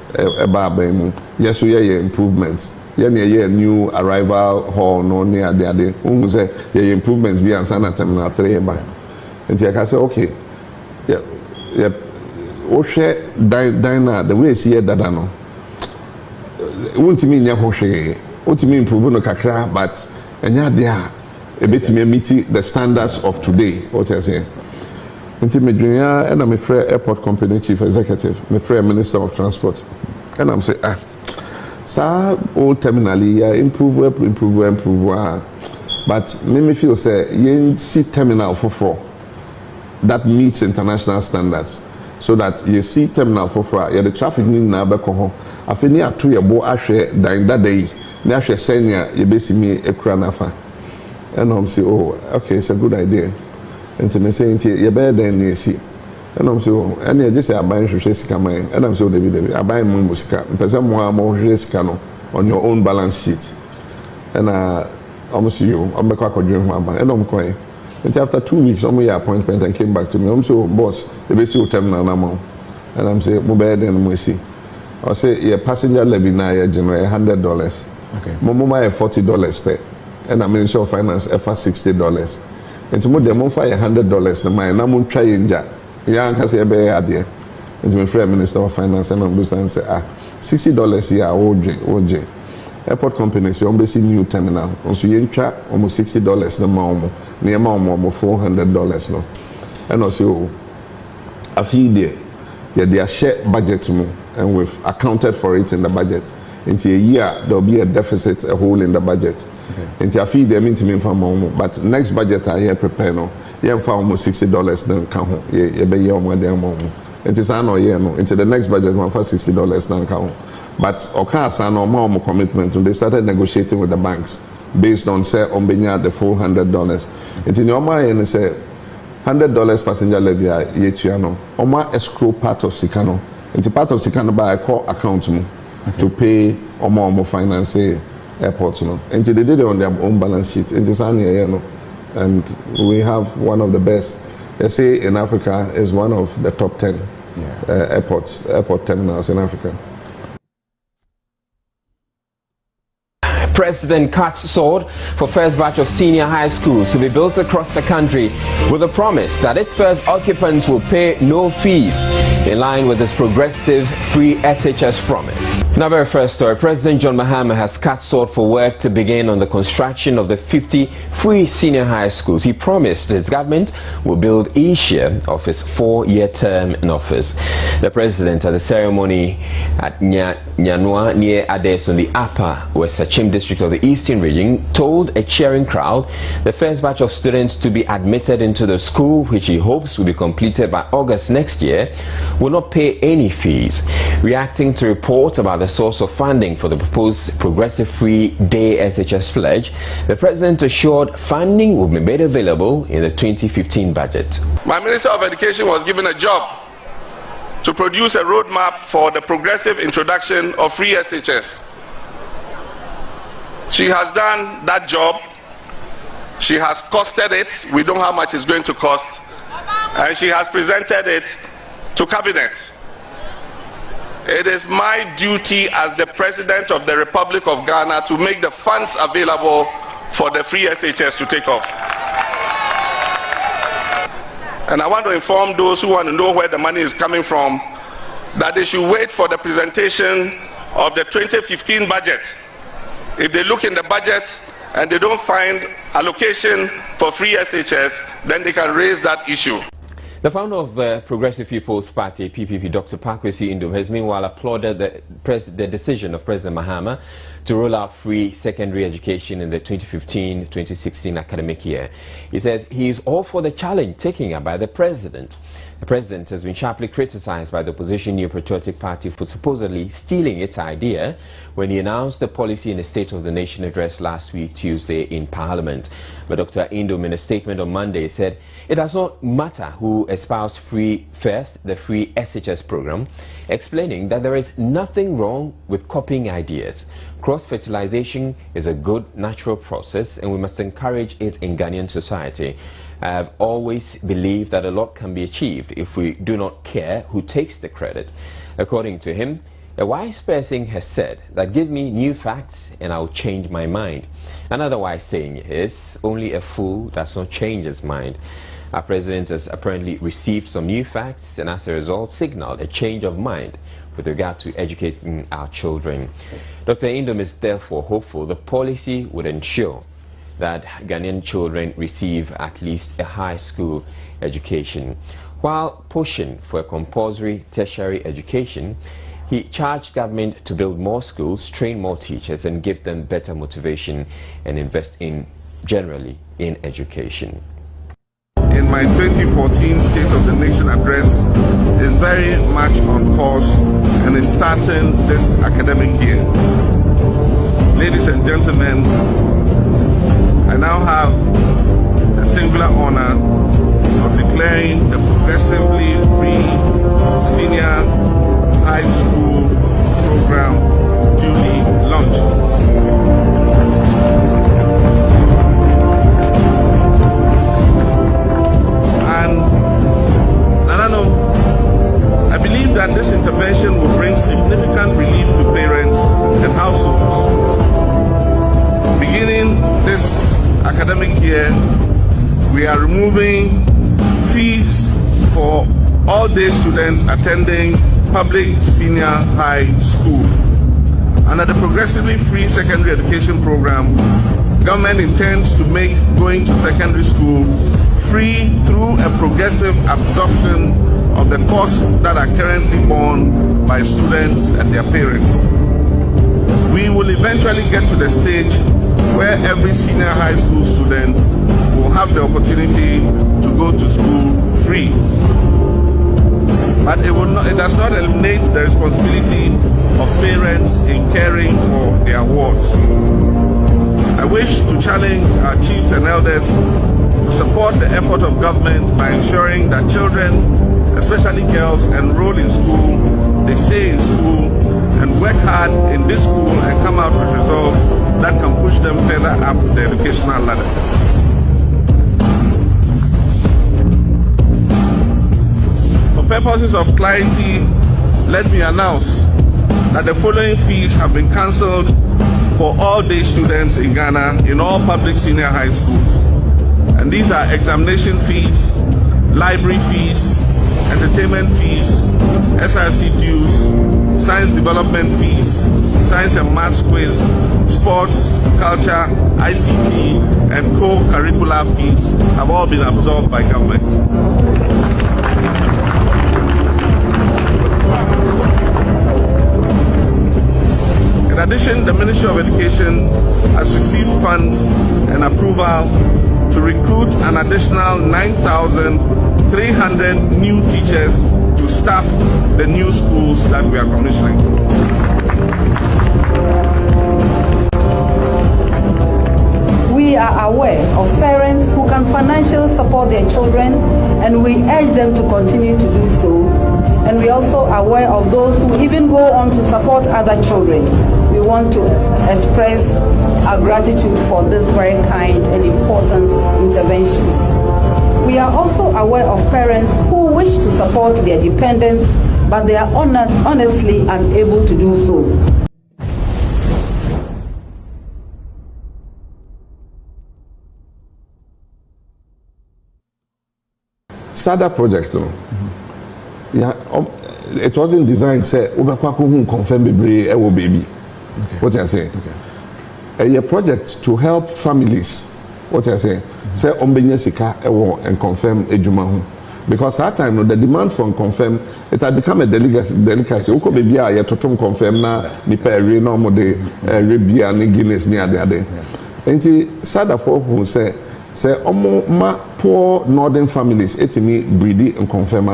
Yes, we are improvements. Yeah, new arrival hall no near the say yeah improvements be answer na Terminal 3 and I say okay yeah o share diner the way see that no won't mean nya ho hwe o to me improve no kakra but enya there a bit me meet the standards of today what I say until me junior and I'm a free airport company chief executive me free minister of transport and I'm say so old terminally improve but me feel say you see terminal for that meets international standards so that you see terminal for the traffic need na be ko ho afeni ato ye bo ahwe dan that day na ahwe senior you be see me ekura nafa and I'm say oh okay it's a good idea and to me say you better than you see and I'm so and I just say buying sika man and I'm so David I buy more sika person more sika no on your own balance sheet and almost you I'm back and I'm going and after 2 weeks I'm your appointment and came back to me I'm so boss the basic terminal now and I'm say mobile then we see I say your passenger levy now generate $100 okay mama $40 pay and I'm Minister of Finance for $60 and tomorrow them offer $100 the man I'm try inja yeah, I say be idea. It's my friend Minister of Finance and understand say $60 here OJ. Airport companies you see new terminal. Also you try almost $60 the more near more $400 no. And also I feel there they share budget more and we've accounted for it in the budget. Into a year there'll be a deficit a hole in the budget. Into I feel they mean to me for more but next budget I here prepare no. Yeah, for almost $60 then count. Yeah, be year more than more. It is no year no. Into the next budget one for $60 then count. But okay, no more commitment. They started negotiating with the banks based on say on benya the full $100. Into your mind and say $100 passenger levy yetuano. Oma escrow part of Sikano. Into part of Sikano by a core account to pay more finance airports no. Into they did it on their own balance sheet. Into Sanya no. And we have one of the best. They say in Africa is one of the top 10 airport terminals in Africa. President cuts sword for first batch of senior high schools to be built across the country with a promise that its first occupants will pay no fees in line with his progressive free SHS promise. In our very first story, President John Mahama has cut sword for work to begin on the construction of the 50 free senior high schools. He promised his government will build each year of his 4-year term in office. The president at the ceremony at Nyanwa near Ades on the Upper West Sachim district of the Eastern region told a cheering crowd the first batch of students to be admitted into the school, which he hopes will be completed by August next year, will not pay any fees. Reacting to reports about the source of funding for the proposed progressive free day SHS pledge, the president assured funding will be made available in the 2015 budget. My Minister of Education was given a job to produce a roadmap for the progressive introduction of free SHS. She has done that job. She has costed it. We don't know how much it's going to cost. And she has presented it to Cabinet. It is my duty as the President of the Republic of Ghana to make the funds available for the free SHS to take off. And I want to inform those who want to know where the money is coming from that they should wait for the presentation of the 2015 budget. If they look in the budget and they don't find allocation for free SHS, then they can raise that issue. The founder of the Progressive People's Party, PPP, Dr. Pakwesi Indom, has meanwhile applauded the decision of President Mahama to roll out free secondary education in the 2015-2016 academic year. He says he is all for the challenge taken up by the president. The president has been sharply criticized by the opposition New Patriotic Party for supposedly stealing its idea when he announced the policy in a State of the Nation address last week, Tuesday, in Parliament. But Dr. Indom, in a statement on Monday, said it does not matter who espoused the free SHS program, explaining that there is nothing wrong with copying ideas. Cross-fertilization is a good natural process and we must encourage it in Ghanaian society. I have always believed that a lot can be achieved if we do not care who takes the credit. According to him, a wise person has said that give me new facts and I'll change my mind. Another wise saying is, only a fool does not change his mind. Our president has apparently received some new facts and as a result signaled a change of mind with regard to educating our children. Dr. Indom is therefore hopeful the policy would ensure that Ghanaian children receive at least a high school education. While pushing for a compulsory tertiary education, he charged government to build more schools, train more teachers and give them better motivation and invest generally in education. In my 2014 State of the Nation address is very much on course and is starting this academic year. Ladies and gentlemen, I now have the singular honor of declaring the progressively free senior high school program duly launched. And I believe that this intervention will bring significant relief to parents and households. Beginning this academic year, we are removing fees for all day students attending public senior high school. Under the progressively free secondary education program, government intends to make going to secondary school free through a progressive absorption of the costs that are currently borne by students and their parents. We will eventually get to the stage where every senior high school student will have the opportunity to go to school free. But it does not eliminate the responsibility of parents in caring for their wards. I wish to challenge our chiefs and elders to support the effort of government by ensuring that children, especially girls, enroll in school, they stay in school, and work hard in this school and come out with results that can push them further up the educational ladder. For purposes of clarity, let me announce that the following fees have been cancelled for all day students in Ghana in all public senior high schools. And these are examination fees, library fees, entertainment fees, SRC dues, science development fees, science and maths quiz, sports, culture, ICT, and co-curricular fees have all been absorbed by government. In addition, the Ministry of Education has received funds and approval to recruit an additional 9,300 new teachers to staff the new schools that we are commissioning. We are aware of parents who can financially support their children, and we urge them to continue to do so. And we also are aware of those who even go on to support other children. We want to express our gratitude for this very kind and important intervention. We are also aware of parents who wish to support their dependents, but they are honestly unable to do so. SADA project, it wasn't designed say confirm baby. What I say? A project to help families. What I say? Say sika and confirm ejuma. Because that time, the demand for confirm, it had become a delicacy. Oko baby a yetotom confirm na nipa ere na omo de rebia ni Guinness ni ade. Enti sadafo who say omo ma poor northern families etimi breedy and confirm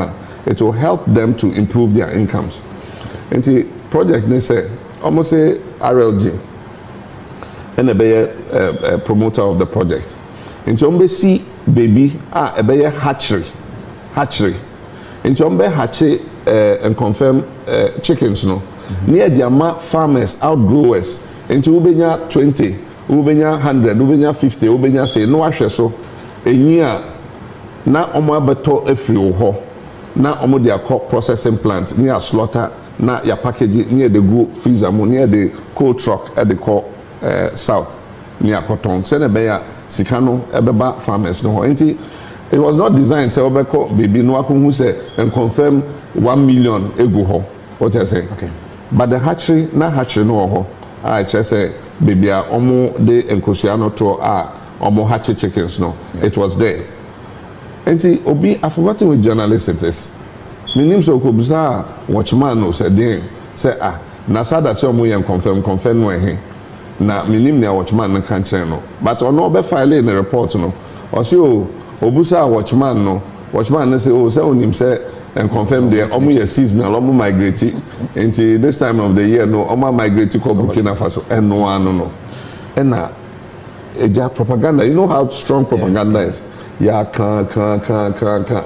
it will help them to improve their incomes. Enti project ni say almost say RLG and a promoter of the project. Enti ombe see baby a be hatchery. Enti ombe hatchery and confirm chickens no. Near the ama farmers outgrowers enti ubenya 20 ubenya 100 ubenya 50 ubenya say no ahwe so enyia na omo abeto efri wo ho na omo de akọ processing plant near slaughter na ya package near the go freezer mo near the cold truck at the call south near cotton say na be ya sika no ebeba farmers no enti it was not designed say obeko baby no akun say and confirm 1 million ego ho what I say okay but the hatchery no ho I just say baby omo de enkosia no to omo hatch chickens no it was there. Enti obi I forgotten with journalists it is minim so ko busa watchman no say den say na sada say omo yen confirm no ehe na minim na watchman no kan kire no but ono be file in the report no o say obusa watchman no say say onim say and confirm there omo ye seasonal omo migrate into this time of the year no omo migrate ko Burkina Faso no and na eja propaganda you know how strong propaganda is ya kan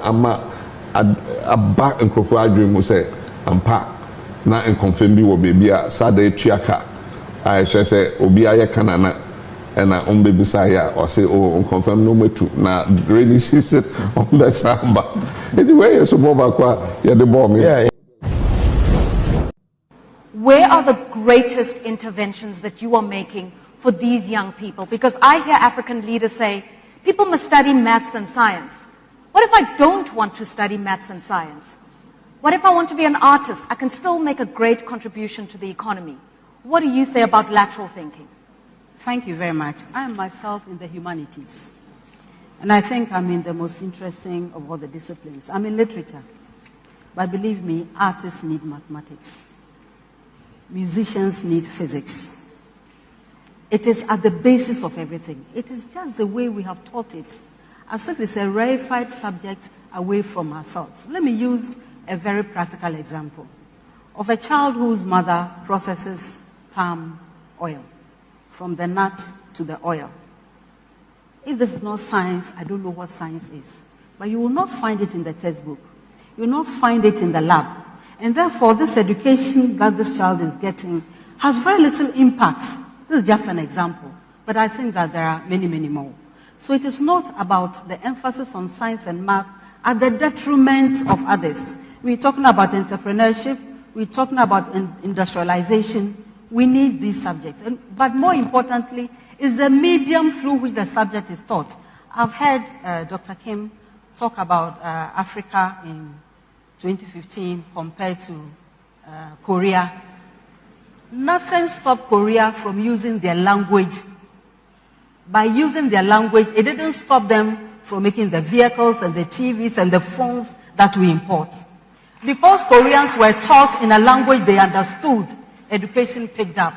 ama aba enkrofo adwem mu say ampa na en confirm bi wo baby a sada tuaka I say obi aye kanana na ombe bisa ya or say on confirm no metu na rainy season on the samba it's where you support bakwa ya the bomb Where are the greatest interventions that you are making for these young people? Because I hear African leaders say people must study maths and science. What if I don't want to study maths and science? What if I want to be an artist? I can still make a great contribution to the economy. What do you say about lateral thinking? Thank you very much. I am myself in the humanities. And I think I'm in the most interesting of all the disciplines. I'm in literature. But believe me, artists need mathematics. Musicians need physics. It is at the basis of everything. It is just the way we have taught it, as if it's a rarefied subject away from ourselves. Let me use a very practical example of a child whose mother processes palm oil, from the nut to the oil. If this is not science, I don't know what science is. But you will not find it in the textbook. You will not find it in the lab. And therefore, this education that this child is getting has very little impact. This is just an example. But I think that there are many, many more. So it is not about the emphasis on science and math at the detriment of others. We're talking about entrepreneurship. We're talking about industrialization. We need these subjects. But more importantly, is the medium through which the subject is taught. I've heard Dr. Kim talk about Africa in 2015 compared to Korea. Nothing stopped Korea from using their language. By using their language, it didn't stop them from making the vehicles and the TVs and the phones that we import. Because Koreans were taught in a language they understood, education picked up.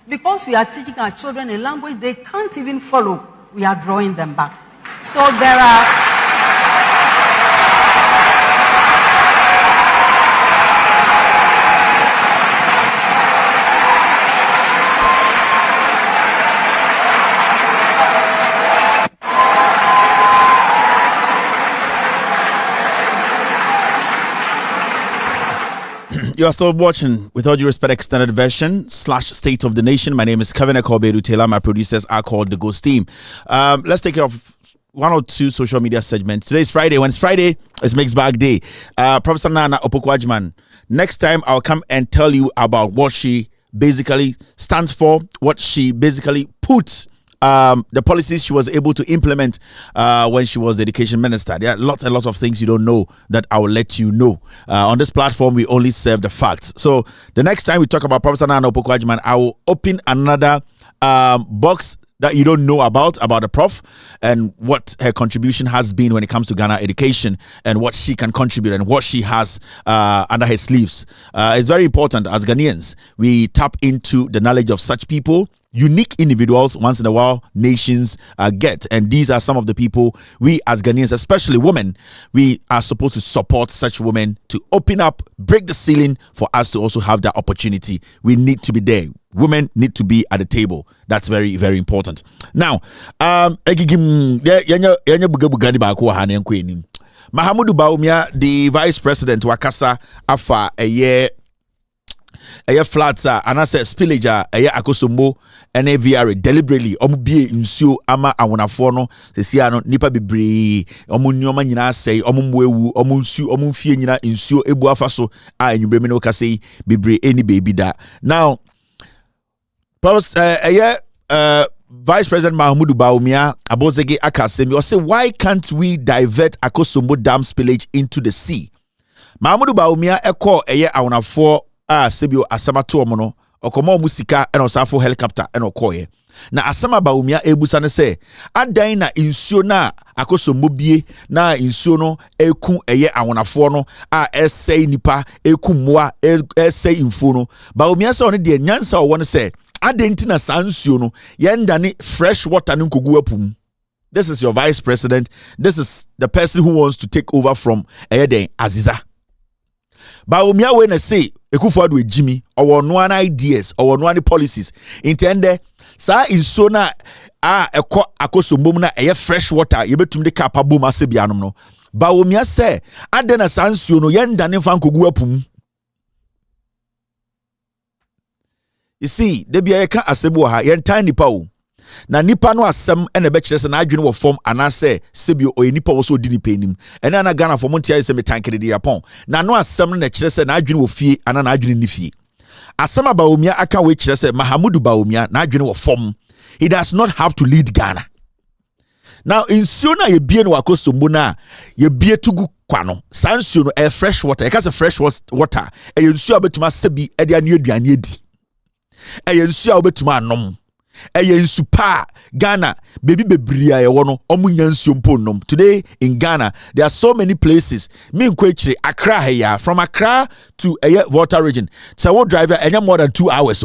Because we are teaching our children a language they can't even follow, we are drawing them back. So there are... You are still watching, with all due respect, extended version / State of the Nation. My name is Kevin Ekobedu Taylor. My producers are called the Ghost Team. Let's take care of one or two social media segments. Today is Friday. When it's Friday, it's Mixed Bag Day. Professor Nana Opoku-Agyeman. Next time, I'll come and tell you about what she basically stands for, what she basically puts. The policies she was able to implement when she was the education minister. There are lots and lots of things you don't know that I will let you know. On this platform, we only serve the facts. So the next time we talk about Professor Nana Opoku-Agyeman, I will open another box that you don't know about the prof and what her contribution has been when it comes to Ghana education and what she can contribute and what she has under her sleeves. It's very important as Ghanaians we tap into the knowledge of such people, unique individuals once in a while nations get, and these are some of the people we as Ghanaians, especially women, we are supposed to support such women to open up, break the ceiling for us to also have that opportunity. We need to be there. Women need to be at the table. That's very, very important. Now, Mahamudu Bawumia, the vice president, Wakasa afa a year flats and I said spillage akosombo and VR deliberately bie nsuo ama awonafo no sesia no nipa bebre nyoma nyina sei mwewu nsu mfie nyina nsuo ebu afa so enwubreme no kase bebre any baby da. Now Vice President Mahamudu Bawumia Abozege Akasemi say, why can't we divert Akosombo Dam spillage into the sea? Mahamudu Bawumia awonafo sebio asama to omono okomo musika eno safo helicopter eno koye na asama Bawumia ebusa ne se adan na insuo na Akosombo bie na insuo no eku awonafo no essay nipa eku moa essay info no Bawumia se one de nyansa wo ne se aden na sansuo no yendane fresh water no nkogu apum. This is your vice president. This is the person who wants to take over from Aziza. Bawumia we na say Ekufuado Jimmy or no ideas or no policies intende sa inso na eko Akosombo na fresh water yebetum de kapa bom asebianom no Bawumia say adena sansuo no yendane fa nkogu apum. You see, the be ka asebo ha yentan nipa o. Na nipa no asem ene be kire se na adwene wo form anase sebio o nipa wo so di nipa enim. Ene na Ghana for montia se metankere de yapon. Na no asem na kire se na adwene wo fie ana na adwene ni fie. Asem Bawumia aka we kire se Mahamudu Bawumia na adwene wo form. He does not have to lead Ghana. Now insuo na ye bie no Akosombo na ye bie tugu kwano. Sansuo no fresh water. E ka se fresh water. E insuo abetuma sebi e de anu aduane edi. Nsu a obetuma anom nsu pa Ghana baby bebria ye wono omunya nsu mponom. Today in Ghana there are so many places me nkwechire Accra here from Accra to Volta region so what driver more than 2 hours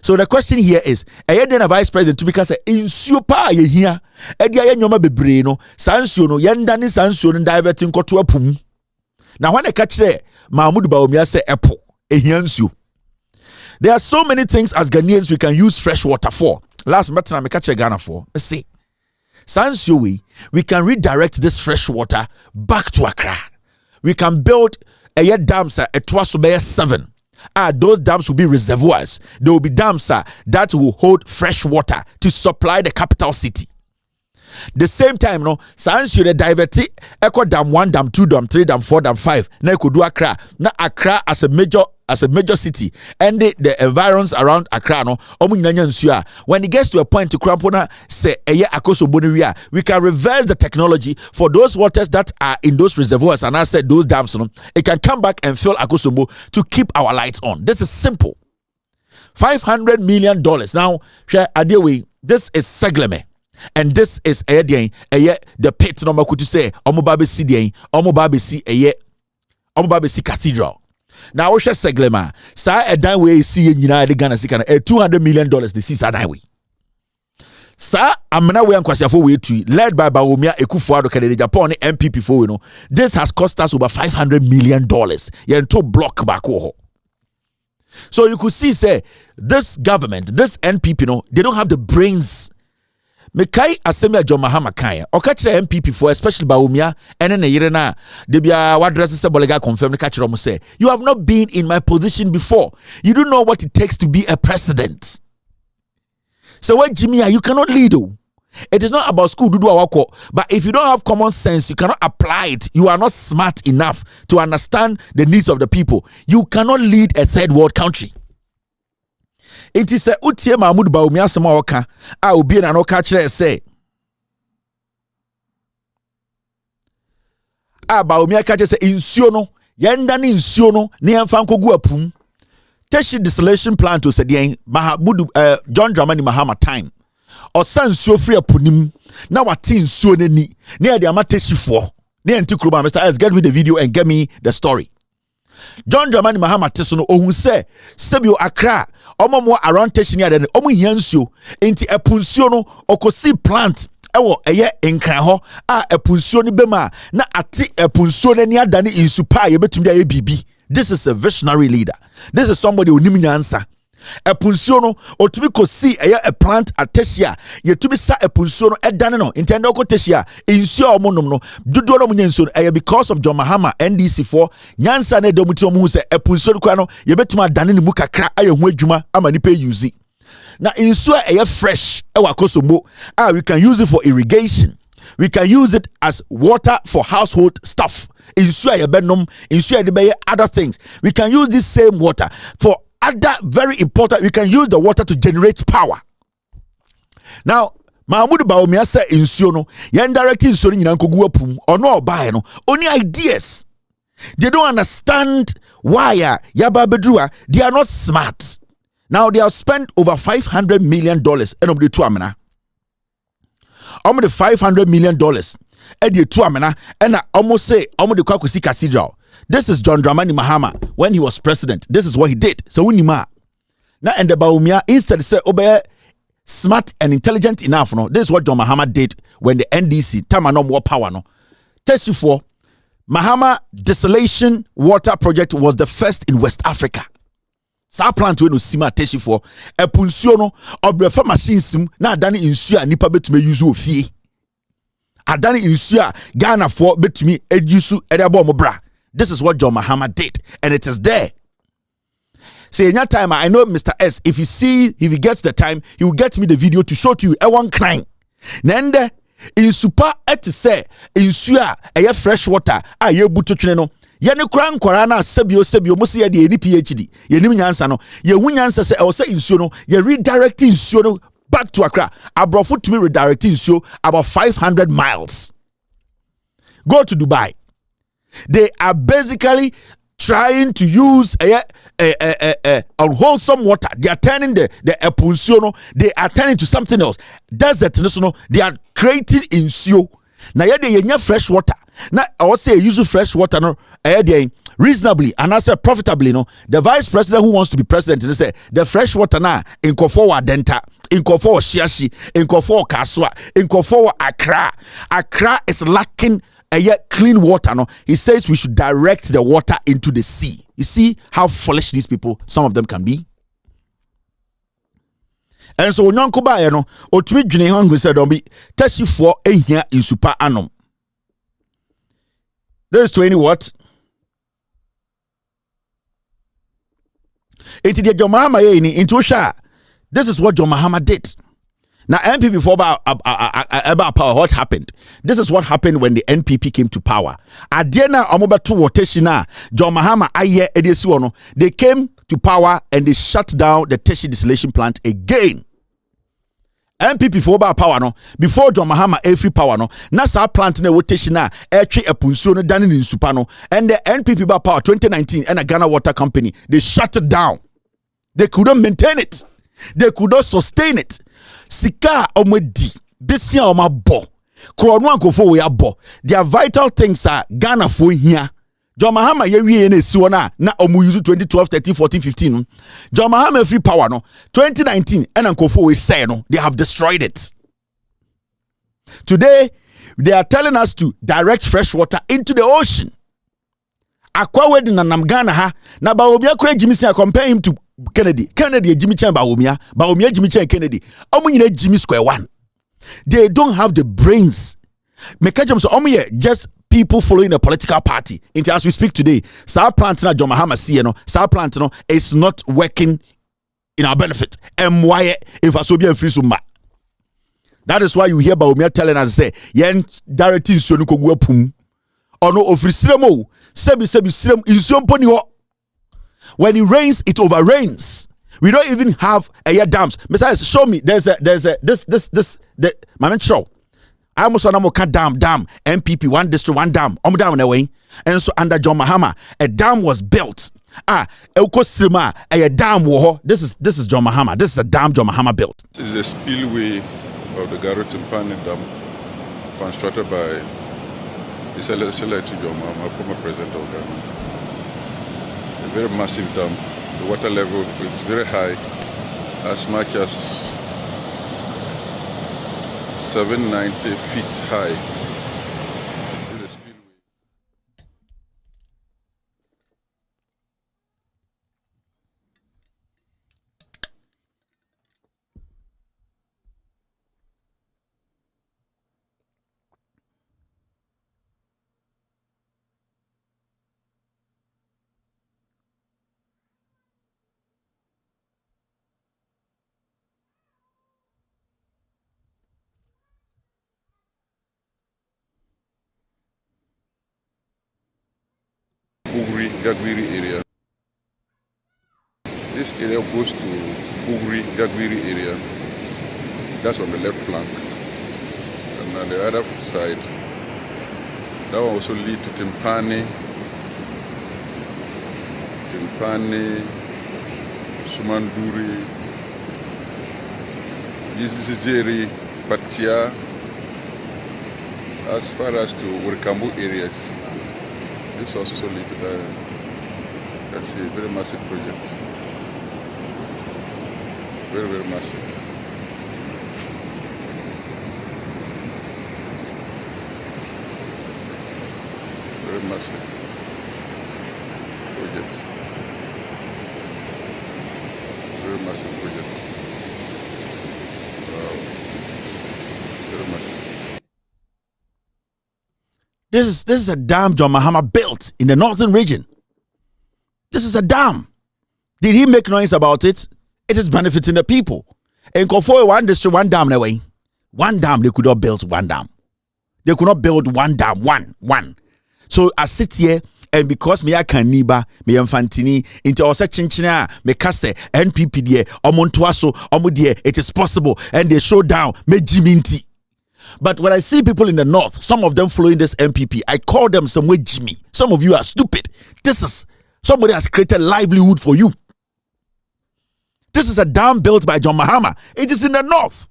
so the question here is then a vice president to because nsu pa ye hia edi aye nyoma bebre no sansuo no yenda ni sansuo no diverting koto apum na when e ka kire Mahamudu Bawumia say epo ehia nsuo. There are so many things as Ghanaians we can use fresh water for. Last matter I catch Ghana for. Let's see. Sansuo we can redirect this fresh water back to Accra. We can build dams at Etwaso 7. Those dams will be reservoirs. There will be dams that will hold fresh water to supply the capital city. The same time, no, Sansuo the divert Echo Dam 1, Dam 2, Dam 3, Dam 4, Dam 5. Now could do Accra. Now Accra as a major city and the environs around Accra no when it gets to a point to Krampona say Akosombo we can reverse the technology for those waters that are in those reservoirs and I said those dams no it can come back and fill Akosombo to keep our lights on. This is simple. $500 million. Now share Adewe, this is Segleme. And this is the pit number could you say Omobabesi Cathedral. Now we share Seglema. Sa edan we see in United Ghana sikana $200 million the see edan we. Sa amena we ankwasiafo we tu led by Bawumia Ekufuado Kennedy Japan MPP for we know. This has cost us over $500 million. Yento block back ho. So you could see say this government, this NPP no, they don't have the brains. Mekai Assembly John Mahama Kaya, or catch the MPP for especially Bawumia, and then a year na Debia Wadress Bolega confirmed the catcher say, you have not been in my position before. You don't know what it takes to be a president. So what Jimmy, you cannot lead. It is not about school do awako, but if you don't have common sense, you cannot apply it. You are not smart enough to understand the needs of the people. You cannot lead a third world country. It is a utie Mahamudu Bawumia sama oka a obi na no ka kire say Bawumia ka kire say insuo no yenda ne insuo no ne emfa nkogu apum teshi desalination plant to say den Mahamudu John Dramani Mahama time ɔsa nsuo free apunim na wate nsuo n'ani na yɛde ama teshifoɔ na yɛnti kurom Mr. S, get me the video and get me the story. John Dramani Mahama teso no ohun se sebio Accra omomo around teshi near den omo hia nsuo enti epunsuo no okosi plant ewo eye nkran ho a epunsuo no bema na ate epunsuo n'ani adane insu pa ye betumi aye bibi. This is a visionary leader. This is somebody onim nyansa. Epunsuo no otumi kosi eye a plant atesia ye tumi sa epunsuo no edane no intendo ko tesia insuo omonom no dodo no munyansuo eye because of John Mahama NDC for nyansa na edomuti omu se epunsuo no kwa no ye betuma adane ne mu kakra aye ho adwuma ama nipa use. Na insuo eye fresh e wakosombo we can use it for irrigation. We can use it as water for household stuff. Insuo eye benom, insuo eye be other things. We can use this same water for other very important. We can use the water to generate power. Now, Mahmoud Bawumia say insuo no, yen direct insuo ni nyina nkogu apum, ono obae no, only ideas. They don't understand why yaba bedrua, they are not smart. Now they have spent over $500 million and the two amena. The $500 million and the two amena and almost say the Kwakusi Cathedral. This is John Dramani Mahama when he was president. This is what he did. So unima. Now and the Bawumia instead say obey smart and intelligent enough. No, this is what John Mahama did when the NDC time no more power. No, test you for Mahama desalination water project was the first in West Africa. Sa plant we no sima test you for a punsuo no obrefa machines na adane insuo a nipa betumi use ofie. Adane insuo a Ghana for betumi edusu edebo mo bra. This is what John Mahama did, and it is there. Say in your time, I know Mr. S. If he gets the time, he will get me the video to show to you. Everyone crying. Nende in super et say in suya a fresh water. Ye buto chino. Ye ne kran korana sebio musi ye di PhD. Ye ni nyansa no. Ye nyansa say I say in suno. Ye redirecting suno back to Accra. Abrofu to me redirecting su about 500 miles. Go to Dubai. They are basically trying to use unwholesome water. They are turning the epunsuo, they are turning to something else. Desert, they are creating insuo. Now, yeah, fresh water. Now, I would say use fresh water no, reasonably and I say profitably. No, the vice president who wants to be president, they say the fresh water now in Kofowa Denta, in Kofowa Shiashi, in Kofowa Kaswa, in Kofowa Accra. Accra is lacking clean water. No, he says we should direct the water into the sea. You see how foolish these people, some of them can be. And so Nyanko ba no, otumi dwene ho ngu said don't be teshifo ehia in super anom. There's 20 what? It is John Mahama into Sha. This is what John Mahama did. Now, NPP for about power, what happened? This is what happened when the NPP came to power. Adiena Omobatu Woteshina, John Mahama Aye Edisuono, they came to power and they shut down the Teshi distillation plant again. NPP for about power no before John Mahama every power no nasa plant na Woteshina etwe epunsuo no dane in supano and the NPP ba power 2019 and a Ghana Water Company they shut it down. They couldn't maintain it. They could not sustain it. Sika omedi besia omabo krono ankofo we abo. Their vital things are Ghana for here. John Mahama ye wie na esi wona na omu use 2012 13 14 15 John Mahama free power no 2019 and ankofo we say no they have destroyed it. Today they are telling us to direct fresh water into the ocean. Akwa wedi na nam Ghana ha na ba obi akora Jimmy say compare him to Kennedy Jimmy Chen Bawumia Jimmy Chen Kennedy omunyina Jimmy square one. They don't have the brains. Mekajam so omuye just people following a political party. Until as we speak today, Sa plant na John Mahama see no Sa plant no is not working in our benefit. MY if asobi and free summa. That is why you hear Bawumia telling us say yen directing so no kogu apum. Ono ofrisiremo sebi sirem insumponi ho. When it rains, it overrains. We don't even have air dams. Besides, show me. There's the my show. I almost want to dam MPP one district one dam. Dam in a way. And so under John Mahama, a dam was built Elko Sima, a dam war. This is John Mahama. This is a dam John Mahama built. This is a spillway of the Garutimpani Dam, constructed by His Excellency John Mahama, former president of Ghana. A very massive dam. The water level is very high, as much as 790 feet high. Gagwiri area. This area goes to Ugri Gagwiri area. That's on the left flank. And on the other side, that will also lead to Timpani, Sumanduri, Yizizeri, Patia, as far as to Wurikambu areas. This also leads to that. That's a very massive project. Very, very massive. Very massive project. Very massive project. Wow. Very massive. This is a dam John Mahama built in the northern region. This is a dam. Did he make noise about it? It is benefiting the people. In Kofoe, one district, one dam away. One dam, they could not build one dam. They could not build one dam, one. So I sit here, and because me I can niba, me infantini, into also chinchina, me kase, NPP die, omontuaso, omudie, it is possible, and they show down, me jiminti. But when I see people in the north, some of them following this MPP, I call them some way Jimmy. Some of you are stupid. This is somebody has created livelihood for you. This is a dam built by John Mahama. It is in the north.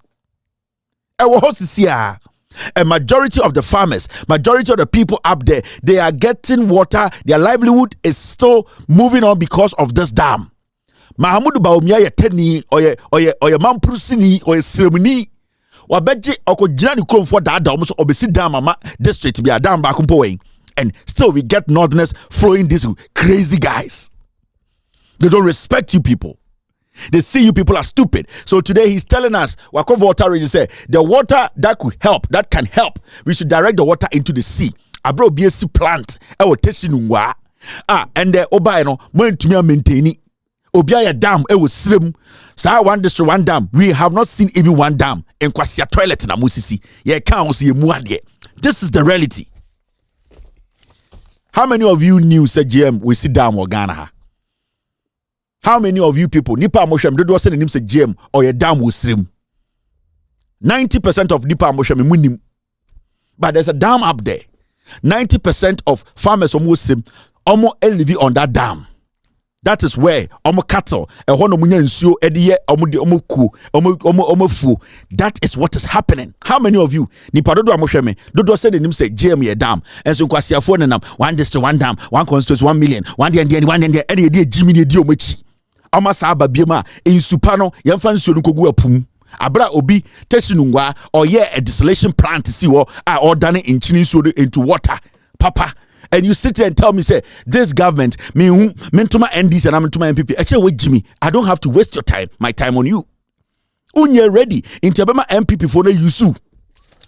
A majority of the farmers, majority of the people up there, they are getting water. Their livelihood is still moving on because of this dam. Mahamudu Baumia ye teni, oye mamprusini, oye seremoni. Wabeji oko jina ni krom for that dam so obesi dam mama district be a dam back way, and still we get northerners flowing these crazy guys. They don't respect you people. They see you people are stupid. So today he's telling us Wako Volta region say the water that can help, we should direct the water into the sea. Abro BSC plant ewo teshinungwa. And the oba no mo ntumi maintain Obiaya dam ewo srem. Sa one district one dam. We have not seen even one dam in Kwasia toilet na musisi. Ye kan osi ye muade. This is the reality. How many of you knew say GM we see dam or Ghana ha? How many of you people Nipa Moshem do say nim say GM or ye dam wo srem? 90% of Nipa Moshem munim. But there's a dam up there. 90% of farmers almost live on that dam. That is where cattle that is what is happening. How many of you Nipa do amohweme do say the name say GM dam and so kwasiafo nenam one district one dam one constituency 1 million one there any dey Jimmy dey omachi amasa ababiema insupa no yemfa nsuo no kogu apum abra obi teshinungwa or a desalination plant see or done in nsuo into water papa. And you sit there and tell me, say, this government, me mentuma NDs and I'm to my MPP. Actually, wait, Jimmy, I don't have to waste my time on you. Unye ready. In Tabema MPP for the Yusu.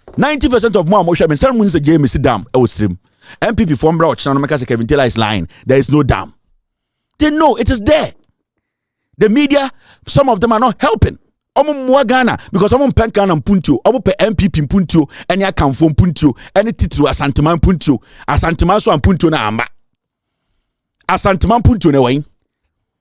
90% of more motion, and someone say, James, dam, I will stream. MPP from Broch, and America, Kevin Taylor is lying. There is no dam. They know it is there. The media, some of them are not helping. Omo Ghana because omo penkan and puntio omo pe MPP puntio any akamfo puntio any titru asanteman puntio asanteman so puntio na amba asanteman puntio na wen.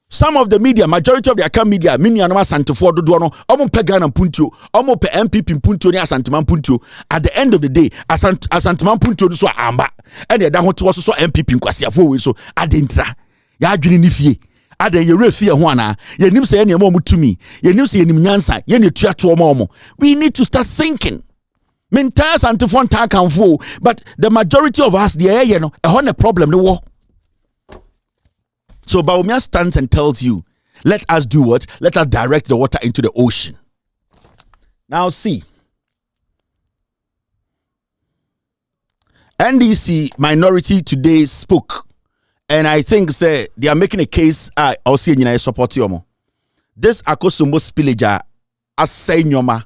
Some of the media, majority of the account media, mini anoma asantefo dodo no omo pe Ghana puntio omo pe MPP puntio ni asanteman puntio. At the end of the day asanteman puntio so amba and the da ho to so MPP nkwasiafo we so adentra Ya adwene ni fie. Ada ye refie ho ana. Ye nim se ye ne mo mutumi. Ye nim se ye nim nyansa. Ye ne tuato omo. We need to start thinking. Mentire santifon ta kanfo, but the majority of us the ye no e ho ne problem ne wo. So Bawumia stands and tells you, let us do what? Let us direct the water into the ocean. Now see. NDC minority today spoke. And I think say they are making a case I'll see in support yomo. This Akosombo spillage asay nyoma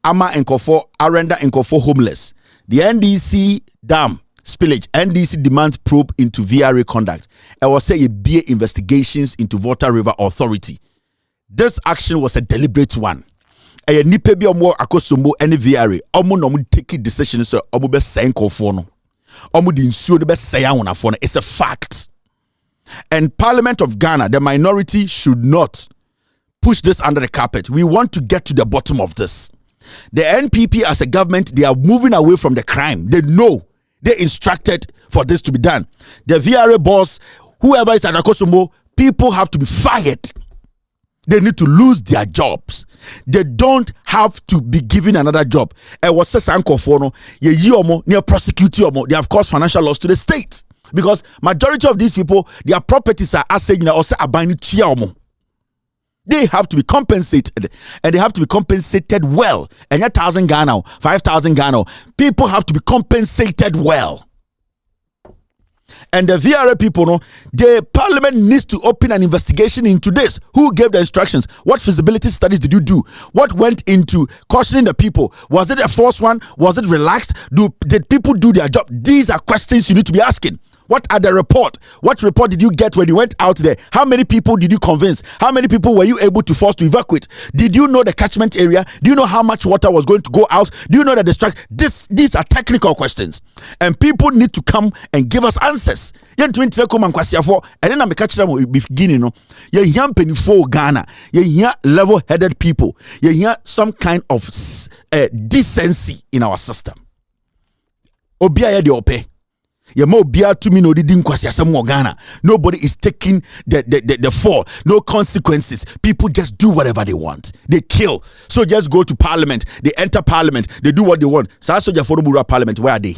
ama enkofo arenda enkofo homeless. The NDC dam spillage, NDC demands probe into VRA conduct. I will say a BA investigations into Volta River Authority. This action was a deliberate one. A nipe bi omo Akosombo any VRA. Omo no mo take decisions so omo be say enkofo no. Omo di nsuo no be say awonafo no. It's a fact. And Parliament of Ghana, the minority should not push this under the carpet. We want to get to the bottom of this. The NPP as a government, they are moving away from the crime. They know. They instructed for this to be done. The VRA boss, whoever is at Akosombo, people have to be fired. They need to lose their jobs. They don't have to be given another job. It was Sankofono, near prosecute yomo. They have caused financial loss to the state. Because majority of these people, their properties are asset or say abani tiamo. They have to be compensated, and they have to be compensated well. And 1,000 Ghana, 5,000 Ghana, people have to be compensated well. And the VRA people, no, the parliament needs to open an investigation into this. Who gave the instructions? What feasibility studies did you do? What went into cautioning the people? Was it a forced one? Was it relaxed? Did people do their job? These are questions you need to be asking. What are the report? What report did you get when you went out there? How many people did you convince? How many people were you able to force to evacuate? Did you know the catchment area? Do you know how much water was going to go out? Do you know the destruction? These are technical questions. And people need to come and give us answers. And then I'm beginning, you Ghana. You level-headed people. You some kind of decency in our system. Obia de ope. Nobody is taking the fall. No consequences. People just do whatever they want. They kill. So just go to parliament. They enter parliament. They do what they want. So soldier for Mura parliament, where are they?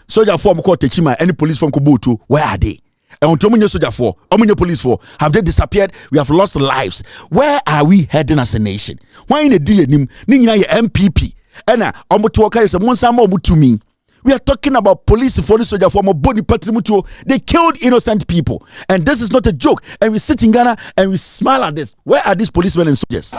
Soldier for Mko Techima, any police from Kubutu, where are they? And soldier for, police for, have they disappeared? We have lost lives. Where are we heading as a nation? Why in the DNM? Nina MPP. Ena, Omutuoka is a Monsamo Mutumi. We are talking about police for the soldier from a body patrimutuo. They killed innocent people. And this is not a joke. And we sit in Ghana and we smile at this. Where are these policemen and soldiers?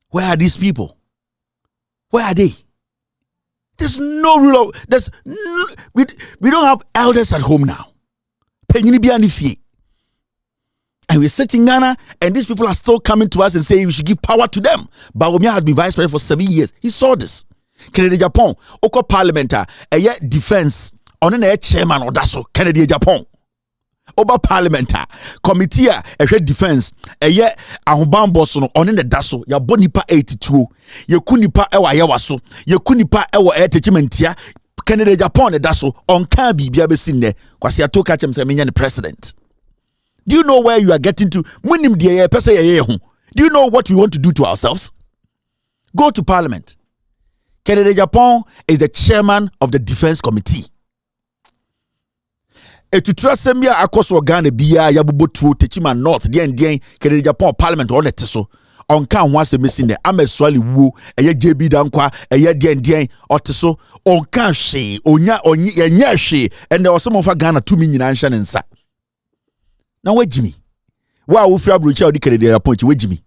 Where are these people? Where are they? There's no rule of, we don't have elders at home now. And we sit in Ghana and these people are still coming to us and saying we should give power to them. Bawumia has been vice president for 7 years. He saw this. Kennedy Japan, Oko parliamentar, defense, on an chairman or daso, Kennedy Japan. Oba parliamentar committee defense ahobambo so no on the daso ya bonipa 82 ye kunipa ewa yawaso ye kunipa ewa techimentia Kennedy Japan daso on kan bibia besin ne kwase atoka chem se menya the president. Do you know where you are getting to? Munim de pese ye ho. Do you know what we want to do to ourselves? Go to parliament. Kennedy Japan is the chairman of the defense committee. etutura semia akoso Ghana bia yabobotuo techima north den Kennedy Japan parliament on so onka ho asem ne ameswali wuo eye JB dankwa eye den oteso onka hwe onya hwe ene osomofa Ghana tumi nyina nhye ne nsa na wagimi wa wo fira brocha odi Kennedy Japan chi wagimi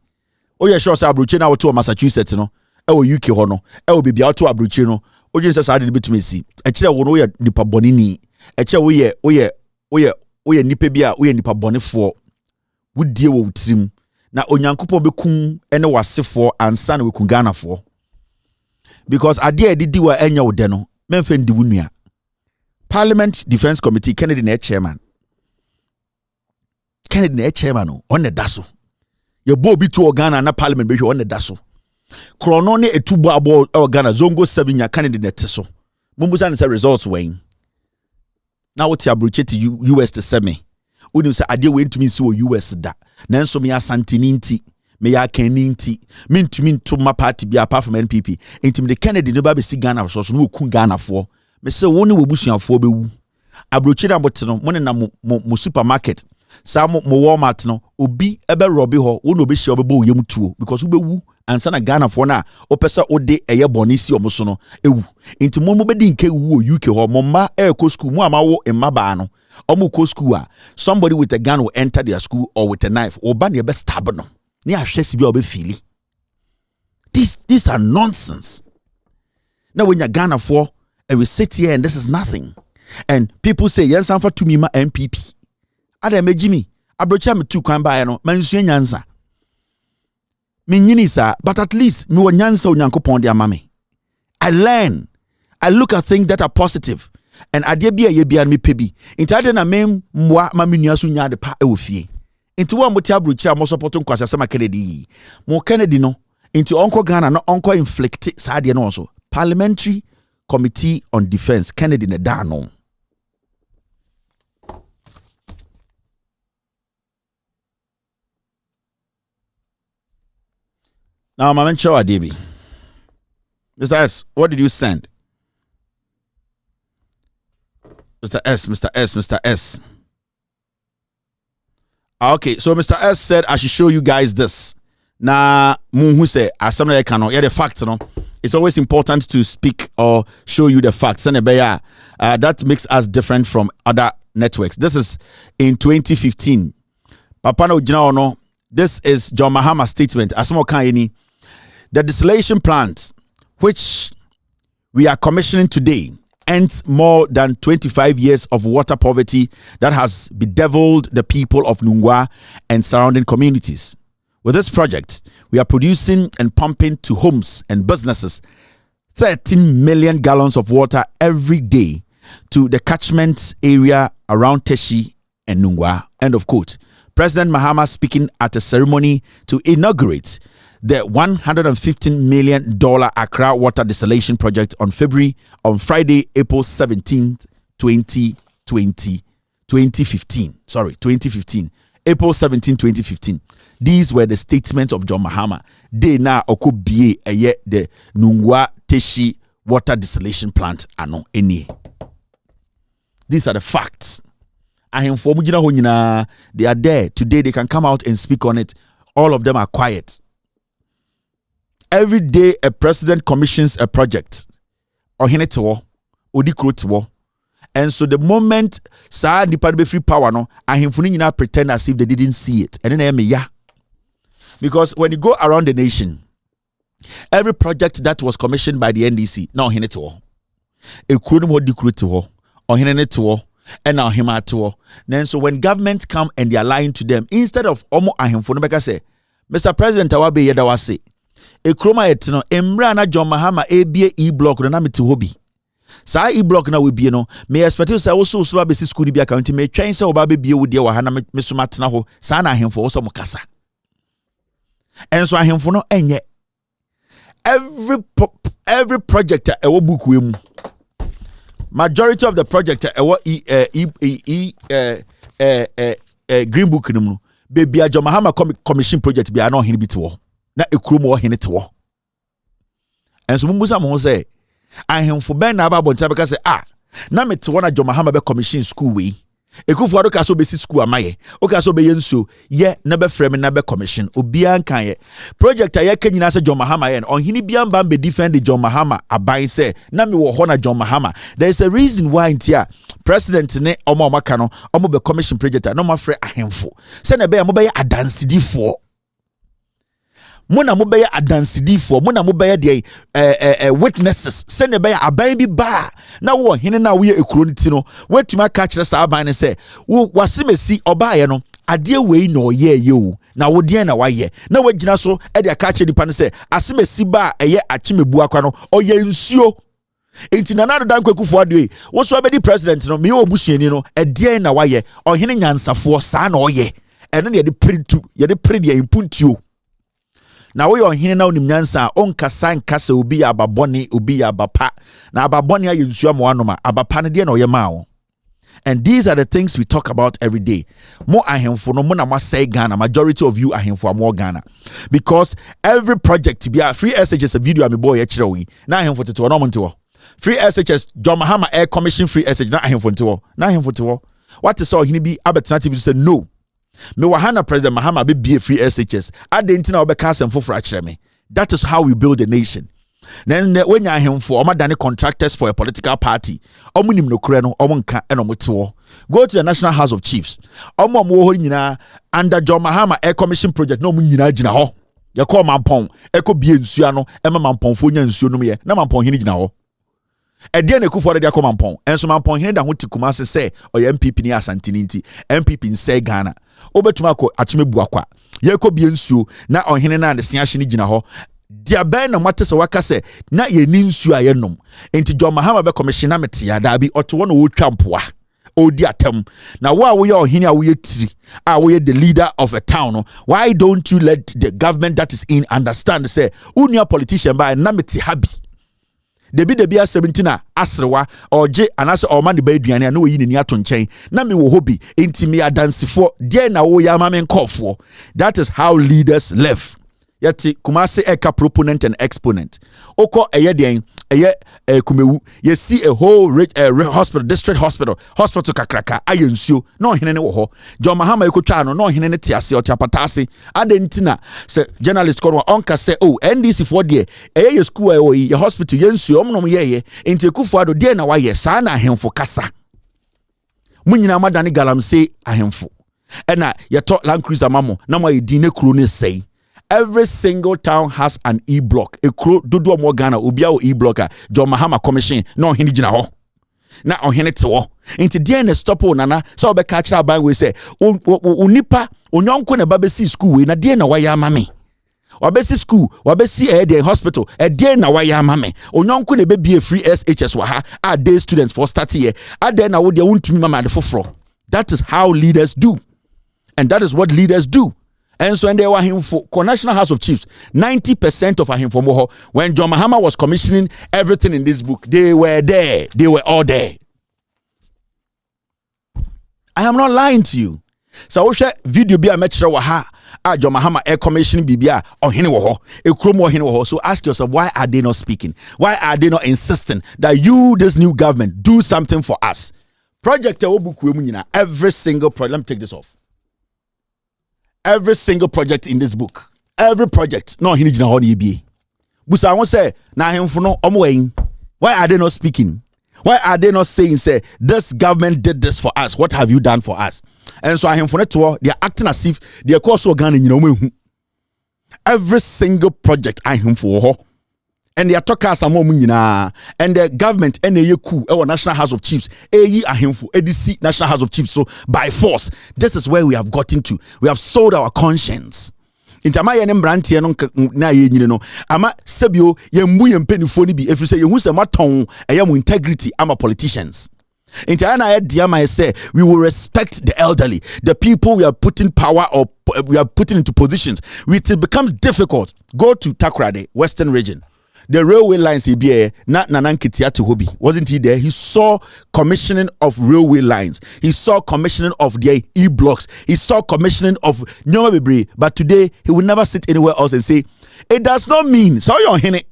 oye sure say abroche na woto Massachusetts no e wo UK ho no e wo bibia woto abroche no oje say sa de betumi si e kire wo no ye nipa bonini e kire woye nipa bia woye nipa bonefo wudie wo wutrim na onyankopon bekum ene wasefo ansa na wekun Ghanafo because ade edidi wa enya wo de no memfe ndi wunua Parliament Defense Committee Kennedy na chairman on the daso ye bo bi to Ghana na parliament be on the daso krono ne etubo abo Ghana zongo 7 ya Kennedy na teso mumbusa ne say results wen na what ya broche to US to semi uni say ade we ntumi nsi wo US da nanso me asantini nti me ya kani nti me ntumi nto ma party bi apart from NPP ntumi de Kennedy no ba be si Ghana so no ku Ghana fo me say wo ne wobusuafo bewu abroche na bote no mo ne na mo supermarket sa mo Walmart no obi ebe robi ho wo no obehia obebo yem tuo because ubewu ansa na Ghana fo na opesa ode eye boni si omoso no ewu nti mo bedi nke wu UK ho mo ma ko school mo amawo emaba no omo ko school a somebody with a gun will enter their school or with a knife oba ne be stab no ne ahwesi bi obe fili these are nonsense. Now when you Ghana for and we sit here and this is nothing and people say yes am for to me ma MPP ada me Jimmy abrocha me tu kwan ba no mansu nyansa me nyini sa but at least me nyansa onyankopon de amame I learn I look at things that are positive and ade bia ye bia me pebi nti ade na me mwa ma me nua so nya de pa e wo fie nti wo amoti abrocha mo support nkwasa sama Kennedy mo Kennedy no nti onko Ghana no onko inflict sa ade no so Parliamentary Committee on Defense Kennedy na da no. Now, Mama Choa DB. Mr. S, what did you send? Mr. S. Okay, so Mr. S said I should show you guys this. Now, who say, as some of cannot, yeah, the facts, no. It's always important to speak or show you the facts. That makes us different from other networks. This is in 2015. Papa no Jina, this is John Mahama's statement. The desalination plant, which we are commissioning today, ends more than 25 years of water poverty that has bedeviled the people of Nungwa and surrounding communities. With this project, we are producing and pumping to homes and businesses 13 million gallons of water every day to the catchment area around Teshi and Nungwa. End of quote. President Mahama speaking at a ceremony to inaugurate the $115 million Accra Water Desalination Project on Friday, April 17th, 2015. April 17, 2015. These were the statements of John Mahama. They now okobie the Nungwa Teshi Water Desalination Plant ano any. These are the facts. They are there. Today they can come out and speak on it. All of them are quiet. Every day a president commissions a project. And so the moment sa nipa be free power no, ahemfuni nyina pretend as if they didn't see it. And then yeah. Because when you go around the nation, every project that was commissioned by the NDC, now hine to wo. E kuro mo di kuro to wo. Ohine to wo. And now him at wo. Then so when government come and they are lying to them, instead of omo ahemfuni beka say, Mr. President awabe yeda wase. E kroma etino emra na John Mahama ebie e-block no na meti hobi. Sa e-block na we bie no, me expect you say also so ba besi school bi account me twen say oba be bie wo de wa ha na me so matena ho. Sa na ahemfo wo so mo kasa. And so ahemfo no enye every project e wo book we mu. Majority of the project e wo green book no be bia John Mahama commission project bia na ohene bi te wo. Na ekuro mo ohene te wo. And so mumbusa mo say ahemfo ben na aba bonta beka say na me te wo na John Mahama be commission school we Ekufuado ka so be si school amaye. O ka so be yenso ye na be frame na be commission. Obia nkan ye. Project aye ka nyina se John Mahama ye. On hini bia mba be defend John Mahama aban se na me wo ho na John Mahama. There is a reason why ntia president ne omo maka no omo be commission project no ma frɛ ahemfo. Se na be ya mo be adansidifo. Mona mo bɛyɛ adansidifo mona mo bɛyɛ de witnesses sɛ ne bɛyɛ aban bi ba na wo hene na wo yɛ ekuro nti no watuma ka kyerɛ sa aban ne sɛ wo wasemesi ɔbaayɛ no adeɛ wei na ɔyɛ ye o na wo deɛ na wayɛ na wagina so e de aka kyerɛ dipa ne sɛ asemesi ba ɛyɛ achimebu akwa no ɔyɛ nsuo enti na nado danko akufo adoe wo so abedi president no me obusuani no ɛdeɛ na wayɛ ɔhene nyansafoɔ saa na ɔyɛ ɛno ne yɛde printu yɛde print yɛ impuntuo na wo yon hine na onim nyansa onkasa nkasa obi ya ababone obi ya abapa na ababone aye nsuo amoanoma abapa ne de na oye ma wo. And these are the things we talk about every day. Mo ahemfo no mo na mo say Ghana, majority of you ahemfo am Ghana, because every project be a free SHS a video am boy e we na ahemfo tete no mo nte free SHS John Mahama Air Commission free SHS na ahemfo nte na ahemfo te what is all hini bi abetenative say no. Me wahana President Mahama be free SHS. Adentina obeka asem foforo akere me. That is how we build a nation. Then when you him for omadane contractors for a political party, omunim no kure no omonka enomotewo. Go to the National House of Chiefs. Omo mo ho nyina under John Mahama Air Commission project no mu nyina gina ho. Ye call mampon, eko bie nsuo no, ema mampon fo nya nsuo no me na mampon hini gina ho. Ede na Ekufuado de akoma mampon. Enso mampon hini da ho ti Kumase se oye MPP ni asantini nti. MPP nse Ghana. Obetuma ko achimebu akwa ye ko bie nsuo na ohene na de ahye ni gina ho dia ben na mate se waka se na ye ni nsuo aye nom enti John Mahama be commissioner mete ya da bi oto wo na wo twampoa odi atem na wo a wo ye ohene a wo ye tiri a wo ye the leader of a town no, why don't you let the government that is in understand say unia politician ba na mete habi debi 17 asrewa oje anase o man de ba aduane na oyi ni ato nchen na me wo hobi enti me adansifo de na wo ya ma me nkofo. That is how leaders live. Yeti Kumase eka proponent and exponent oko eye den eye kumewu ye see a whole hospital district hospital kakraka ayensuo no hene ne wo ho John Mahama ekotwa no hene ne tiase otiapatase adentina se journalist ko onka se oh NDC for de eye ye school ye hospital yensuo omnom ye enti Ekufuado de na waye saa na ahemfo kasa munyina madane galamse ahemfo ena ye to Land Cruiser mamo na mo ye dine kuro ne sei. Every single town has an e-block. Ekro dodo mo Ghana obia o e-blocker. John Mahama commission no hini gina ho. Na ohene te wo. Enti de na stop nana so obe ka kira ban we say unipa onyonko na babesi school we na de na waya amame. Wabesi school, wabesi the hospital, de na waya amame. Onyonko na be free SHS wa ha a day students for start here. Ade na wo de wontumi mama de foforo. That is how leaders do. And that is what leaders do. And so when they were him for National House of Chiefs, 90% of him from Moho, when John Mahama was commissioning everything in this book, they were there. They were all there. I am not lying to you. So video be a metro waha John Mahama air commissioning bibia or hini woho a chromo hini woho. So ask yourself, why are they not speaking? Why are they not insisting that you, this new government, do something for us? Project every single project. Let me take this off. Every single project in this book, every project, no hini jina honi bi. Busa won say na hemfo no omo. Why are they not speaking? Why are they not saying say this government did this for us? What have you done for us? And so hemfo no to they are acting as if they are cause Ghana nyina omo. Every single project hemfo ho. And they are talking as and the government our National House of Chiefs ADC National House of Chiefs. So by force, this is where we have gotten to. We have sold our conscience. Intama ye mbrantie no na ye nyine no ama sebio ye mbu ye mpenifo ni bi efiri se ye hu se maton eye mu integrity ama politicians. Say we will respect the elderly, the people we are putting power or we are putting into positions. It becomes difficult. Go to Takoradi, Western region. The railway lines not Nanankiti to Hobi. Wasn't he there? He saw commissioning of railway lines. He saw commissioning of the e-blocks. He saw commissioning of Nyoma Bibri. But today he will never sit anywhere else and say, it does not mean so you're in it.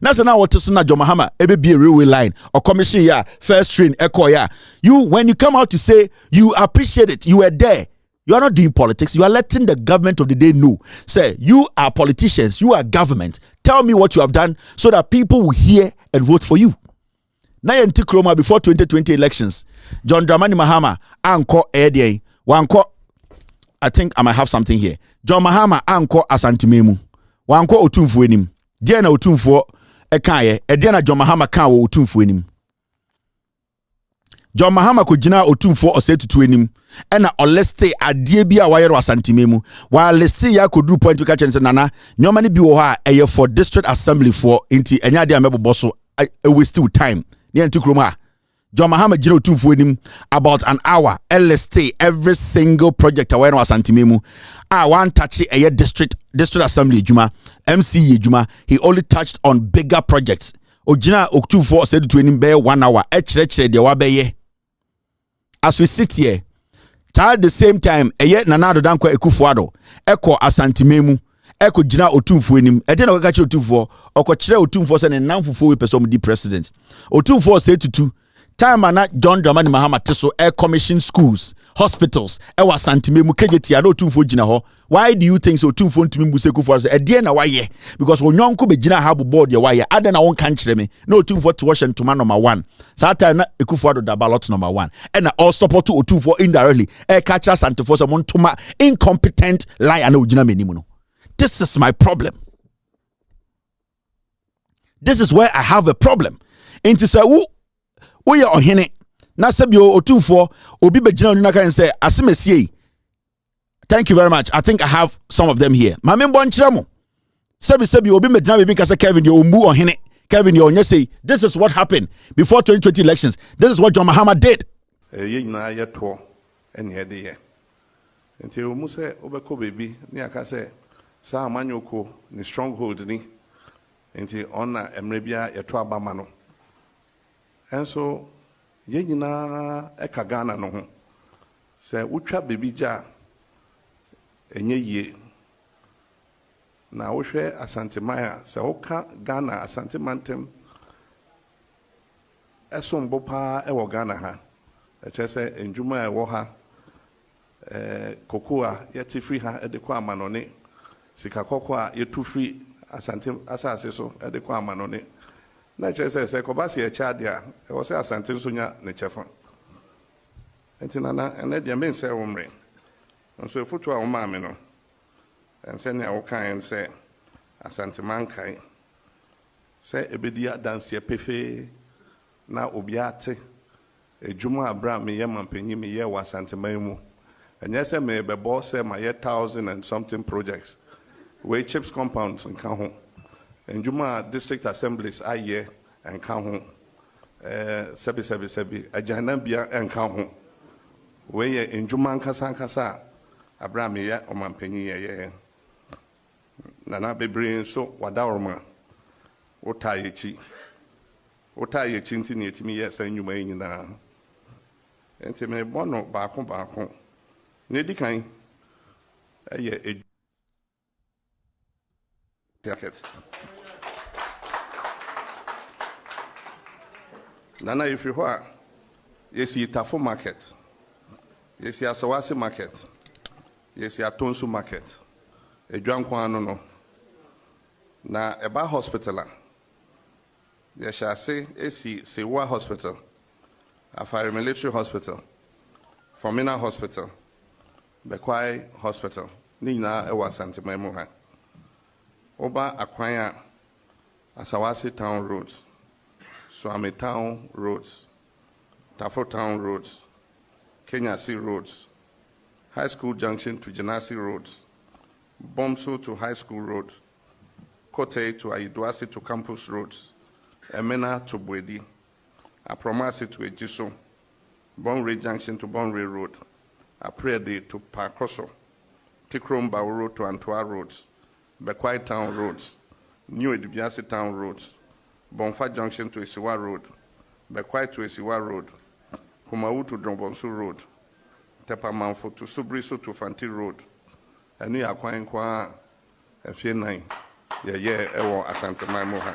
Now say now what is na Jomahama ebe be a railway line or commission ya first train echo ya. You when you come out to say you appreciate it, you were there. You are not doing politics. You are letting the government of the day know. Say you are politicians, you are government. Tell me what you have done so that people will hear and vote for you. Now in Tikroma before 2020 elections, John Dramani Mahama anko ede wanko. I think I might have something here. John Mahama anko asantimemu. Wanko otumfu enim. Diana otumfu ekaye. Ediana John Mahama kan wo otumfu enim. John Mahama ko gina otumfu osetutu enim. Ena oleste adie bi a wayero asantimemu. Wa leste ya ko dru point we ka chense nana. Nyoma ni bi wo ha eye for district assembly for inti enya de amebo so a waste time. Ni antikroma. John Mahama gina otumfu enim about an hour. LST every single project awayero asantimemu. One touch a district assembly juma MC juma. He only touched on bigger projects. Ojina otumfu said to enim be 1 hour. Echere de wa beye. As we sit here, at the same time, Nana Danko Ekufuado, Eko Asantimemu, Eko Jina Otumfu enim, Edena Wakachi Otumfu, Oko Chire Otumfu sen and Nanfufu person the president. Otumfu said to time and not John Dramani Mahama Teso Air Commission schools, hospitals, Ewa Santimemu Kejeti Ado Otumfu Jina ho. Why do you think so Otumfu Ntumimu Sekufu Ediana waye? Because when Yonko be Jina habu board ya waye, Adena won country me, no Otumfu to wash and to man number 1. Sata na Ekufuado da ballot number 1. And all support to Otumfu indirectly. Catcher Santifo someone tuma incompetent lie and Ojina Menimuno. This is my problem. This is where I have a problem. Into say Oya ohene na sebio otumfo obi begina onuna kan say asemesie. Thank you very much. I think I have some of them here. Ma membo nchiramo. Sebi obi megina bebi kase Kevin yo ombu ohene. Kevin yo onye say this is what happened before 2020 elections. This is what John Mahama did. Ye nyina ye to ene he de ye. Enti omu se obeko bebi ni aka say sa amanyoko ni stronghold ni. Enti ona emre bia ye to abama no. And so, ye nyina eka Ghana no ho. Se utwa bebija enye ye. Na wohwe Asante Maya se oka Ghana Asante Mantem esombo pa ewo Ghana ha. Eche se enjuma ewo ha kokoa yeti free ha edekwa amanone. Sika kokoa yetu free Asante asase so edekwa amanone. Na chese se kobasi e chadia e wo se Asante so nya ne chefa entina na ene dia men se wo mre nso efutu a wo ma me no ense ne wo kan se Asante mankai se ebedi adanse pefe na obiate ejuma abra me ye mampanyi me ye wa Asante manmu enye se me bebo se ma ye 1,000 and something projects we chips compounds in kan Njuma district assemblies aye and count sebi ajanambia and count where Njuma nkasa Abraham ya omampanyi ye nana bebre so wadaworma otayechi ntini etimi ye san Njuma nyina enti me bono baako ne dikan eye jacket. Nana, if you are, you see Tafo market, you see Asawasi market, you see Atonsu market, a Juanquano no. Na Eba hospital, you shall say, Sewa hospital, a fire military hospital, Formina hospital, Bekwai hospital, Nina Ewa Santimemoha. Oba Akwanya Asawasi town roads, Swami town roads, Tafo town roads, Kenya Sea roads, High School Junction to Janasi roads, Bomso to High School road, Kote to Aidwasi to Campus roads, Emena to Bwedi, Apromasi to Ejiso, Bonre Junction to Bonre road, Aprede to Parkoso, Tikromba road to Antwa roads, Bekwai town roads, New Edibiasi town roads, Bonfa Junction to Isiwa road, Bekwai to Isiwa road, Kumawu to Drombonsu road, Tepamanfo to Subriso to Fanti road, and we are quite Efie 9, Ewo Asante Maimoha.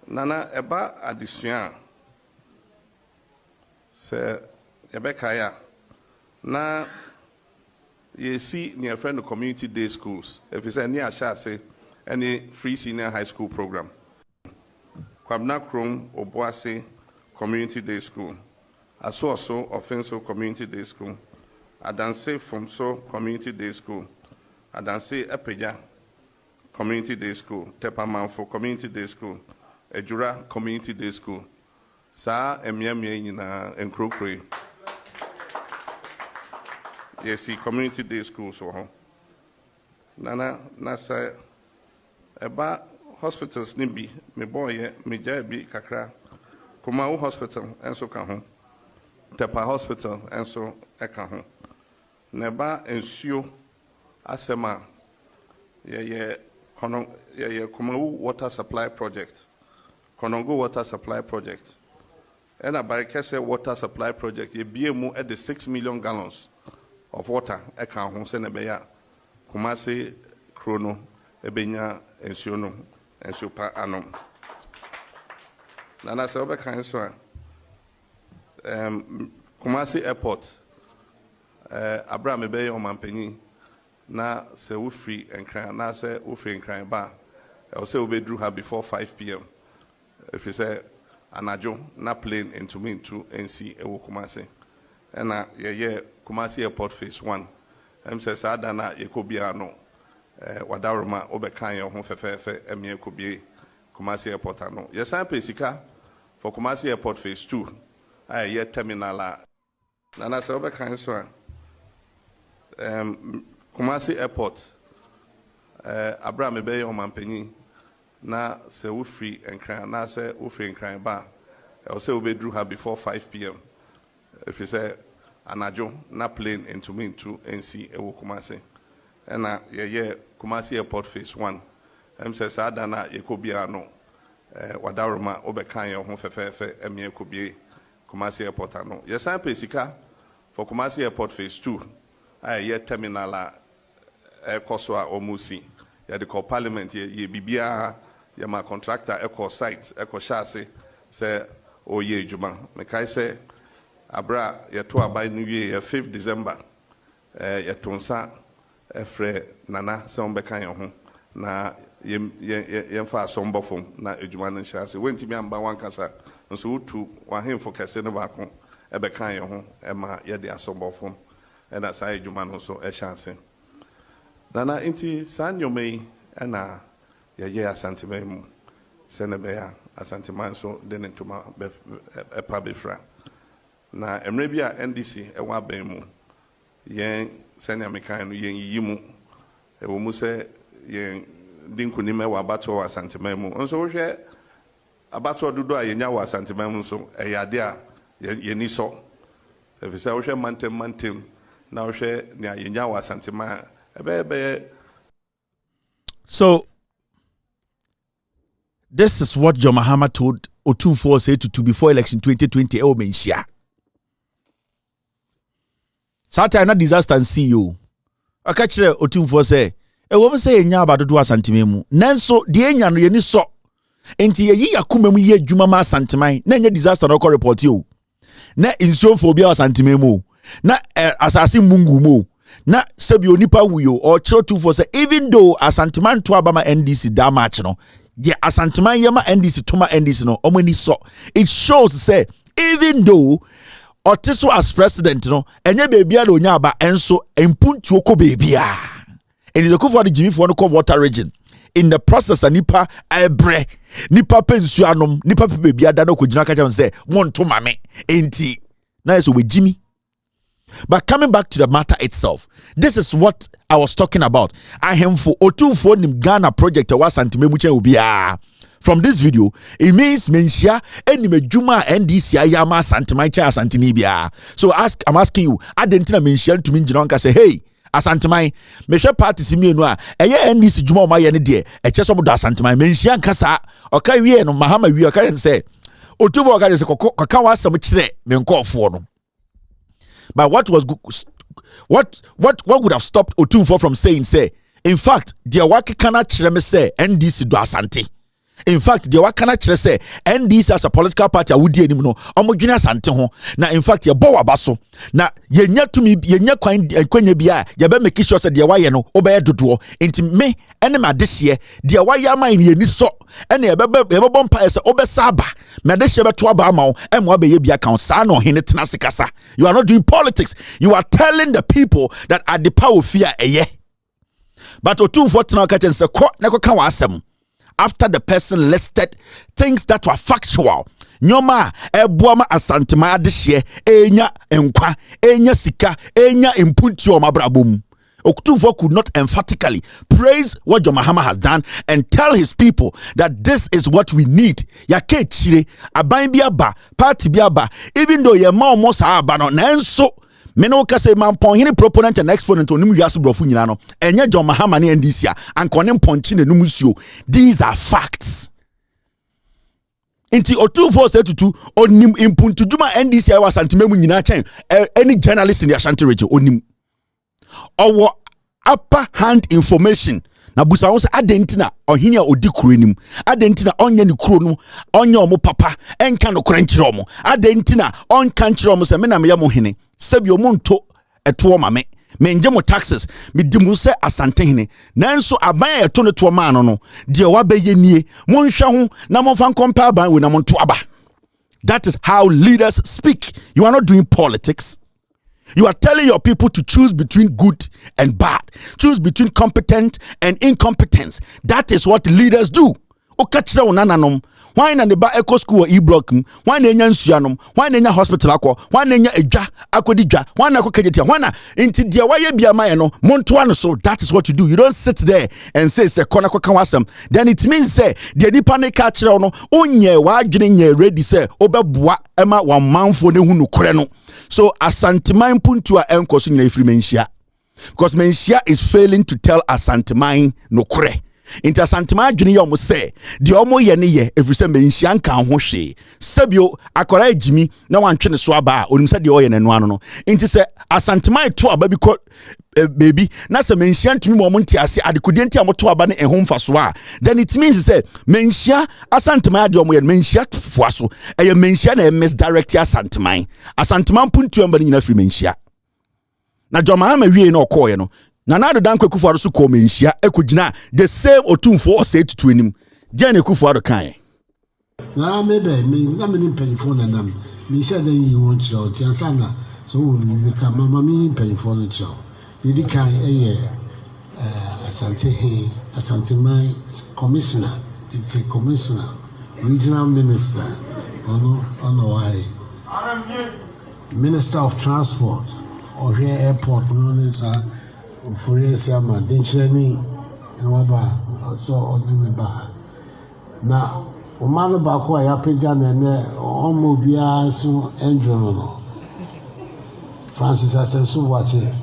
Nana eba addition se ebekaya na ye see near friend of community day schools. If you say near say any free senior high school program. Kwabna Krom Obuasi Community Day School. Also Offenso Community Day School. Adanse Fomso Community Day School. Adanse Epeja Community Day School. Tepamanfo Community Day School. Ejura Community Day School. Sa emyamye nyina enkrokre. Yes, Community Day School so. Nana nasa eba hospitals nibi me boy me jabi kakra Kumau Hospital enso ka ho Tepa Hospital enso eka ho neba ensuo asema ye Kumau Water Supply Project Konongo Water Supply Project and a Barikese Water Supply Project ye biemu at the 6 million gallons of water eka ho se nebeya Kumasi Krono ebenya ensuo no and super anom. Nana Soba Kanso Kumasi Airport Abraham Bay on Mampeni na se free and cry na se free and cry bar. I also be drew her before 5 p.m. If you say anajo na plane into me to NC Ewo Kumasi. And Kumasi Airport phase 1. Says Adana Yekobiano. Wadaroma obekan yo ho fefefe emie kobie Kumasi Airport ano yesan pesika for Kumasi Airport phase 2 aye terminal a nana se obekan so Kumasi Airport Abraham be yo mampanyi na se wo free enkran na se wo free enkran ba o se obedru ha before 5 p.m. if you say anajo na plane into me to NC ewo Kumasi ena ye Kumasi Airport phase 1 says adana yekobia no wadaroma obekan yo ho fefefe emie kobie Kumasi Airport ano yesan pesika for Kumasi Airport phase 2 aye terminal a koso a omusi ye de call parliament ye bibia ye ma contractor eco site eco chassis say oye juma me kai say abra ye to abai new year 5th December ye tonsa efre nana se on bekan yo ho na ye fa sombo fom na ejuma no chassis wenti mi amba wan kasa nso utu wa hemfo kase no ba ko e bekan yo ho e ma ye de asombo fom e na sai ejuma no so e chance nana inti sanyomei ena ye asantime mu senebe ya asantiman so de ntoma e pa befra na emre bia NDC e wa ban mu yen senya mekan no yen yimu e wo mu se yen dinkuni me wa bato asantiman mu nso wo hwe abato dodo a yenya wa asantiman mu so e yade a yeni so e fi se wo hwe mantem na wo hwe ne yenya wa asantiman e So this is what John Mahama told Otunfo say to before election 2020 e menshia. Sata na disaster and CEO. Aka kire Otunfo say e wo say enya abadodo asantime mu. Nanso de enya no ye ni so. Enti ye yi yakoma mu ye adwuma ma asanteman na enya disaster no ko report you. Na insuofo bia asantime mu. Na asase mungu mu. Na sebi onipa wuyo or chiro 24 say even though asanteman to abama NDC da match no the asanteman yema NDC toma NDC no omani so it shows say even though Otiso as president no enye bebia do nya aba enso empuntu oko bebia and is okufo the Jimmy for no Volta region in the process nipa ebre nipa pensu anom nipa bebia da no ko gina ka jam say won to mame enti na so we Jimmy. But coming back to the matter itself, this is what I was talking about. I am for Otunfo nim Ghana project was antimemuche ubia. From this video, it means menshia eni mejuma NDC ayama santimaicha asantinibia. So I'm asking you, adentina menshia to minjinonka say, hey, asantimai, mesha party simi enwa, eye NDC juma oma ye ne de, eche somo do asantimai, menshia nkasa, okay we no Mahama we okay say, Otunfo okay say kakawa asem chire menkofo no. But what would have stopped Otunfo from saying say, in fact, their work cannot chireme say NDC do asante. In fact, the wakana kyerɛ sɛ NDC as a political party awudi anim no ɔmo dwene asante ho na in fact yɛbɔ waba so na yɛnya tumi yɛnya kwanya bia yɛbɛ make sure sɛ deɛ wayɛ no obɛyɛ dodoɔ nti me ɛne ma dehyeɛ deɛ wayɛ ama yɛ ni so ɛne yɛbɛbɔ mpa sɛ obɛsa aba ma dehyeɛ bɛto aba ama wo ɛmo abɛyɛ bia kan saa na ɔhene tena se kasa. You are not doing politics, you are telling the people that at the power fear ɛyɛ but otumfo tena ka kyɛn sɛ kɔ na kɔ ka wa asɛm after the person listed things that were factual. Nyoma ebuama asantema adehye enya enkwa enya sika enya impuntio mabrabum. Okutumfo could not emphatically praise what John Mahama has done and tell his people that this is what we need. Yake chire aban biaba party biaba even though ye ma omo sa aba no nanso Meno kase mampon hini proponent and exponent onimu yasu brofu nyina no enye John Mahama ne NDC a ankonem ponchi ne numusio. These are facts. Inti otumfo say tutu onim impuntu juma NDC awa santimemu nyina chen any journalist in the Ashanti region onim owo upper hand information na busa won say adentina ohini a odi kuro nim adentina onye ne kuro no onye omo papa enka no kro nkyere omo adentina onka nkyere omo say me na me yam hene sebi omo nto eto ma me menje mo taxes me dimu se asante hene nanso aban eto ne to ma no de wabeye nie monhwe ho na monfa nkompa aban we na monto aba. That is how leaders speak. You are not doing politics. You are telling your people to choose between good and bad. Choose between competent and incompetence. That is what leaders do. Okachira onananom. Why na neba eco school e-block? Why na enya nsuanom? Why na enya hospital akọ? Why na enya edwa akodidwa? Why na akokejetia? Why na inti dia waye bia ma no monto ano so that is what you do. You don't sit there and say se kona kwa wasem. Then it means say the nipa ne ka kire no onye wadwene nye ready say obeboa ema wa manfo ne hu no kore no. So asanteman puntu a enkoso nyina ifiri menhia. Because menhia is failing to tell asanteman no kore. Inti asanteman adwene ye omo say de omo ye ne ye every say menhia nka ho hwe. Sabio akora ejimi na wantwe ne so aba a onim say de oye ne no ano no. Inti say asanteman to aba bi ko baby na say menhia ntumi mo nti ase adekodi nti amoto aba ne ehom faso a then it means say menhia asanteman de omo ye menhia fuaso eye menhia na misdirect asanteman puntu amba nyina firi menhia na John Mahama wie na okoye no na nado dan kwekufu ado so ko menhia ekogina the same otumfo o say tutu enim dia na ekufu ado kan na me na me ni penifo na nam me say dan yi won chiro ti ansana so wo me ka mama me penifo no chiro didi kan asante mai commissioner regional minister ono why minister of transport or here airport no is for ma denchani waba so onime ba na o ma ba ko ya peja na ne omo bia so enjono no Francis Asensu Wache,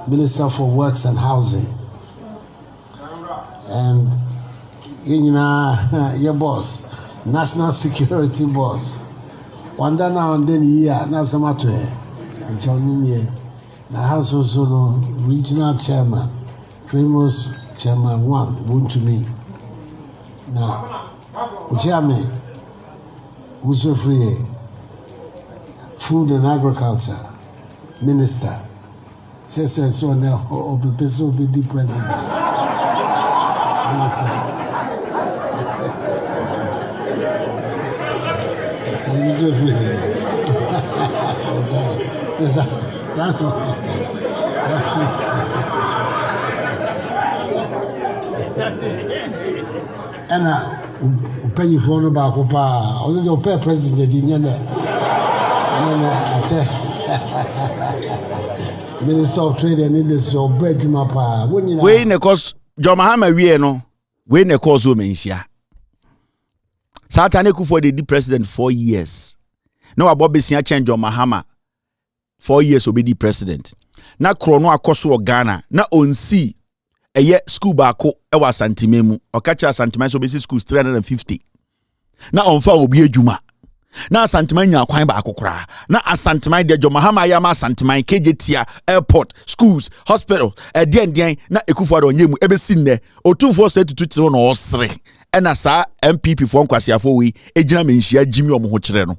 Minister for Works and Housing, and your boss, National Security boss. One day now and then here, na samato and Johnny. Now has also regional chairman, famous chairman one, won to me. Now, Uchame, who's free, food and agriculture minister, says so now, or be the president. Minister. Who's and penny phone about Papa, only your pay president in Minister of Trade and Industry or bedroom pa. We ne cause John Mahama wie no. We ne cause o menhia. Satane Kufuor the president 4 years. No abobesia change John Mahama 4 years obedi president. Na krono akoso Ghana na onsi eye school baako e wa santimemu. Okacha santimemu so basic schools 350. Na onfa obi adwuma. Na asanteman nya kwan ba akokora na asanteman de John Mahama ya ma asanteman kejetia airport schools hospital edien na Ekufuor onye mu ebesi nne otumfo se tutu no osre ɛna saa MPP for nkwasiafo we egyina menhia Jimmy omo ho kyerɛ no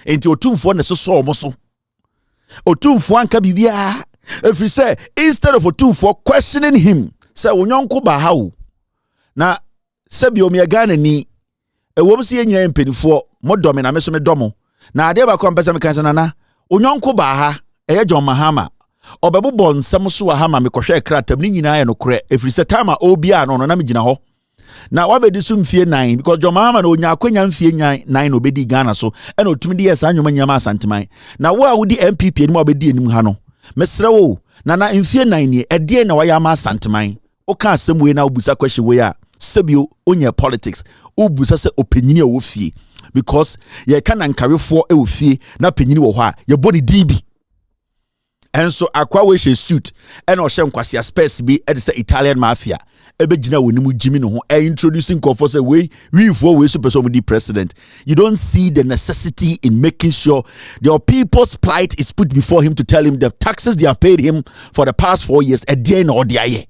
enti otumfo ne soso omo so otumfo anka bibia every say instead of otumfo questioning him say wonyonko ba ha o na sebi omi Ghana ni ewom se nyina mpenifo modome na meso medomo na ade ba ko mpesa mekansa na wonyonko ba ha eye John Mahama obebobɔ nsɛm so wa ha ma mekɔhwɛ kratam ni nyina yɛ no korɛ every say time a obia no na megina hɔ na wabedi so mfie 9 because John Mahama no onya akwanya mfie 9 no obedi Ghana so ɛna otumi de yɛ saa nyoma nyama asanteman na wo a wodi MPP ni mo obedi anim ha no mesrɛ wo na mfie 9 ni ɛdeɛ na wayɛ ama asanteman o ka asɛm we na obusa question we a sebio onya politics obusa sɛ opanyini a wo fie because ye ka na nkarefo e wo fie na panyini wo hɔ a ye body DB and so akwa we she suit and o hye nkwase space bi e de say Italian mafia e be gina woni mu Jimmy no ho e introducing for say we for we super somebody president. You don't see the necessity in making sure your people's plight is put before him to tell him the taxes they have paid him for the past 4 years at the end or the year.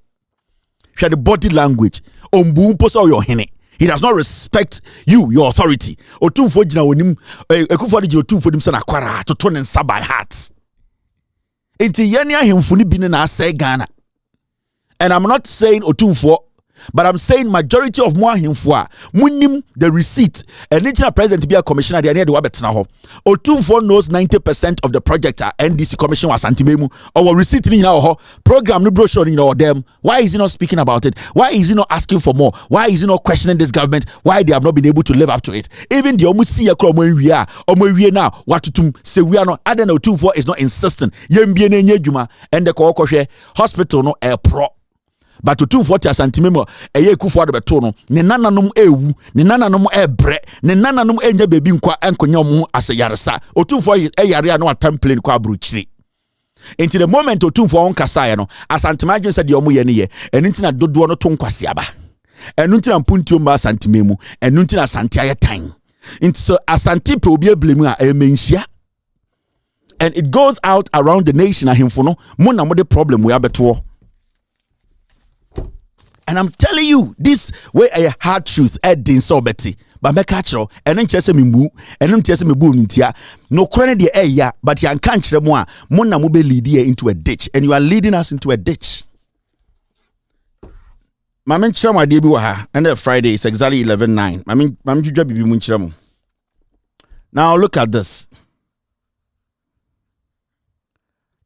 Share the body language ombu poso your hene. He does not respect you, your authority. Otumfo gina wonim ekufo de otumfo dim se na kwara to turn and by hearts. Enti yenia hemfuni bi na say Ghana. And I'm not saying otumfo, but I'm saying majority of more hemfo munim the receipt. And national president be a commissioner there near the wabetna ho. Otumfo knows 90% of the project NDC commission was antimemu or receipt in ho program no brochure in them. Why is he not speaking about it? Why is he not asking for more? Why is he not questioning this government? Why they have not been able to live up to it? Even the omusi yakro now watutum say we are not other than otumfo is not insistent. Yembie ne nyedwuma and the kokoshe hospital no air pro. But to 240 asantimemo eye kufu ade beto no ne nananom ewu ne nananom ebre ne nananom enya bebi nkwa enkonya omo aseyaresa otumfo eyare a no atamplane kwa abrochiri into the moment otumfo on kasa no asantimagye se de omo ye ne ye enu ntina dodo no to nkwase aba enu ntina mpuntuo mba asantimemu enu ntina asante aye tan into so asantipe obi eblemu a emenhia and it goes out around the nation ahemfo no mo na mo de problem we abeto. And I'm telling you, this way a hard truth din so betty. But me catch and then chese me mu, and then chese me bu ntia. No crane the ya, but you can't chre mo na mo be lead here into a ditch, and you are leading us into a ditch. Mama chre mo de bi wa ha, and the Friday is exactly 11:09. Mama judwa bibi mu chre mo. Now look at this.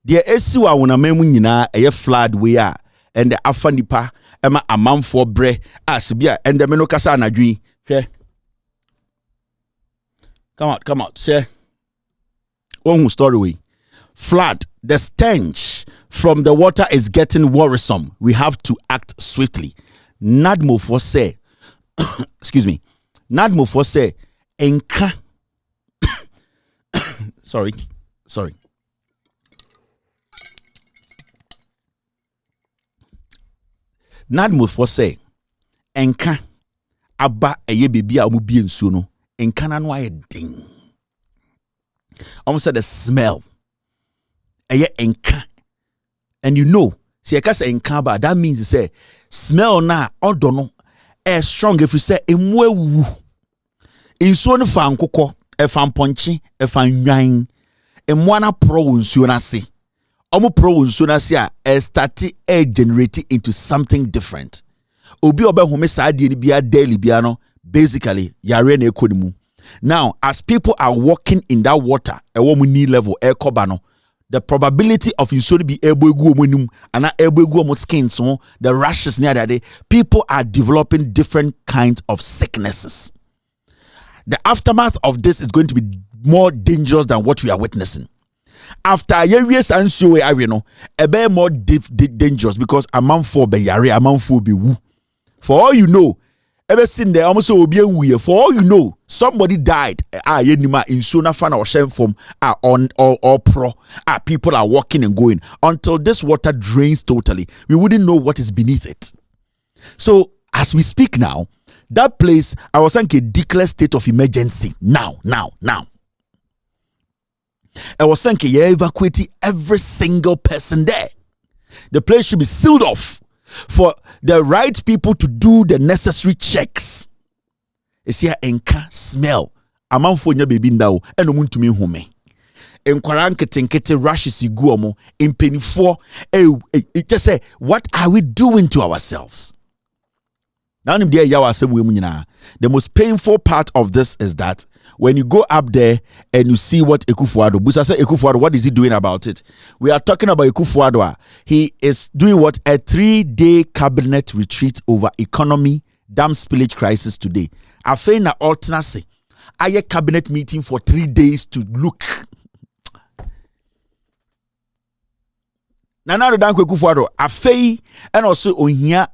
The esi wa wona memu nyina eye flood we are and the afanipa ema amanfo bre asibia and the meno kasa anadwi hwe come out share one story we flood. The stench from the water is getting worrisome. We have to act swiftly. Nadmo for say excuse me, Nadmo for say enka sorry Nadmo for say enka aba eye bebi a omo bie nsuo no enka na no aye ding. Almost said the smell eye enka, and you know see eka say enka ba that means say smell na odo no e strong if you say emu ewu nsuo no fa nkokɔ e fa mponche e fa nwan emu na pro nsuo na se omo pro nsuo na se a start e generate into something different. Obi oba home saa de ni bia daily bia no basically yare na ekonimu. Now as people are walking in that water ewo mu knee level e koba no, the probability of nsuo be able egu omonum ana able egu omo skin so the rashes near that day, people are developing different kinds of sicknesses. The aftermath of this is going to be more dangerous than what we are witnessing. After years and so we no ebe more dangerous because a man for be yare a man for be wu. For all you know, ever seen there almost will be weird. For all you know, somebody died. Yenima in sooner fan or shame from on or pro. People are walking and going until this water drains totally. We wouldn't know what is beneath it. So as we speak now, that place I was saying a declared state of emergency. Now. I was saying you evacuate every single person there. The place should be sealed off. for the right people to do the necessary checks. It's here enka smell. Amanfo nya baby ndawo eno muntumi home. Enkwara nkete rashes igu omo impenifo it just say what are we doing to ourselves? Now the most painful part of this is that when you go up there and you see what Ekufuado, Busa said Ekufuado, what is he doing about it? We are talking about Ekufuado. He is doing what? A 3-day cabinet retreat over economy, dam spillage crisis today. Afena alternate. A cabinet meeting for 3 days to look. Nana do danko Ekufuado. Afei and also on here.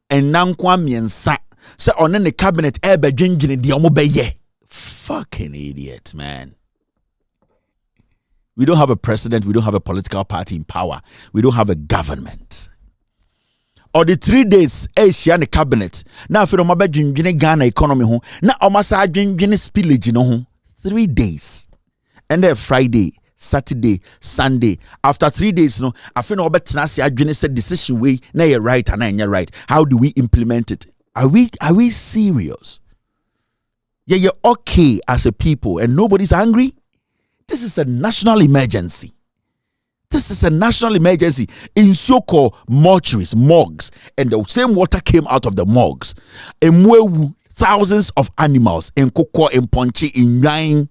And nankwa miensa say on the cabinet ebe dwendwene de omo beye. Fucking idiot, man. We don't have a president, we don't have a political party in power, we don't have a government. Or the 3 days share the cabinet na afi no mabe dwendwene Ghana economy ho na omasa dwendwene spillage no ho 3 days. And then Friday, Saturday, Sunday. After 3 days, no, I feel no better said decision way. Now you're right and you're right. How do we implement it? Are we serious? Yeah, you're okay as a people and nobody's angry. This is a national emergency. This is a national emergency in so-called mortuaries, morgues, and the same water came out of the morgues. And thousands of animals in Koko, in Ponchi, in Yang.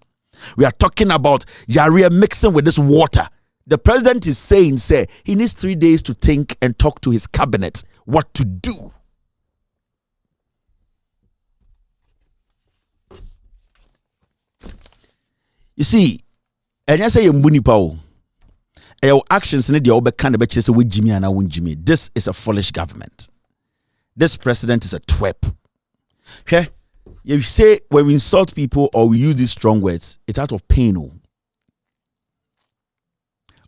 We are talking about Yaria mixing with this water. The president is saying, he needs 3 days to think and talk to his cabinet what to do. You see, and I say Mbunipa, your actions in the kind of say with Jimmy and I won't Jimmy. This is a foolish government. This president is a twerp. Okay? You say when we insult people or we use these strong words, it's out of pain.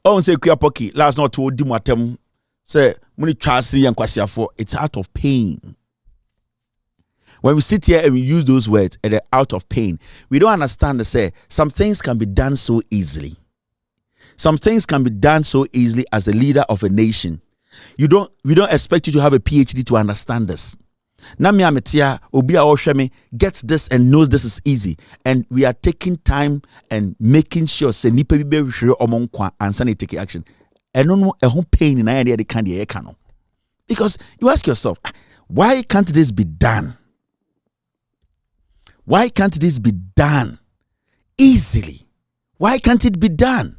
Oh, say Kuya Poki, last not to Dimatem, say Muni Chasi and Kwasiafo, it's out of pain. When we sit here and we use those words and they're out of pain, we don't understand to say some things can be done so easily. Some things can be done so easily as a leader of a nation. We don't expect you to have a PhD to understand this. Nami Ametia, Obia Oshemi gets this and knows this is easy. And we are taking time and making sure say nipa bibe sure omonkwa and sani take action. And no a home pain in idea they can't ekano. Because you ask yourself, why can't this be done? Why can't this be done easily? Why can't it be done?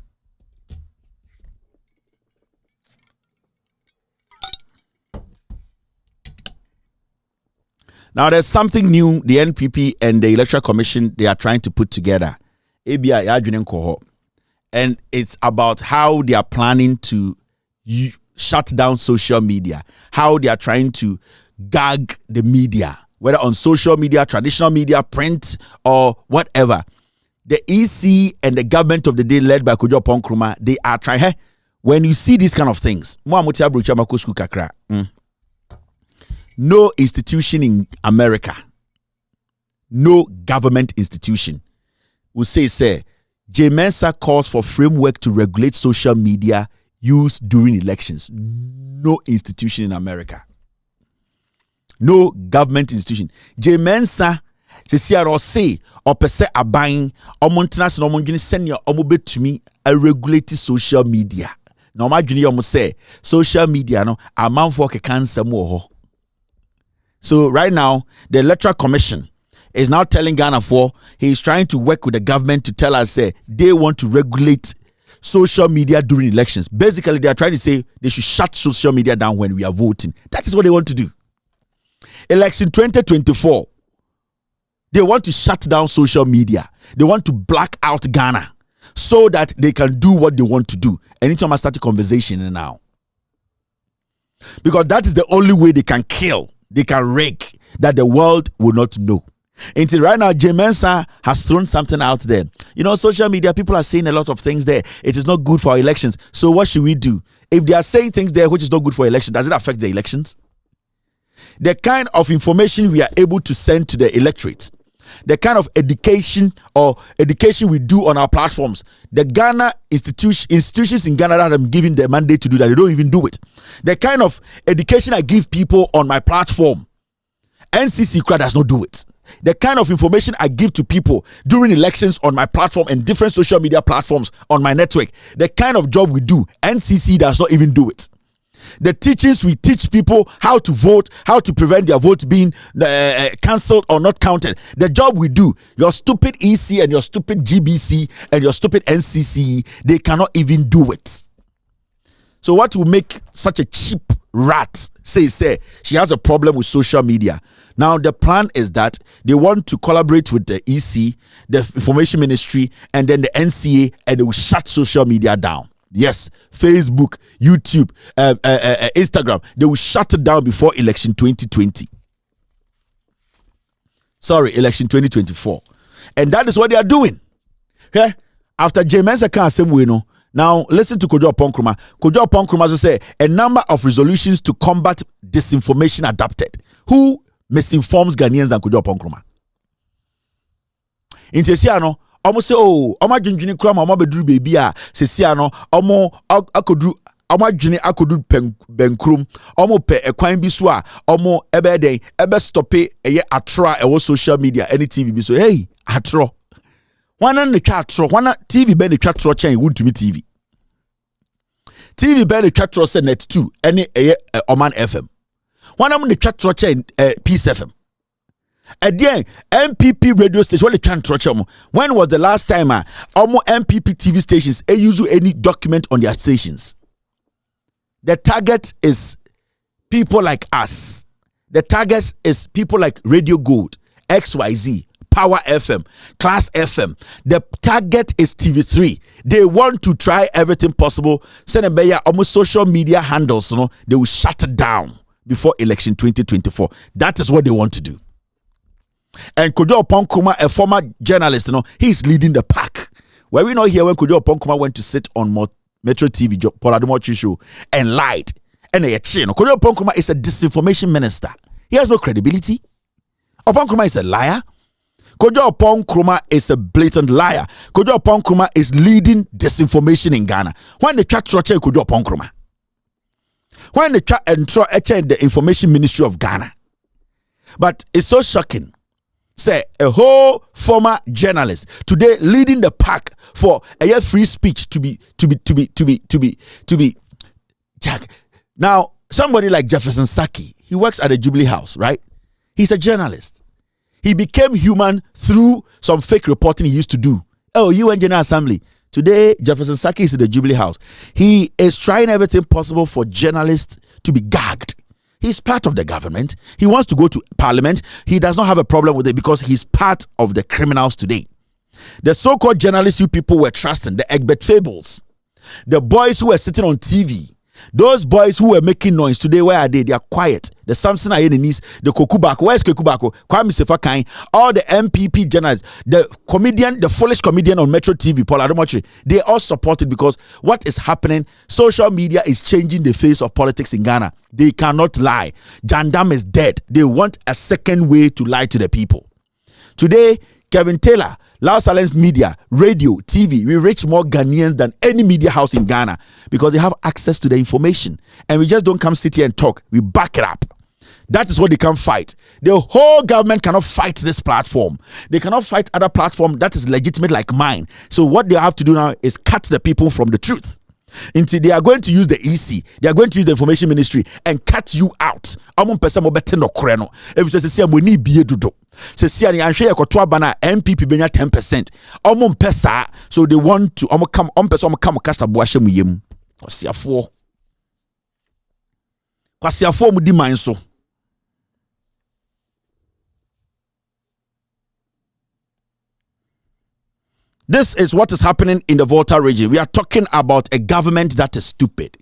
Now, there's something new the NPP and the Electoral Commission, they are trying to put together. And it's about how they are planning to shut down social media, how they are trying to gag the media, whether on social media, traditional media, print, or whatever. The EC and the government of the day led by Kojo Ponkruma, they are trying. Hey, when you see these kind of things, no institution in America, no government institution will say, J. Mensa calls for framework to regulate social media use during elections. No institution in America. No government institution. J. Mensa say or per se a buying or Montanas no Mongini senior or mobile to me a regulated social media. No, my junior must say social media no a man for a cancer more. So right now, the Electoral Commission is now telling Ghana he's trying to work with the government to tell us they want to regulate social media during elections. Basically, they are trying to say they should shut social media down when we are voting. That is what they want to do. Election 2024, they want to shut down social media. They want to black out Ghana so that they can do what they want to do. Anytime I start a conversation now. Because that is the only way they can kill. They can rake that the world will not know. Until right now, J. Mensa has thrown something out there. You know, social media, people are saying a lot of things there. It is not good for our elections. So what should we do? If they are saying things there which is not good for elections, does it affect the elections? The kind of information we are able to send to the electorate, the kind of education we do on our platforms. The Ghana institutions in Ghana that I'm giving the mandate to do that, they don't even do it. The kind of education I give people on my platform, NCC crowd does not do it. The kind of information I give to people during elections on my platform and different social media platforms on my network, the kind of job we do, NCC does not even do it. The teachings we teach people how to vote, how to prevent their vote being cancelled or not counted. The job we do, your stupid EC and your stupid GBC and your stupid NCC, they cannot even do it. So what will make such a cheap rat say she has a problem with social media? Now the plan is that they want to collaborate with the EC, the Information Ministry, and then the NCA, and they will shut social media down. Yes, Facebook, YouTube, Instagram, they will shut it down before election 2020. Sorry, election 2024. And that is what they are doing. Okay? After James can't say we know. Now listen to Kojo Ponkruma. Kojo Ponkruma say a number of resolutions to combat disinformation adopted. Who misinforms Ghanaians than Kojo Ponkruma? In Tesiano, almost say, oh, Oma Junjuni Krama, Oma Bedru baby, Sesiano, Omo Akodru, Oma Juni Akodu Benkrum, Omo Pe, a Quine Biswa, Omo Ebede, Ebe Stoppe, a Atra, a social media, any TV. So, hey, Atro. One on the chat, one TV ben the chat chain would to me TV. TV ben the chat said net 2, any Oman FM. One on the chat chain Peace FM. Again, MPP radio station. What they can't touch them. When was the last time almost MPP TV stations use any document on their stations? The target is people like us. The target is people like Radio Gold, XYZ, Power FM, Class FM. The target is TV3. They want to try everything possible. Send a almost social media handles. They will shut it down before election 2024. That is what they want to do. And Kojo Ponkruma, a former journalist, he's leading the pack. Were we not here when Kojo Ponkruma went to sit on Metro TV, Paul Ademochi show, and lied? And Kojo Ponkruma is a disinformation minister. He has no credibility. Ponkruma is a liar. Kojo Ponkruma is a blatant liar. Kojo Ponkruma is leading disinformation in Ghana. When the chat Kojo Ponkruma, when the chat the Information Ministry of Ghana, but it's so shocking. Say a whole former journalist today leading the pack for a free speech to be Jack. Now somebody like Jefferson Saki, he works at the Jubilee House, right? He's a journalist. He became human through some fake reporting he used to do. Oh, UN General Assembly. Today Jefferson Saki is in the Jubilee House. He is trying everything possible for journalists to be gagged. He's part of the government. He wants to go to parliament. He does not have a problem with it because he's part of the criminals today. The so-called journalists you people were trusting, the Egbert Fables, the boys who were sitting on TV, those boys who were making noise today, where are they? They are quiet. The Samson Ayenis, the Kokubako, where's Kokubako? Kwame Sefakain, all the MPP journalists, the comedian, the foolish comedian on Metro TV, Paul Ademochi, they all supported because what is happening, social media is changing the face of politics in Ghana. They cannot lie. Jandam is dead. They want a second way to lie to the people. Today, Kevin Taylor, Loud Silence Media, radio, TV, we reach more Ghanaians than any media house in Ghana because they have access to the information. And we just don't come sit here and talk. We back it up. That is what they can fight. The whole government cannot fight this platform. They cannot fight other platform that is legitimate like mine. So what they have to do now is cut the people from the truth. Until they are going to use the EC, they are going to use the Information Ministry and cut you out. If you say we need BA MPP benya 10%. So they want to come cast boashe muyem. Kwasiafo mu di man so. This is what is happening in the Volta region. We are talking about a government that is stupid.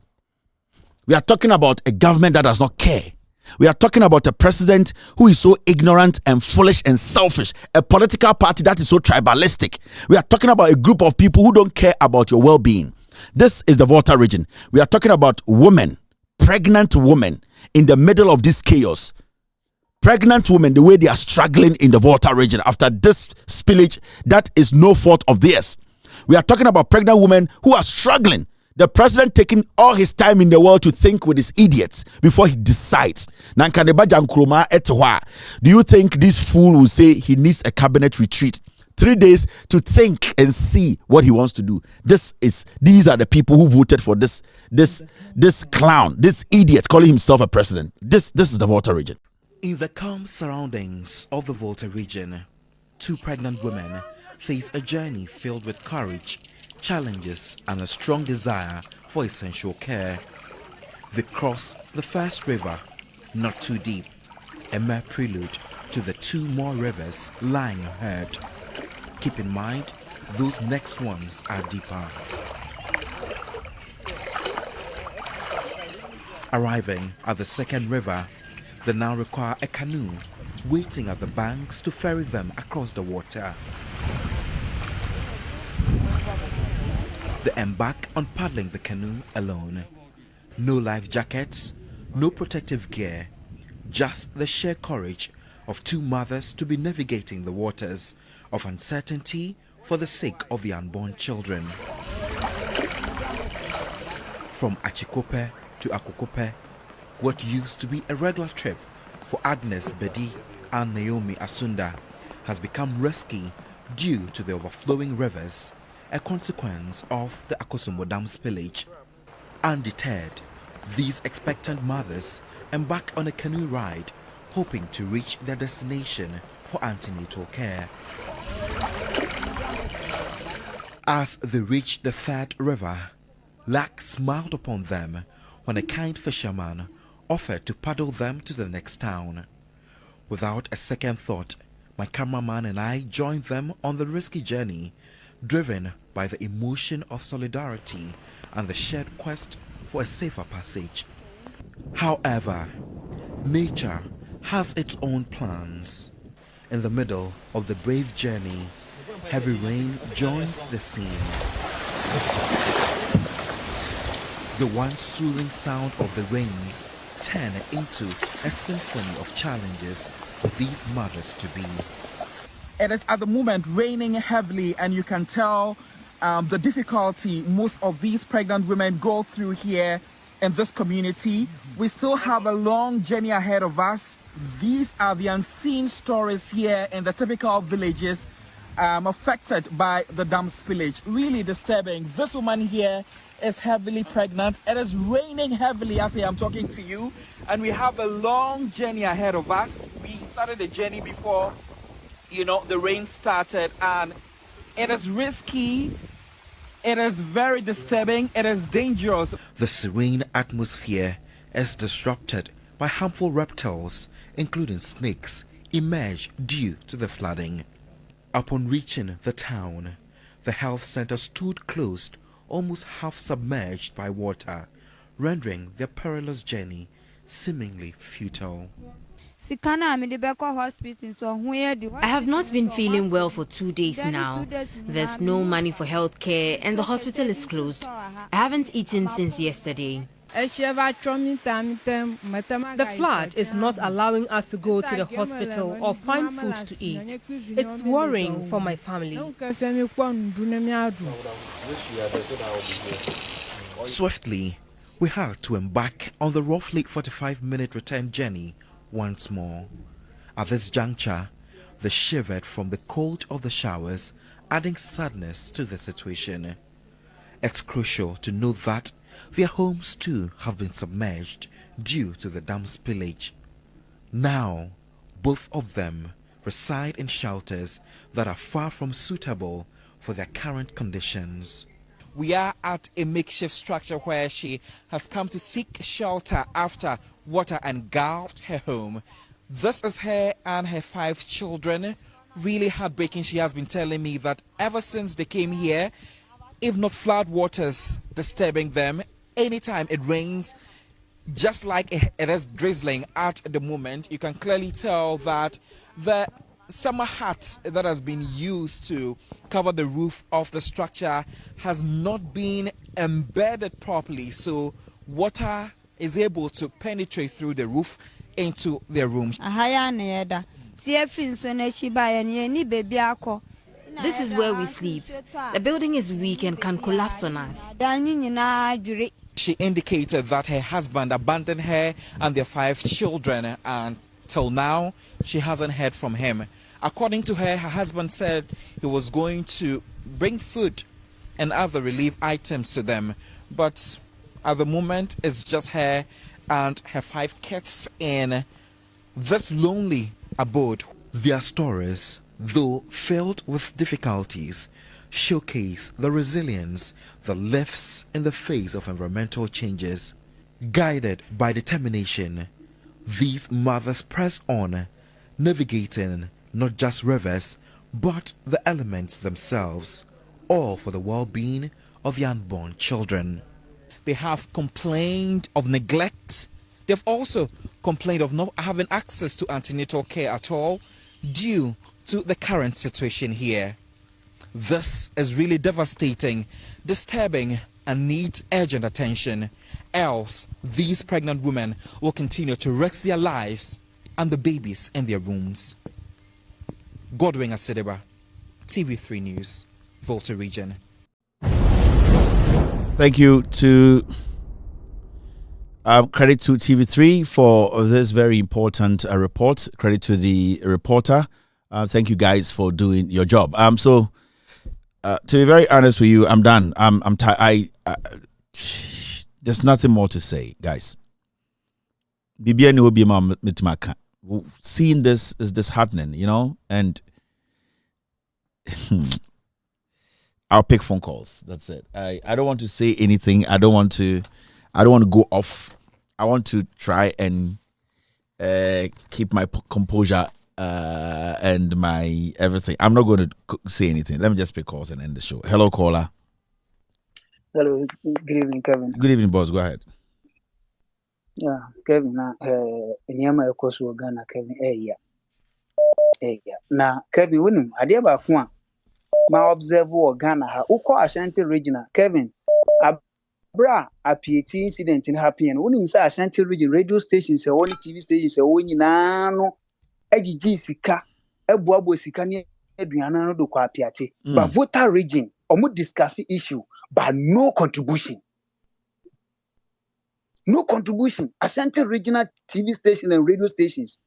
We are talking about a government that does not care. We are talking about a president who is so ignorant and foolish and selfish. A political party that is so tribalistic. We are talking about a group of people who don't care about your well-being. This is the Volta region. We are talking about women, pregnant women in the middle of this chaos. pregnant women, the way they are struggling in the Volta region after this spillage that is no fault of theirs. We are talking about pregnant women who are struggling. The president taking all his time in the world to think with his idiots before he decides. Do you think this fool will say he needs a cabinet retreat? 3 days to think and see what he wants to do. These are the people who voted for this clown, this idiot calling himself a president. This is the Volta region. In the calm surroundings of the Volta region, 2 pregnant women face a journey filled with courage, challenges, and a strong desire for essential care. They cross the first river, not too deep, a mere prelude to the 2 more rivers lying ahead. Keep in mind, those next ones are deeper. Arriving at the second river, they now require a canoe waiting at the banks to ferry them across the water. They embark on paddling the canoe alone. No life jackets, no protective gear, just the sheer courage of 2 mothers to be navigating the waters of uncertainty for the sake of the unborn children. From Achikope to Akokope, what used to be a regular trip for Agnes Bedi and Naomi Asunda has become risky due to the overflowing rivers, a consequence of the Akosombo Dam spillage. Undeterred, these expectant mothers embark on a canoe ride, hoping to reach their destination for antenatal care. As they reach the third river, luck smiled upon them when a kind fisherman offered to paddle them to the next town. Without a second thought, my cameraman and I joined them on the risky journey, driven by the emotion of solidarity and the shared quest for a safer passage. However, nature has its own plans. In the middle of the brave journey, heavy rain joins the scene. The once soothing sound of the rains turn into a symphony of challenges for these mothers to be. It is at the moment raining heavily, and you can tell the difficulty most of these pregnant women go through here in this community. We still have a long journey ahead of us. These are the unseen stories here in the typical villages affected by the dam spillage. Really disturbing. This woman here is heavily pregnant. It is raining heavily as I am talking to you, and we have a long journey ahead of us. We started the journey before the rain started, and it is risky. It is very disturbing. It is dangerous. The serene atmosphere is disrupted by harmful reptiles, including snakes, emerge due to the flooding. Upon reaching the town, the health center stood closed, almost half submerged by water, rendering their perilous journey seemingly futile. I have not been feeling well for 2 days now. There's no money for health care and the hospital is closed. I haven't eaten since yesterday. The flood is not allowing us to go to the hospital or find food to eat. It's worrying for my family. Swiftly, we had to embark on the roughly 45-minute return journey once more. At this juncture, they shivered from the cold of the showers, adding sadness to the situation. It's crucial to note that their homes too have been submerged due to the dam spillage. Now, both of them reside in shelters that are far from suitable for their current conditions. We are at a makeshift structure where she has come to seek shelter after water engulfed her home. This is her and her 5 children. Really heartbreaking. She has been telling me that ever since they came here, if not flood waters disturbing them, anytime it rains, just like it is drizzling at the moment, you can clearly tell that the summer hat that has been used to cover the roof of the structure has not been embedded properly, so water is able to penetrate through the roof, into their rooms. This is where we sleep. The building is weak and can collapse on us. She indicated that her husband abandoned her and their 5 children, and till now she hasn't heard from him. According to her, her husband said he was going to bring food and other relief items to them, but at the moment it's just her and her 5 kids in this lonely abode. Their stories, though filled with difficulties, showcase the resilience that lives in the face of environmental changes. Guided by determination, these mothers press on, navigating not just rivers but the elements themselves, all for the well-being of the unborn children. They have complained of neglect. They've also complained of not having access to antenatal care at all due to the current situation here. This is really devastating, disturbing, and needs urgent attention. Else, these pregnant women will continue to risk their lives and the babies in their wombs. Godwin Asedeba, TV3 News, Volta region. Thank you to credit to TV3 for this very important report. Credit to the reporter. Thank you guys for doing your job. To be very honest with you, I'm done. I'm tired. There's nothing more to say, guys. Seeing this is disheartening, you know, and I'll pick phone calls. That's it. I don't want to say anything. I don't want to go off. I want to try and keep my composure and my everything. I'm not going to say anything. Let me just pick calls and end the show. Hello, caller. Hello, good evening, Kevin. Good evening, boss. Go ahead. Yeah, Kevin. Nyama ekoso Ghana, Kevin. Yeah. Na Kevin, wonu ade ba ko a ma observe wo Ghana ha. Uko Ashanti region, Kevin. Abra apieti incident in happen. Wonu say Ashanti region radio stations se woni TV stations se woni na no agigi sika ebuabo sika ne aduana no do kwa apiate. But Volta region omo discuss issue but no contribution. No contribution. Ashanti regional TV station and radio stations.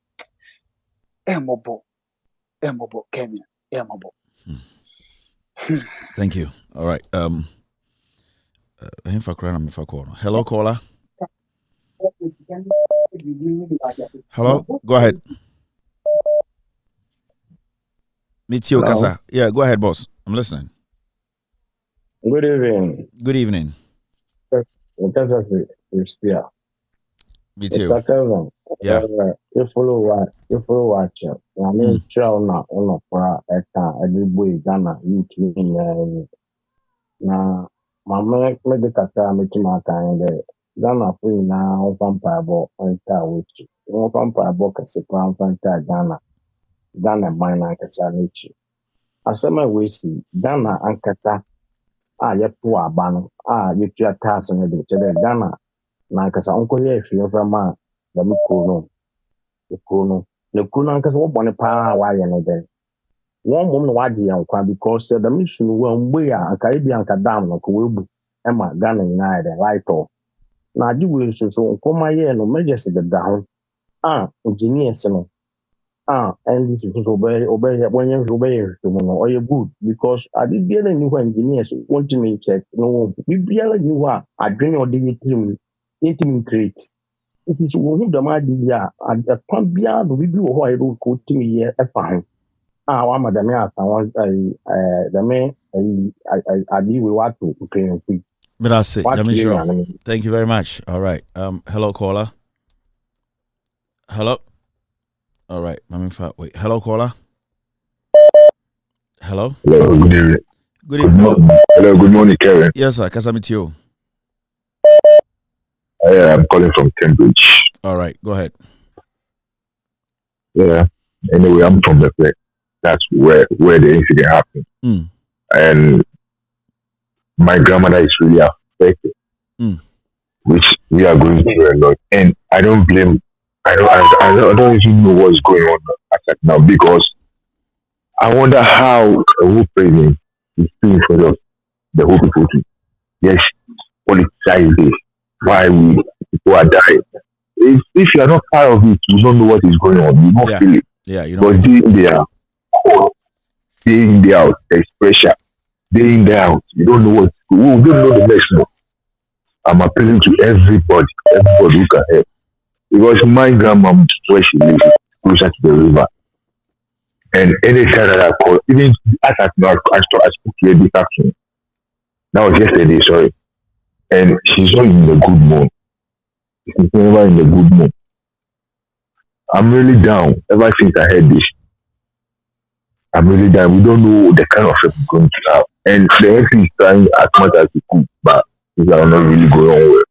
Emobo, Kenya. Emobo. Thank you. All right. Hello, caller. Hello. Go ahead. Mitio Kasa. Yeah, go ahead, boss. I'm listening. Good evening. Good evening. Me too. Yeah. You follow watch. I mean, child na ono for every boy Ghana YouTube na mama me de kata me tima kan de Ghana for na on pampa bo enta wuchi. On pampa bo kase kwa enta Ghana bana kasa nichi. Asema we see Ghana ankata yetu abano yetu atasa ne de Ghana na kasa onko ye fi from the Mukono. The Kuna because what one power why and then one woman wadi and kwa because the mission one way and Caribbean Kadam no Kubu Emma Ghana United light off. Now do we so come my year no measures the down engineers no and this is obey when you obey or you good because I did get a new engineers want to make check no we be you are I bring your dignity integrate. It is one the idea and a pump beyond we do who I don't go to me a fine. One madam, I want the man I deal with what to pay. But I say, let me sure. Thank you very much. All right. Hello, caller. Hello. All right. Wait. Hello, caller. Hello. Hello. Good evening. Good evening. Hello. Good morning, Kevin. Yes, sir. Kasamitio. Yeah, I'm calling from Cambridge. All right, go ahead. Yeah. Anyway, I'm from the place. That's where the incident happened. And my grandmother is really affected, which we are going through a lot. And I don't blame don't even know what's going on as at now because I wonder how the whole president is feeling for the whole people to just politicize this. Why people are dying. If you are not part of it, you don't know what is going on. You don't feel it. Yeah, you But day in, day out, day in, day out, there's pressure. Day in, day out, you don't know what. We don't know the next one. I'm appealing to everybody who can help. Because my grandma, where she lives, closer to the river. And anytime that I call, even as I spoke to her this afternoon, that was yesterday, sorry. And she's not in the good mood. She's never in the good mood. I'm really down ever since I heard this. I'm really down. We don't know the kind of help we're going to have. And the MP is trying as much as he could, but things are not really going on well.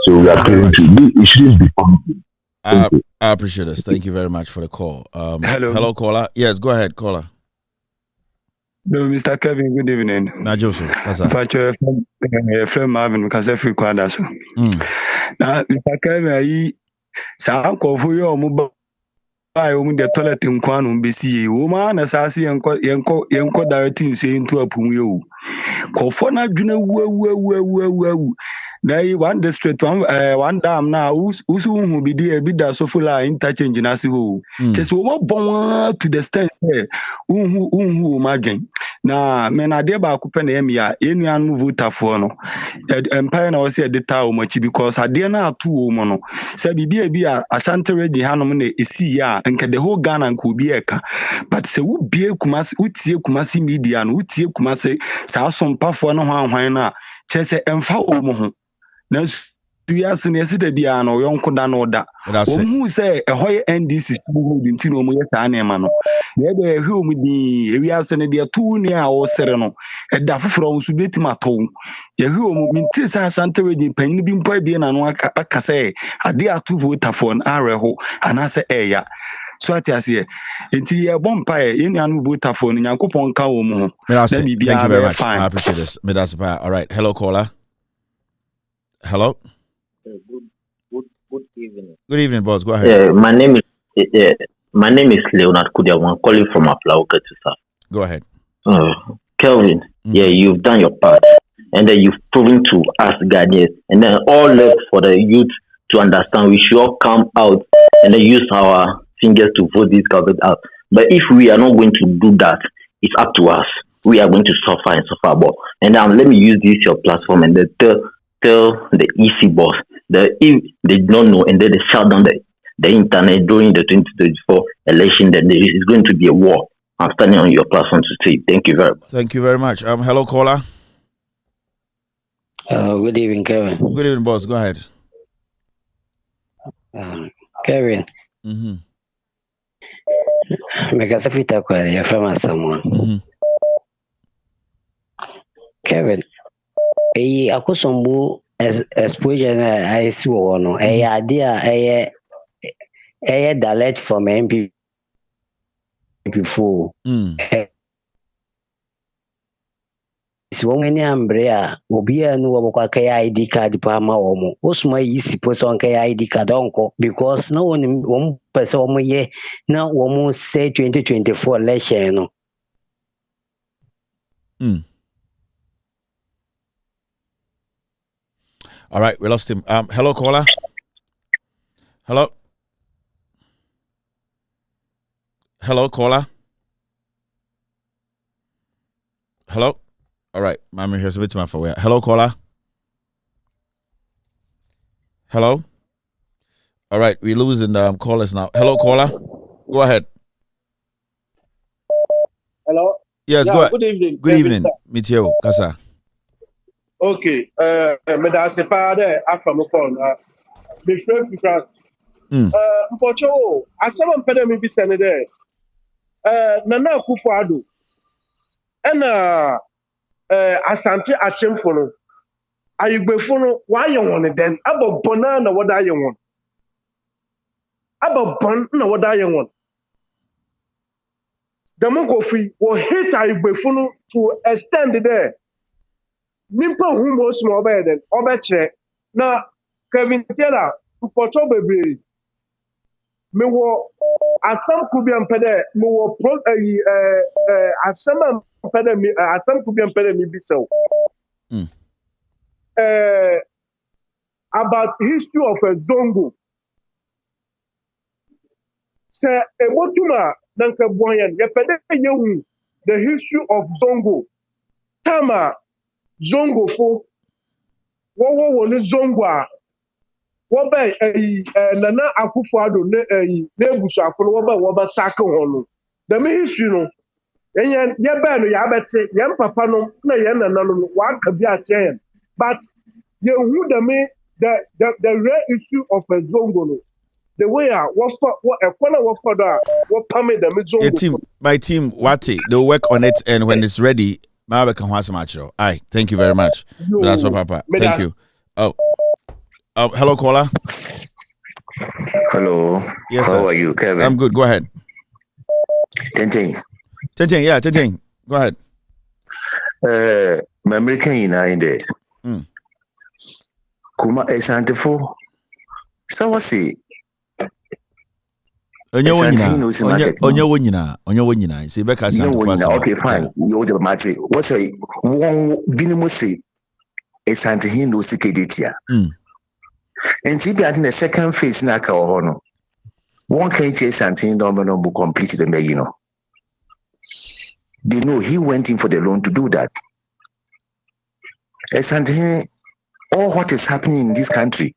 So we are praying to it shouldn't be pumping. I appreciate this. Thank you very much for the call. Hello, caller. Yes, go ahead, caller. No, Mr. Kevin, good evening. Na Joseph, kasa. Friend Marvin, because every quarter so. Now, Mr. Kevin, I say, for you, I the toilet in Quanum BC, woman, as I see, yanko directing saying to a pumu. Kofona Juna, now one district, one dam now, who's who be there, be that so full interchange in Asiho. Just one bomb to the stand here, who imagine. Now, men are there by Copen Emia, anyone Volta for no. Empire was said the town much because I dare not 2 woman. Sabi be a Santa Ready Hanomene is see ya, and the whole Ghana could be eka. But se would be a Kumas, would see Kumasi media, and would see Kumase, Sasson Pafano Hana, Chese and Fowl. Now, 2 years in yesterday, Biano, young Kodanoda. Who say a high NDC in Tino Moyatanemano. The other whom with the areas and they are 2 near or Sereno. A daffy from Subetimato. Yahoo, Mintisa Santa Ready, Penny being Pibian and Waka say, a dear 2 voter for an Araho, and I say, eh, so I say, until you are bumpire, any voter for in Yakupon Kaomo. Thank you very much. I appreciate this. All right. Hello, caller. Hello. Good evening. Good evening, boss. Go ahead. Yeah, my name is Leonard Kudiawan. I'm calling from Aflauke, sir. Go ahead. Kelvin, yeah, you've done your part, and then you've proven to us Ghanaians, and then all left for the youth to understand. We should all come out and then use our fingers to vote this government out. But if we are not going to do that, it's up to us. We are going to suffer and suffer more. And now let me use this your platform and then tell the EC boss that if they don't know and then they shut down the internet during the 2024 election, then there is going to be a war. I'm standing on your platform to say thank you very much. Thank you very much. Hello, caller. Good evening, Kevin. Good evening, boss. Go ahead. Kevin. Because if you talk about you're from someone. Kevin. Akosombu exposure na I see one idea direct from MP before. So many ambrea obia no wabakwa kaya ID card pa ma omo. Osuma yi suppose on kaya ID card onko because no one person omo ye na omo say 2024 election no. All right, we lost him. Hello, caller. Hello. Hello, caller. Hello. All right, I'm here. So my phone. Hello, caller. Hello. All right, we're losing callers now. Hello, caller. Go ahead. Hello. Yes, go ahead. Good evening. Good evening. Meet you, Kasa. Okay. Madam Sepade, I'm from the phone. My friend because Mpocho, I saw one pedal me be sending there. Nana Kufuado. And Asante Achimfono. Are you befono? Why you want it then? About banana, what do you want? About banana, what do you want? The Mongofi will hit I befono to extend there. Nimpa who most more better than Obetre. Now, Kevin Taylor, Poto baby. me wo asam ku bi ampede me wo pro asam ampede me asam ku bi ampede me bi so about history of a zongo se ebotuma nanka boyen ye pede yehu the history of zongo tama zongo fo wo ni zongo a wo ba nana akufo-addo ne ebusu akolo wo ba sake ho no the history no ye ba no ya bete ye papa no na ye nana no wa ka bi achen but ye who the real issue of a zongo no the way what permit the zongo. My team they'll work on it, and when it's ready, aye, thank you very much. That's what Papa. Thank you. Hello, caller. Hello. Yes, how sir. Are you, Kevin? I'm good. Go ahead. Tenteng. Yeah, Tenteng. Go ahead. My American in there. Kuma Esantefo. So what's it? Onye wonyina. See Becca Santefo. Okay, fine. You the matter. What's a one binimusi Esantehin no sikeditia. And see that in the second phase naka or one can say something domino complete the you know. They know he went in for the loan to do that. Esantehin, all what is happening in this country,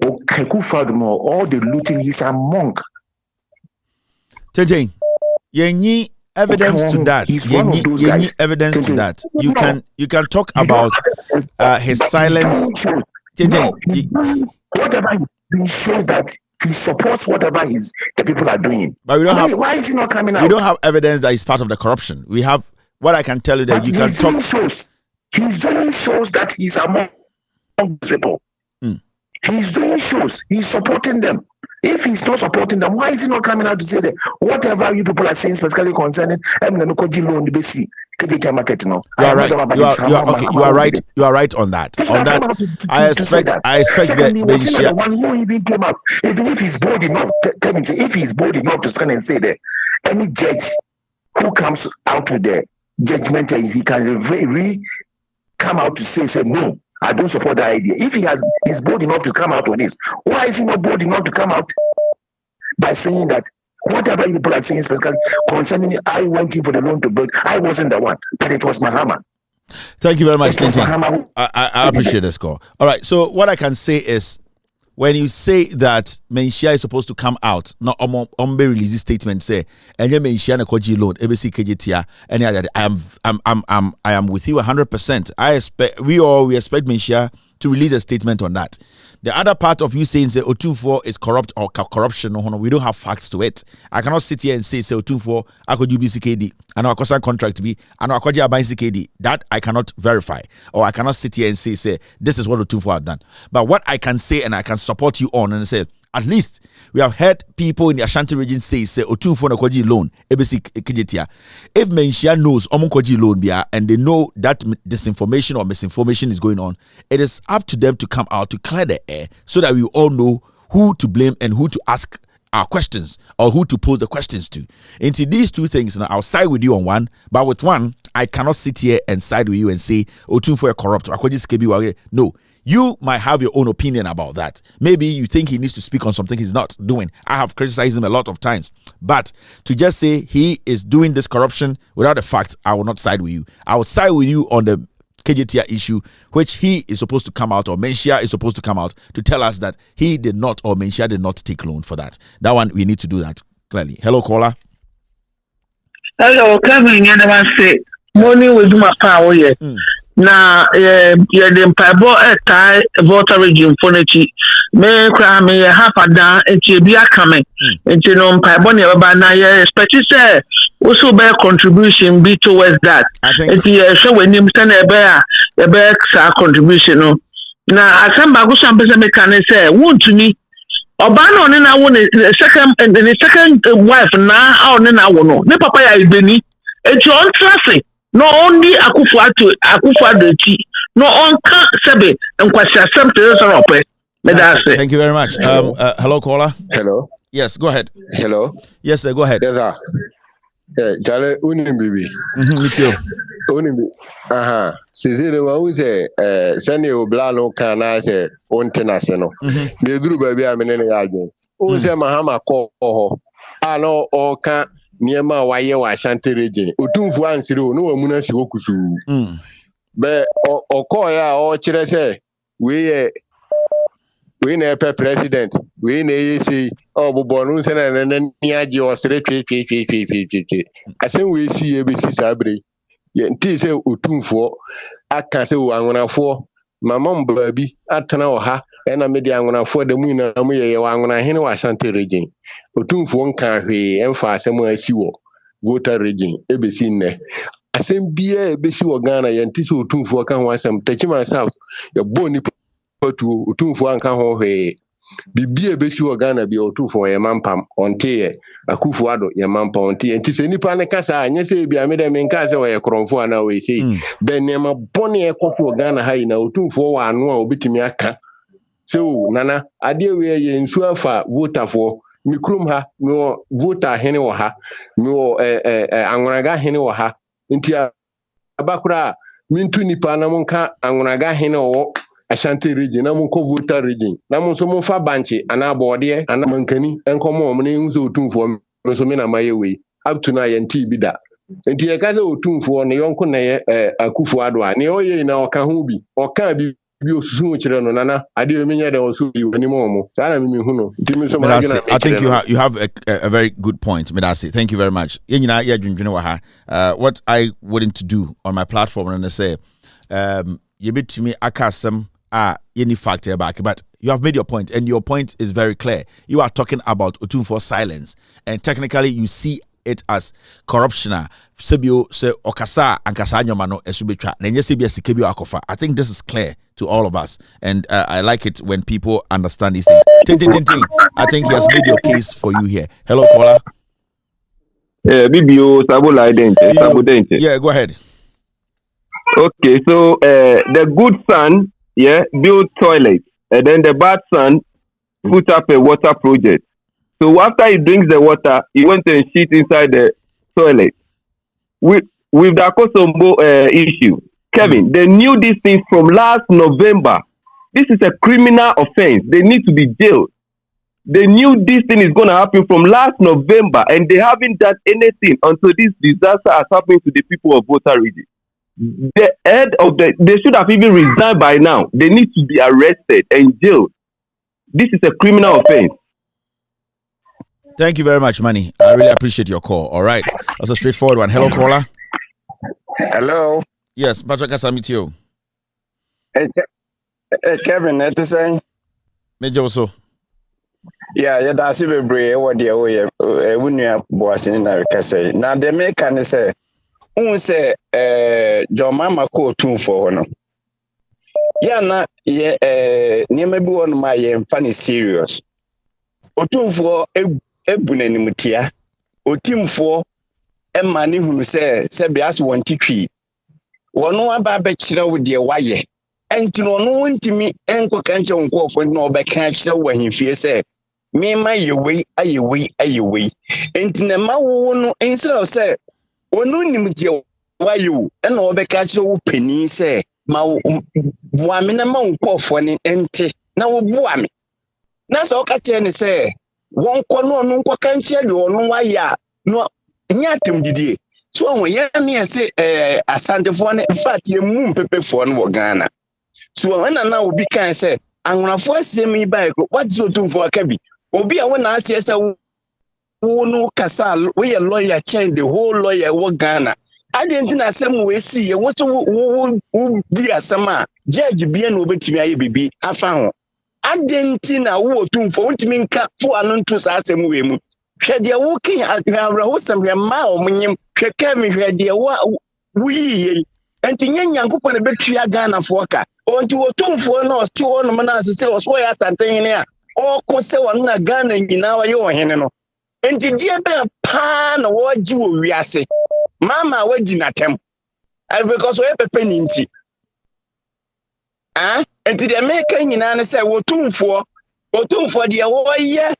all the looting, he's a monk. Tejeng, yenyi evidence to that. Yenyi evidence to that. You can talk about his silence. Tejeng, whatever he shows that he supports whatever the people are doing. But we don't have. Why is he not coming out? We don't have evidence that he's part of the corruption. We have what I can tell you that you can talk. He's doing shows that he's among people. He's doing shows. He's supporting them. If he's not supporting them, why is he not coming out to say that whatever you people are saying, specifically concerning loan the market now? You are right. You are right. You are right on that. On that, I expect that one who even came up, even if he's bold enough, tell me, if he's bold enough to stand and say that any judge who comes out with the judgment, he can really come out to say no. I don't support that idea. If he's bold enough to come out with this, why is he not bold enough to come out by saying that whatever people are saying, especially concerning I went in for the loan to build, I wasn't the one, but it was Mahama. Thank you very much, Tintin. I appreciate this call. All right, so what I can say is, when you say that Menshia is supposed to come out, not ombe release statement say, and you Menshia na koji loan, ABC KJTia, and I am with you 100%. We expect Menshia to release a statement on that. The other part of you saying say O24 is corrupt or corruption, no, we don't have facts to it. I cannot sit here and say O24 I could do BCKD and I could contract be and I could buy CKD. That I cannot verify, or I cannot sit here and say this is what O24 have done. But what I can say and I can support you on and say, at least we have heard people in the Ashanti region say O24 na kwaji loan ABC KJTia. If Menshia knows kwaji loan bia and they know that disinformation or misinformation is going on, it is up to them to come out to clear the air so that we all know who to blame and who to ask our questions or who to pose the questions to. Into these two things, now I'll side with you on one, but with one, I cannot sit here and side with you and say O24 corrupt. No. You might have your own opinion about that. Maybe you think he needs to speak on something he's not doing. I have criticized him a lot of times. But to just say he is doing this corruption without the facts, I will not side with you. I will side with you on the KJTia issue, which he is supposed to come out, or Menshia is supposed to come out to tell us that he did not, or Menshia did not take loan for that. That one, we need to do that clearly. Hello, caller. Hello, Kevin. Morning with my power here. Na the mpabo etai Volta region fonechi me kra me half adan enti bia kame enti no mpabo ne baba na ye expect say also be contribution be towards that enti hwe wenim say na be sa contribution no na asamba go so ambese me kan say wontumi oba na one na wo the second wife na how ne na wo no ne papa ya ibeni enti on traffic. No only Akufo-Addo no on sebe and question something. Thank you very much. Hello, caller. Hello. Yes, go ahead. Hello. Yes, sir, go ahead. Yes, sir. Chale unim bibi. Me too. Unim. Aha. Sisi wa use sani obla no kana se ontenase no. Me duru ba bi amene ne ya adwen. O se mahama ko ho. Ano o ka niema waye wa Ashanti region. Otumfu ansiri o no wa muna si okusu. Be o ko ya o kire se we na pe president we na yesi obubonu se na ni age o sere twe asen we si e be si sabre ye nti se otumfo aka se o anwonafo mama mba bi atena o ha na me de anwonafo da mu na mu ye wa anwona hene wa Ashanti region otumfo nka hwe emfa asem asi wo Volta region e be si nne asem bia e be si wo Ghana ye nti se otumfo ka ho asem Techima South ye boni to otumfo anka ho hwe bibia be si wo Ghana bi otumfo ye mampam onte akufo ado ye mampam onte nti se nipa ne kasa anya se bia me de men ka se wo ye kromfo ana we sei ben ne ma boni e kofo Ghana ha ina otumfo wa anu a obitimi aka se o nana ade we ye nsu afa votafo mikrum ha no vota hene wo ha no anwonaga hene wo ha nti abakura mintu nipa na monka anwonaga hene wo Ashanti region na monko Volta region na monso monfa banche ana boode ana mankani enkomo omne nzo otumfo nso me na maye we up to na yenti bi da nti ye ka se otumfo ne yonko na ye akufo ado a ne oye na oka ho bi oka bi osusu kire no nana ade o menye de osu bi wani momo sana mi hu no nti mi so ma gina I think you have a very good point, Medasi. Thank you very much. Yenyina ya dwendwene wa ha. What I wouldn't to do on my platform and say you bit to me akasem any factor back, but you have made your point, and your point is very clear. You are talking about Otumfo silence, and technically you see it as corruption. Sebio se okasa ankasa nyomano esubetwa. Nenye sebia sikebio akofa. I think this is clear to all of us, and I like it when people understand these things. Ting. I think he has made your case for you here. Hello, caller. Bibio Sabola Idente. Yeah, go ahead. Okay, so the good son, built toilets, and then the bad son put up a water project. So after he drinks the water, he went and shit inside the toilet. With the Akosombo issue, Kevin, they knew these things from last November. This is a criminal offense. They need to be jailed. They knew this thing is going to happen from last November, and they haven't done anything until this disaster has happened to the people of Volta region. The head of they should have even resigned by now. They need to be arrested and jailed. This is a criminal offense. Thank you very much, Manny. I really appreciate your call. All right. That's a straightforward one. Hello, caller. Hello. Yes, Patrick Asamitio. Kevin, that's saying. Major also. Yeah, that's even brave. What the way when you are bossing in a say. Now, the American say, who say, John Mama call tune for no. Yeah, na, near be one my funny serious. O tune for ebunanimutia. O team for a man who say, Sebias one tiki. One no babachina with the wire. And to no one to me, and co can't you go for no back catch when he fears say. Me my way, away. And to the ma instead of say, one no why you and all the catch your penny say, ma woman among coffin and now boami. That's all catching say, one corner no can't tell you no why ya no nyatum did. So when you say a Santa phone, in fact, you moon paper for no Ghana. So when I now be can say, I'm gonna force me back. What's you do for a cabby? Obi, I want to ask you, who no Casal, we a lawyer change the whole lawyer work Ghana. I didn't know some way see what who be a summer judge be an over to me, baby. I found. I didn't know what to for me cut for an to some way. She dear walking at her some your mouth when you came here, dear we and young couple a bit Ghana for her. On to a tomb for no, 2 ornaments, say was why I something here. Or could say one Ghana in our your hand. And the dear bear pan or what you we are say. Mama, what did not tell? And because we have a penny. And to the American in answer, what tomb for the away,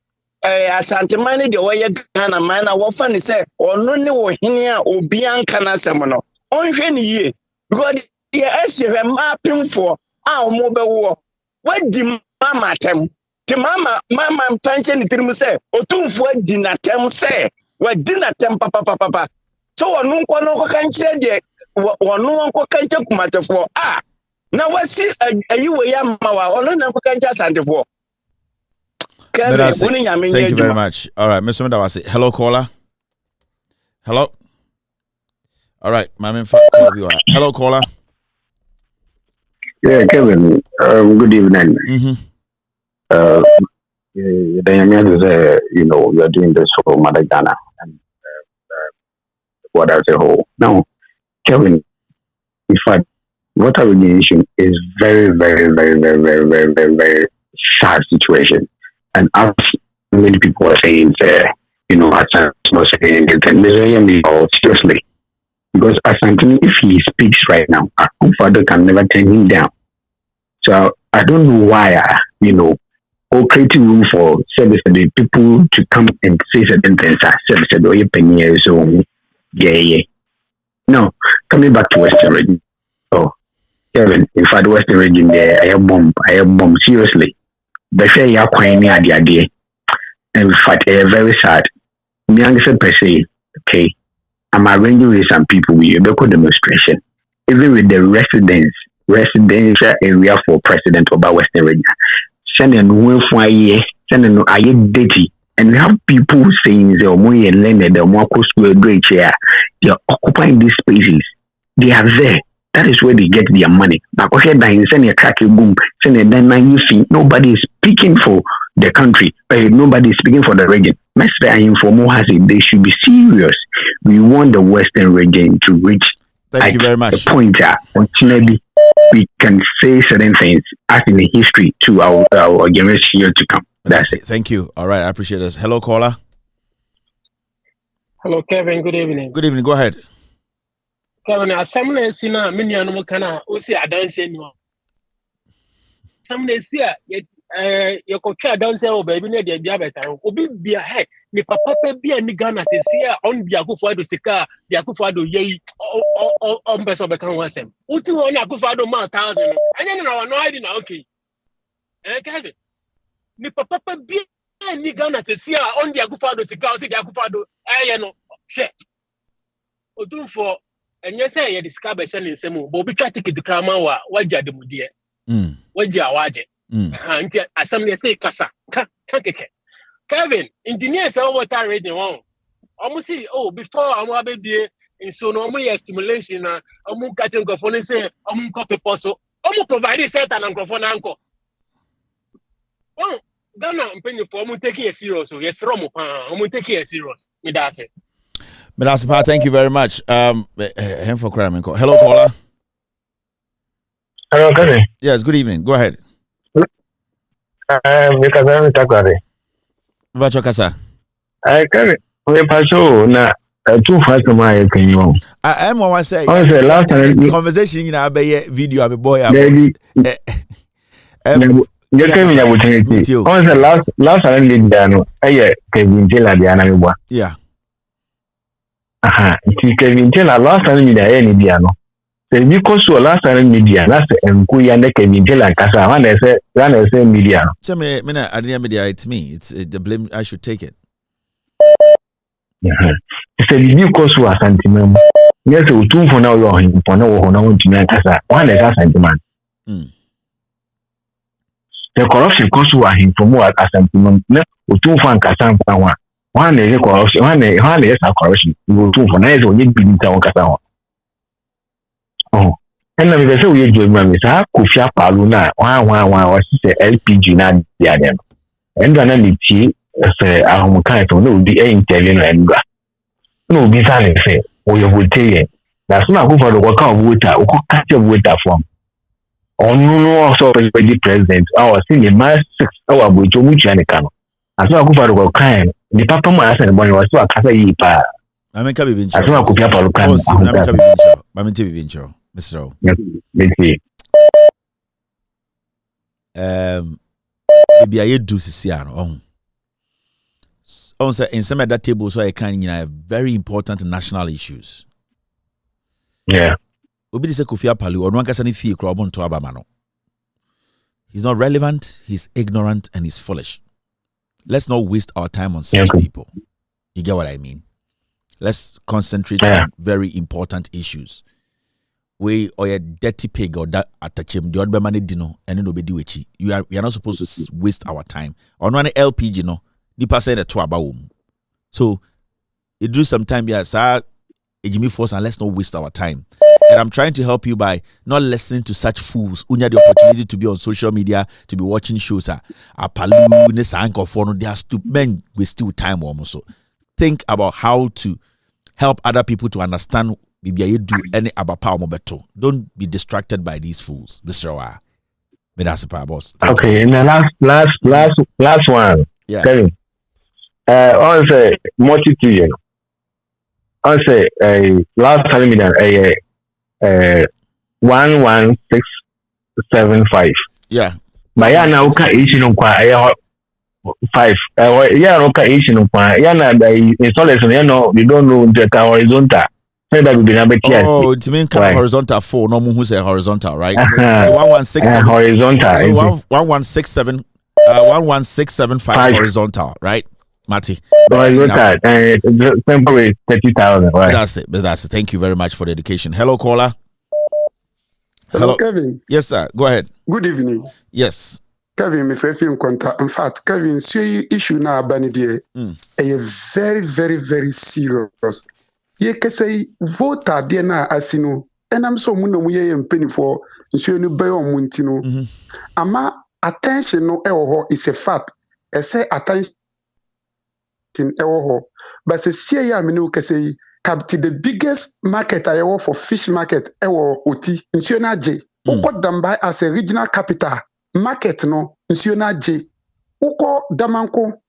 asanteman de wɔyɛ Ghana man na wɔfa ne sɛ ɔno ne wɔhene a obi anka na asɛm no ɔnhwɛ ne yie because the ɛhwɛ mapemfoɔ a ɔmo bɛwɔ wadi mama atam te mama mpanhyɛ ne tirim sɛ otumfoɔ di n'atam sɛ wadi n'atam papapapa so ɔno nkɔ no nkɔka nkyerɛ deɛ ɔno nkɔka nkyerɛ kumatefoɔ a na wasi ayi wɔ yɛ ama wa ɔno na nkɔka nkyerɛ asantefoɔ. Thank you very much. All right, Mr. Mendawasi. Hello, caller. Hello. All right, my man. Hello, caller. Yeah, Kevin. Good evening. You know, you are doing this for Mother Ghana and what as a whole. Now, Kevin, in fact, water remediation is very, very, very, very, very, very, very, very sad situation. And as many people are saying, you know, as I'm saying, seriously. Because as Anthony, if he speaks right now, our father can never turn him down. So I don't know why, you know, or creating room for service the people to come and say certain things. So yeah. Now, coming back to Western region. Oh, Kevin, in fact, Western region there, I have bomb. Seriously. They say you're quite near the idea. In fact, very sad. Me and per se, okay, I'm arranging with some people with a local demonstration, even with the residential area for President Oba Western region. Sending one for a year, sending a year dirty, and we have people saying they're more learned, they're more close to a great chair. They're occupying these spaces. They are there. That is where they get their money. But okay, then send a crack boom, send a then you see nobody is speaking for the country, nobody is speaking for the region. Master Informo has it. They should be serious. We want the Western region to reach. Thank you very much. The point ultimately we can say certain things as in the history to our generation here to come. That's it. Thank you. All right, I appreciate this. Hello, caller. Hello, Kevin. Good evening. Good evening. Go ahead. Kevin, asamna sina mini anu kana osi adanse ni o. Asamna sia ye ko twa adanse o baby na de bia beta obi bia he ni papa pe bia ni Ghana te sia on bia Akufo Addo sika bia Akufo Addo yei on beso be kan wasem. Uti ho na Akufo Addo ma 1000 no. Anya na no hide na okay. Kevin. Ni papa pe bia ni Ghana te sia on bia Akufo Addo sika o si bia Akufo Addo no hwe. Otumfo enye say ye discover shan nsemu bo bi twa ticket krama wa waja de mudie waja awaje nti asam ne say kasa ka keke Kevin engineers say water reading won omo see before omo abebie nso no omo ye stimulation na omo catch nkofo ne say omo copy poso omo provide set and nkofo na anko Ghana mpenye for omo taking it serious yes romo pa omo taking it serious me da say Melasipa, thank you very much. For cramming. Hello, caller. Hello, Kevin. Yes, good evening. Go ahead. Because I'm talking. What's your casa? Kevin, we pass na too fast to my opinion. I am one say. Last time conversation in our video, I'm a boy. You came in opportunity. Last time did dano. Kevin Jela Diana. Yeah. Kevin Taylor last time media any diano. So because so last time media last enkuya na Kevin Taylor kasa when say media. So me I didn't media it's me. It's the blame I should take it. So because so sentiment. Yes, we too for now you him for now na want to kasa. When is sentiment? The corruption cause we him for more as sentiment. Na we too for kasa for one is corruption, one is corruption. You will do for nice or you be down Casa. Oh, and then they say we do Mamisa, Kufia Paluna, one was LPG not the other. And then the tea, say, I'm kind of no, the interview and no, be silent, say, or you will tell you. That's not good for the work of water, or catch of water from. Or no, also the president, our senior mass 6 hours with Jomuchan. As well, go for the kind. The papa mo asa boy was so akasa yi pa. Ameka be bincho. Aso akopia pa lukan. Ameka be bincho. Mamente be bincho. Mr. Maybe. Bibi aye do sisi ano. Also, in some of that table, so I can have very important national issues. Yeah. Obi say Kofi Apalu or Nwankasa fee crowbon to Abamano. He's not relevant, he's ignorant, and he's foolish. Let's not waste our time on such people. You get what I mean? Let's concentrate on very important issues. We or a dirty pig or that attachim the other money dino and no be wechi. We are not supposed to waste our time. On one LPG no, the person the two about. So it do some time sir. Jimmy Force, and let's not waste our time. And I'm trying to help you by not listening to such fools who need the opportunity to be on social media, to be watching shows. Apalu, they are stupid men with still time almost. So think about how to help other people to understand. Do any about power beto. Don't be distracted by these fools, Mr. Wa. That's the boss. Okay, and the last one. Yeah. Kevin. On say multitude. On say last time 11675. Yeah. But yeah, now okay, each no kwa 5. Yeah, okay, each no kwa. Yeah, na the installation. You know, you don't know the horizontal. Oh, it means horizontal 4. No one who say horizontal, right? So 1167 horizontal. So 1167 11675 horizontal, right? Mati. Horizontal. Temporary 30,000. Right. That's it. Thank you very much for the education. Hello, caller. Hello, Kevin. Yes, sir. Go ahead. Good evening. Yes. Kevin, me friend contact. In fact, Kevin, see issue na abani die. Very, very, very serious. Ye kese Volta die na asino. Enam so mu no mu ye mpeni for nsuo no be o mu ntino. Ama attention no ewo ho is a fact. Ese attention ewo ho. But se sie ya me no kese capture the biggest market ewo for fish market ewo oti nsuo na je. Uko Dambai as a regional capital market no nsuo na je. Uko Damanko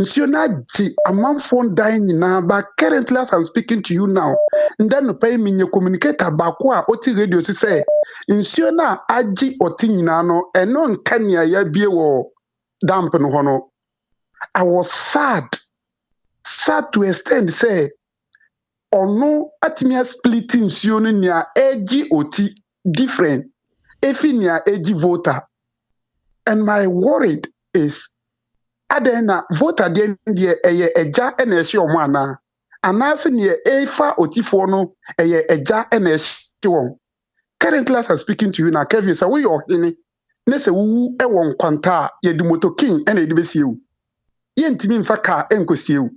nsuo na je amanfo dan nyina, but currently as I'm speaking to you now, nda no pay me communicator baako a oti radio say nsuo na aji oti nyina no eno nka nia ya bie wo damp no ho no. I was sad to extend say ono atimia splitting nsuo no nia aji oti different efi nia aji Volta. And my worried is adena Volta de eye eja ena ehye omo ana anase ne efa otifo no eye eja ena ehye won. Currently as I'm speaking to you now, Kevin, say we your hini ne se wu e won kwanta ye di moto king ena edi besiewu ye ntimi mfa ka enkosiewu.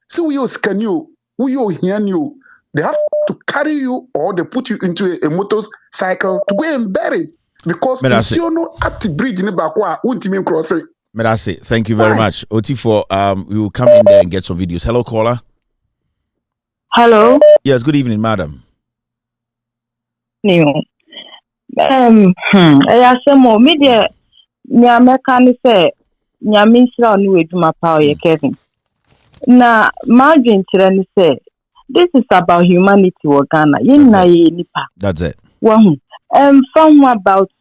So we your scanio, we your hianio, they have to carry you or they put you into a motorcycle to go and bury because you know at the bridge in Bakwa untimi cross it. Medase, thank you very much. Otifo, we will come in there and get some videos. Hello, caller. Hello. Yes, good evening, madam. I say more media. Nyameka ni say nyamisra oni weduma pa oye Kevin. Na margin chira ni say this is about humanity wo Ghana. Yina ye nipa. That's it. From about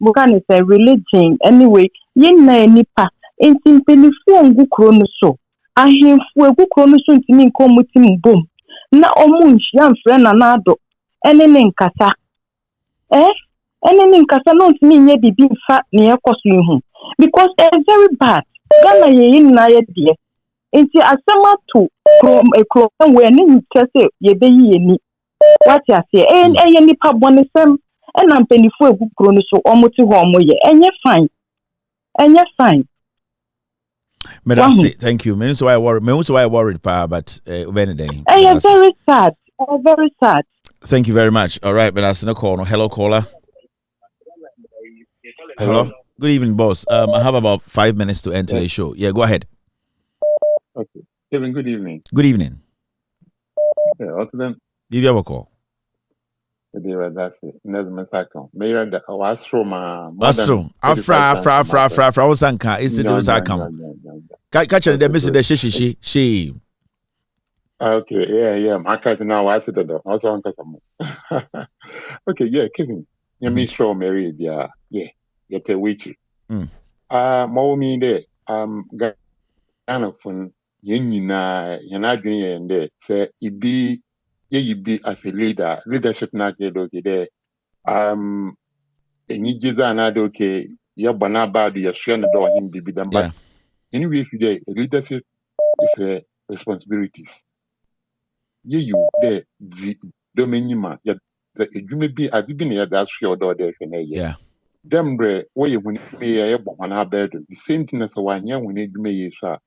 Bukani say religion anyway. Yina nipa enti mpenifu ngukro no so ahemfu egukro no so ntimi nkomuti mbom na omu nhia mfre na nado enene nkasa enene nkasa no ntimi nye bibi mfa ne ekoso ihu because it's very bad Ghana ye na ye de enti asema to ekro we ne ntese ye be yi ni what you say enye nipa bonesem ena mpenifu egukro no so omuti ho omoye enye fine. And you're fine. Thank you. Me also I worried, but Wednesday. I am very sad. Very sad. Thank you very much. All right, but that's no call. Hello, caller. Hello. Good evening, boss. I have about 5 minutes to enter the show. Yeah, go ahead. Okay. Kevin, good evening. Good evening. Yeah, what's them? Give you a call. That's it. Mayor the Astro Afra Osanka is it catch the message she. Okay, yeah. I can't now I said that also okay, yeah, Kevin. You mean show Mary, yeah, you pay witchy. More me there. Anofon yen nyinaa yɛn adwene yɛn dɛ sɛ ibi yɛyi as a leadership na ke do ke dɛ enyi giza na do ke yɛbɔ na ba do yɛhwɛ no dɛ ɔhen bibi dɛm but anyway if there leadership is a responsibilities yɛyi dɛ di domenyima yɛ edwuma bi ade bi na yɛda ahwɛ ɔdɔ dɛ hwɛ na yɛ dembre wɔyɛ hu ne yɛbɔ hɔn abɛdo the same thing as wanyɛ hu ne edwuma yɛ so a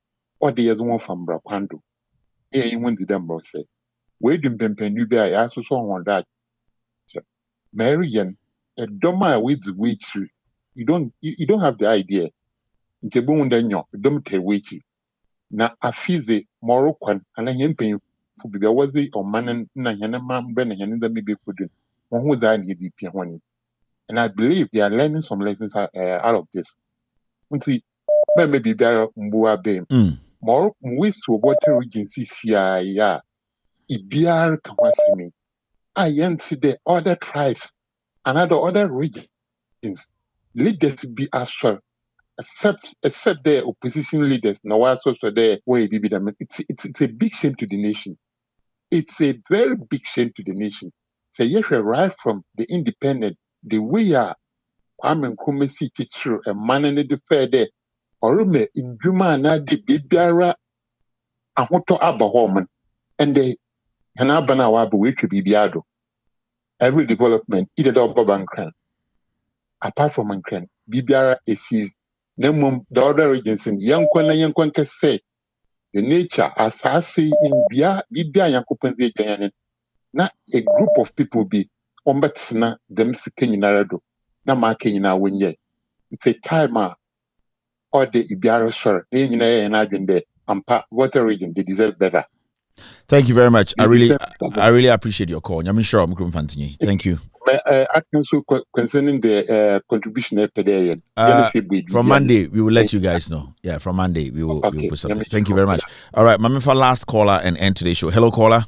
ɔde yɛde wɔn fam bra kwando yi wɔn di dɛm bro sɛ wɔadi mpɛmpɛnnu bi a yɛasosɔ wɔn da mary yɛn ɛdɔm a wɔdzi wɔakyi you don't have the idea nti ebi wɔn dɛ nyɔ ɛdɔm tɛ wɔakyi na afize mɔro kwan ana yɛn mpanyinfo bi a wɔdze ɔman na yɛn ma mbɛ na yɛn dɛm bi kodu wɔn ho daa na yɛde pia wɔn and I believe they are learning some lessons out of this nti mɛmɛ biribiara mboa bɛn more waste to water regency ya ibiar kawasimi I see the other tribes and other regions leaders be as well except the opposition leaders now also so there where it's a big shame to the nation. It's a very big shame to the nation. So yes, right from the independent the way Kwame Nkrumah si teacher a man in the fair there or me in Juma na de bibiara ahoto aba home and they kana bana wa be bibiado every development either the bankran apart from bankran bibiara is nemum the other regions in yankwan can say the nature asasi in bibia yankopan de gyan na a group of people be ombetsna them sikenina do na ma kenina wonye it's a time or the ibiara sure they na adwende ampa water region they deserve better. Thank you very much. I really appreciate your call. I'm sure I'm going to continue. Thank you. Also concerning the contribution per day. From Monday, we will let you guys know. Yeah, from Monday, we will put something. Thank you very much. All right, Mami, for last caller and end today's show. Hello, caller.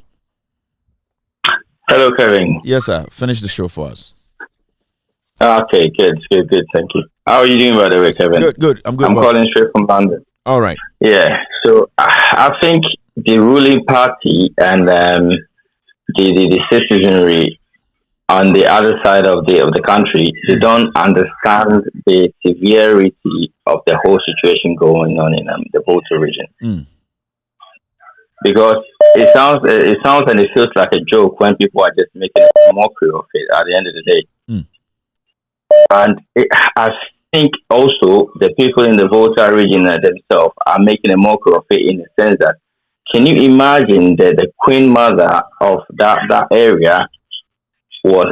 Hello, Kevin. Yes, sir. Finish the show for us. Okay, good. Thank you. How are you doing, by the way, Kevin? Good. I'm good. I'm calling straight from London. All right. Yeah. So I think the ruling party and the citizenry on the other side of the country, they don't understand the severity of the whole situation going on in the Volta region. Because it sounds and it feels like a joke when people are just making a mockery of it at the end of the day. And I think also the people in the Volta region themselves are making a mockery of it in the sense that, can you imagine that the queen mother of that area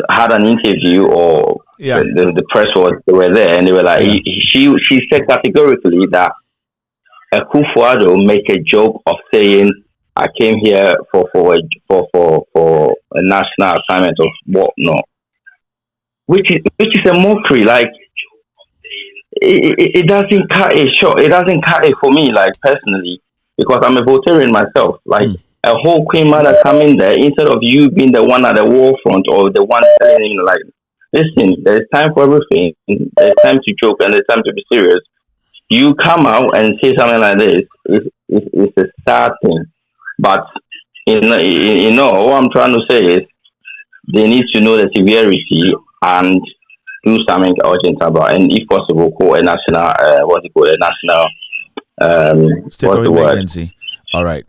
had an interview, or the press they were there, and they were like, she said categorically that Akufo-Addo make a joke of saying, I came here for a national assignment of whatnot, which is a mockery. Like it doesn't cut it short. It doesn't cut it for me, like personally, because I'm a Voltarian myself. Like a whole queen mother coming there instead of you being the one at the war front or the one telling him, like, listen, there's time for everything. There's time to joke and there's time to be serious. You come out and say something like this. It's a sad thing. But you know, what I'm trying to say is they need to know the severity and do something urgent about, and if possible, call a national state of emergency. All right.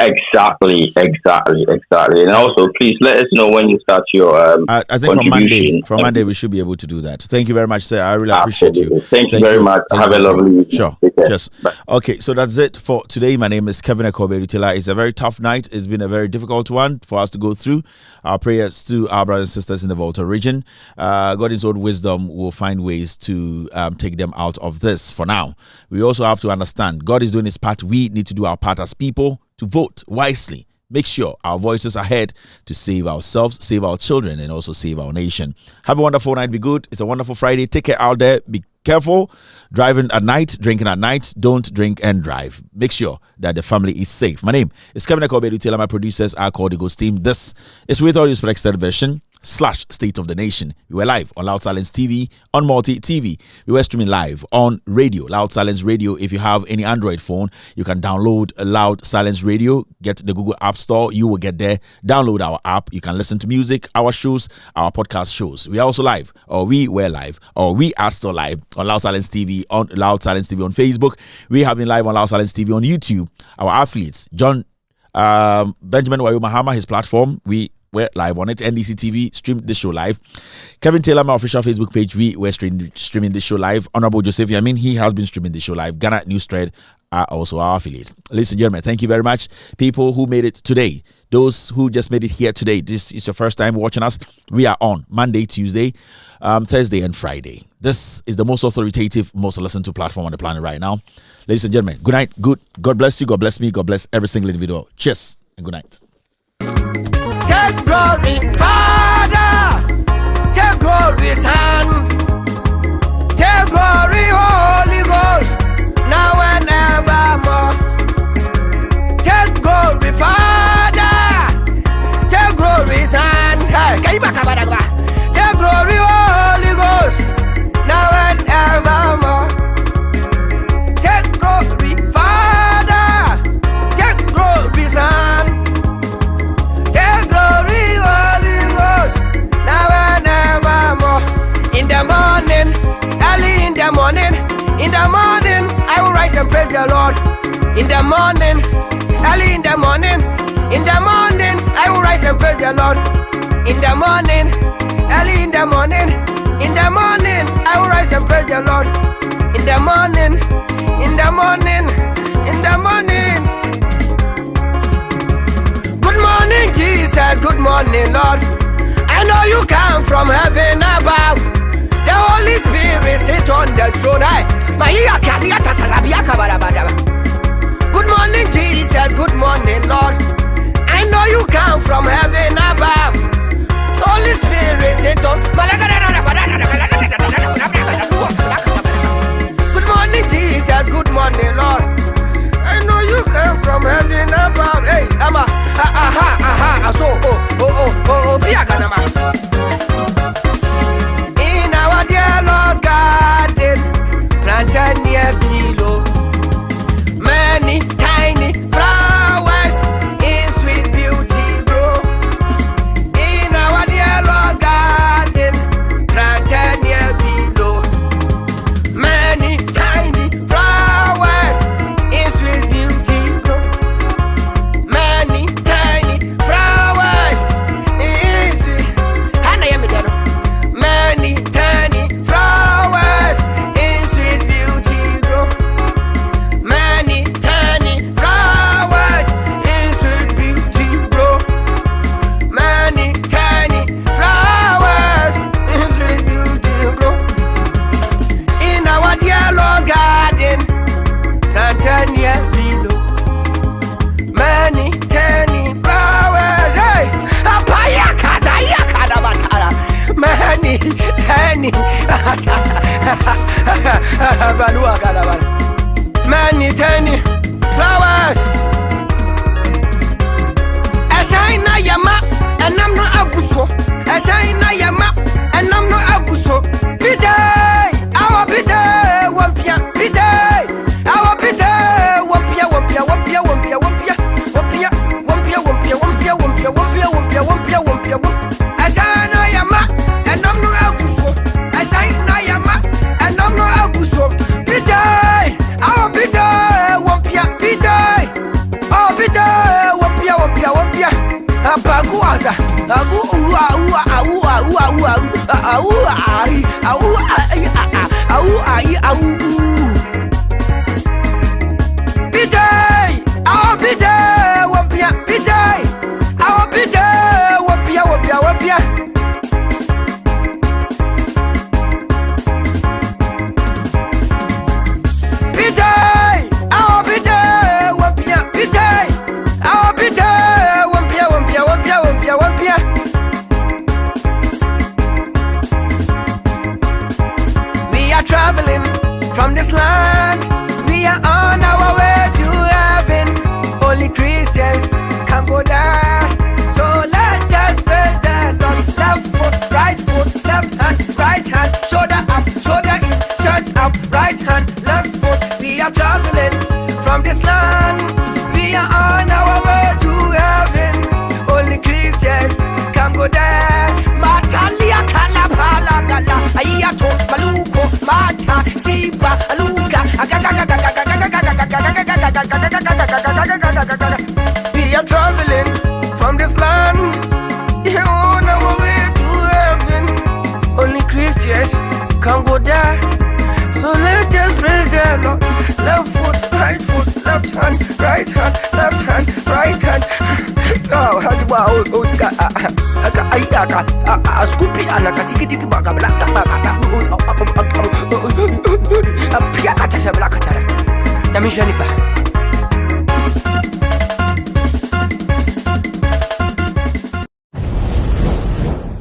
Exactly. And also, please let us know when you start your I think from Monday we should be able to do that. Thank you very much, sir. I really appreciate you. Thank you very much. Have a lovely evening. Sure. Yes. Okay, so that's it for today. My name is Kevin Akobe-Rutila. It's a very tough night. It's been a very difficult one for us to go through. Our prayers to our brothers and sisters in the Volta region. God in his own wisdom will find ways to take them out of this for now. We also have to understand God is doing his part. We need to do our part as people to vote wisely. Make sure our voices are heard to save ourselves, save our children, and also save our nation. Have a wonderful night. Be good. It's a wonderful Friday. Take care out there. Be careful. Driving at night, drinking at night. Don't drink and drive. Make sure that the family is safe. My name is Kevin Akobe-Rutila. My producers are called the Ghost Team. This is With All Respect Extended Version. Facebook.com/State of the Nation. We were live on Loud Silence TV, on Multi TV. We were streaming live on radio, Loud Silence Radio. If you have any Android phone, you can download Loud Silence Radio. Get the Google App Store. You will get there. Download our app. You can listen to music, our shows, our podcast shows. We are also live, or we were live, or we are still live on Loud Silence TV, on Loud Silence TV on Facebook. We have been live on Loud Silence TV on YouTube. Our affiliates, John Benjamin Wayo Mahama, his platform, we're live on it. NDC TV streamed this show live. Kevin Taylor, my official Facebook page, we're streaming this show live. Honorable Joseph Yamin, he has been streaming this show live. Ghana News Thread are also our affiliates. Ladies and gentlemen, thank you very much. People who made it today, those who just made it here today, this is your first time watching us. We are on Monday, Tuesday, Thursday, and Friday. This is the most authoritative, most listened to platform on the planet right now. Ladies and gentlemen, good night. God bless you. God bless me. God bless every single individual. Cheers and good night. Take glory, Father. Take glory, Son. Take glory, Holy Ghost. Now and evermore. Take glory, Father. Take glory, Son. Take glory, Holy Ghost. Now and evermore. Take glory, Father. Take glory, Son. Take glory, Holy Ghost. Now and evermore. In the morning, early in the morning, I will rise and praise the Lord. In the morning, early in the morning, I will rise and praise the Lord. In the morning, early in the morning, I will rise and praise the Lord. In the morning, Good morning, Jesus. Good morning, Lord. I know you come from heaven above. The Holy Spirit sit on the throne. Good morning, Jesus. Good morning, Lord. I know you come from heaven above. Holy Spirit sit on. Good morning, Jesus. Good morning, Lord. I know you come from heaven above. Hey, ama, in our dear Lord's garden, planted near below, many tiny flowers in sweet beauty grow. In our dear Lord's garden, planted near below, many tiny flowers in sweet beauty grow. Many tiny flowers in sweet. Many tiny flowers in sweet beauty grow. Many tiny flowers in sweet beauty grow. Many tiny flowers in sweet beauty grow. In our dear Lord's garden, planted near below, many tiny flowers. Hey, many tiny many tiny flowers. Ashina yama, and I'm not abuso. Ashina yama, and I'm not abuso. Biday, our biday, wampia, biday, our biday, wampia, wampia, wampia, wampia, wampia, wampia, wampia, wampia, wampia, wampia, wampia, wampia, wampia, wampia. Ashina yama, and I'm not abuso. Ashina yama, and I'm not abuso. Biday, our biday, wampia, biday, our biday, wampia, wampia, wampia. Abaguaza, agu ua ua ua ua ua ua ai au ai au. Biday, our biday, wampia, biday, our biday, wampia, wampia, wampia. Biday, our biday, wampia, biday, our biday, wampia, wampia, wampia, wampia, wampia. We are traveling from this land. We are on our way to heaven. Only Christians can go there. So let us praise the Lord. from this land. We are on our way to heaven. Only Christians can go there. Matalia kalapala gala. Ayato maluko mata siba aluga. We are traveling from this land. We are on our way to heaven. Only Christians can go there. So let us praise the Lord. Left foot, right foot, left hand, right hand, left hand, right hand. Oh, how do I scoop it and I can take it back a black a piacata black. The mission is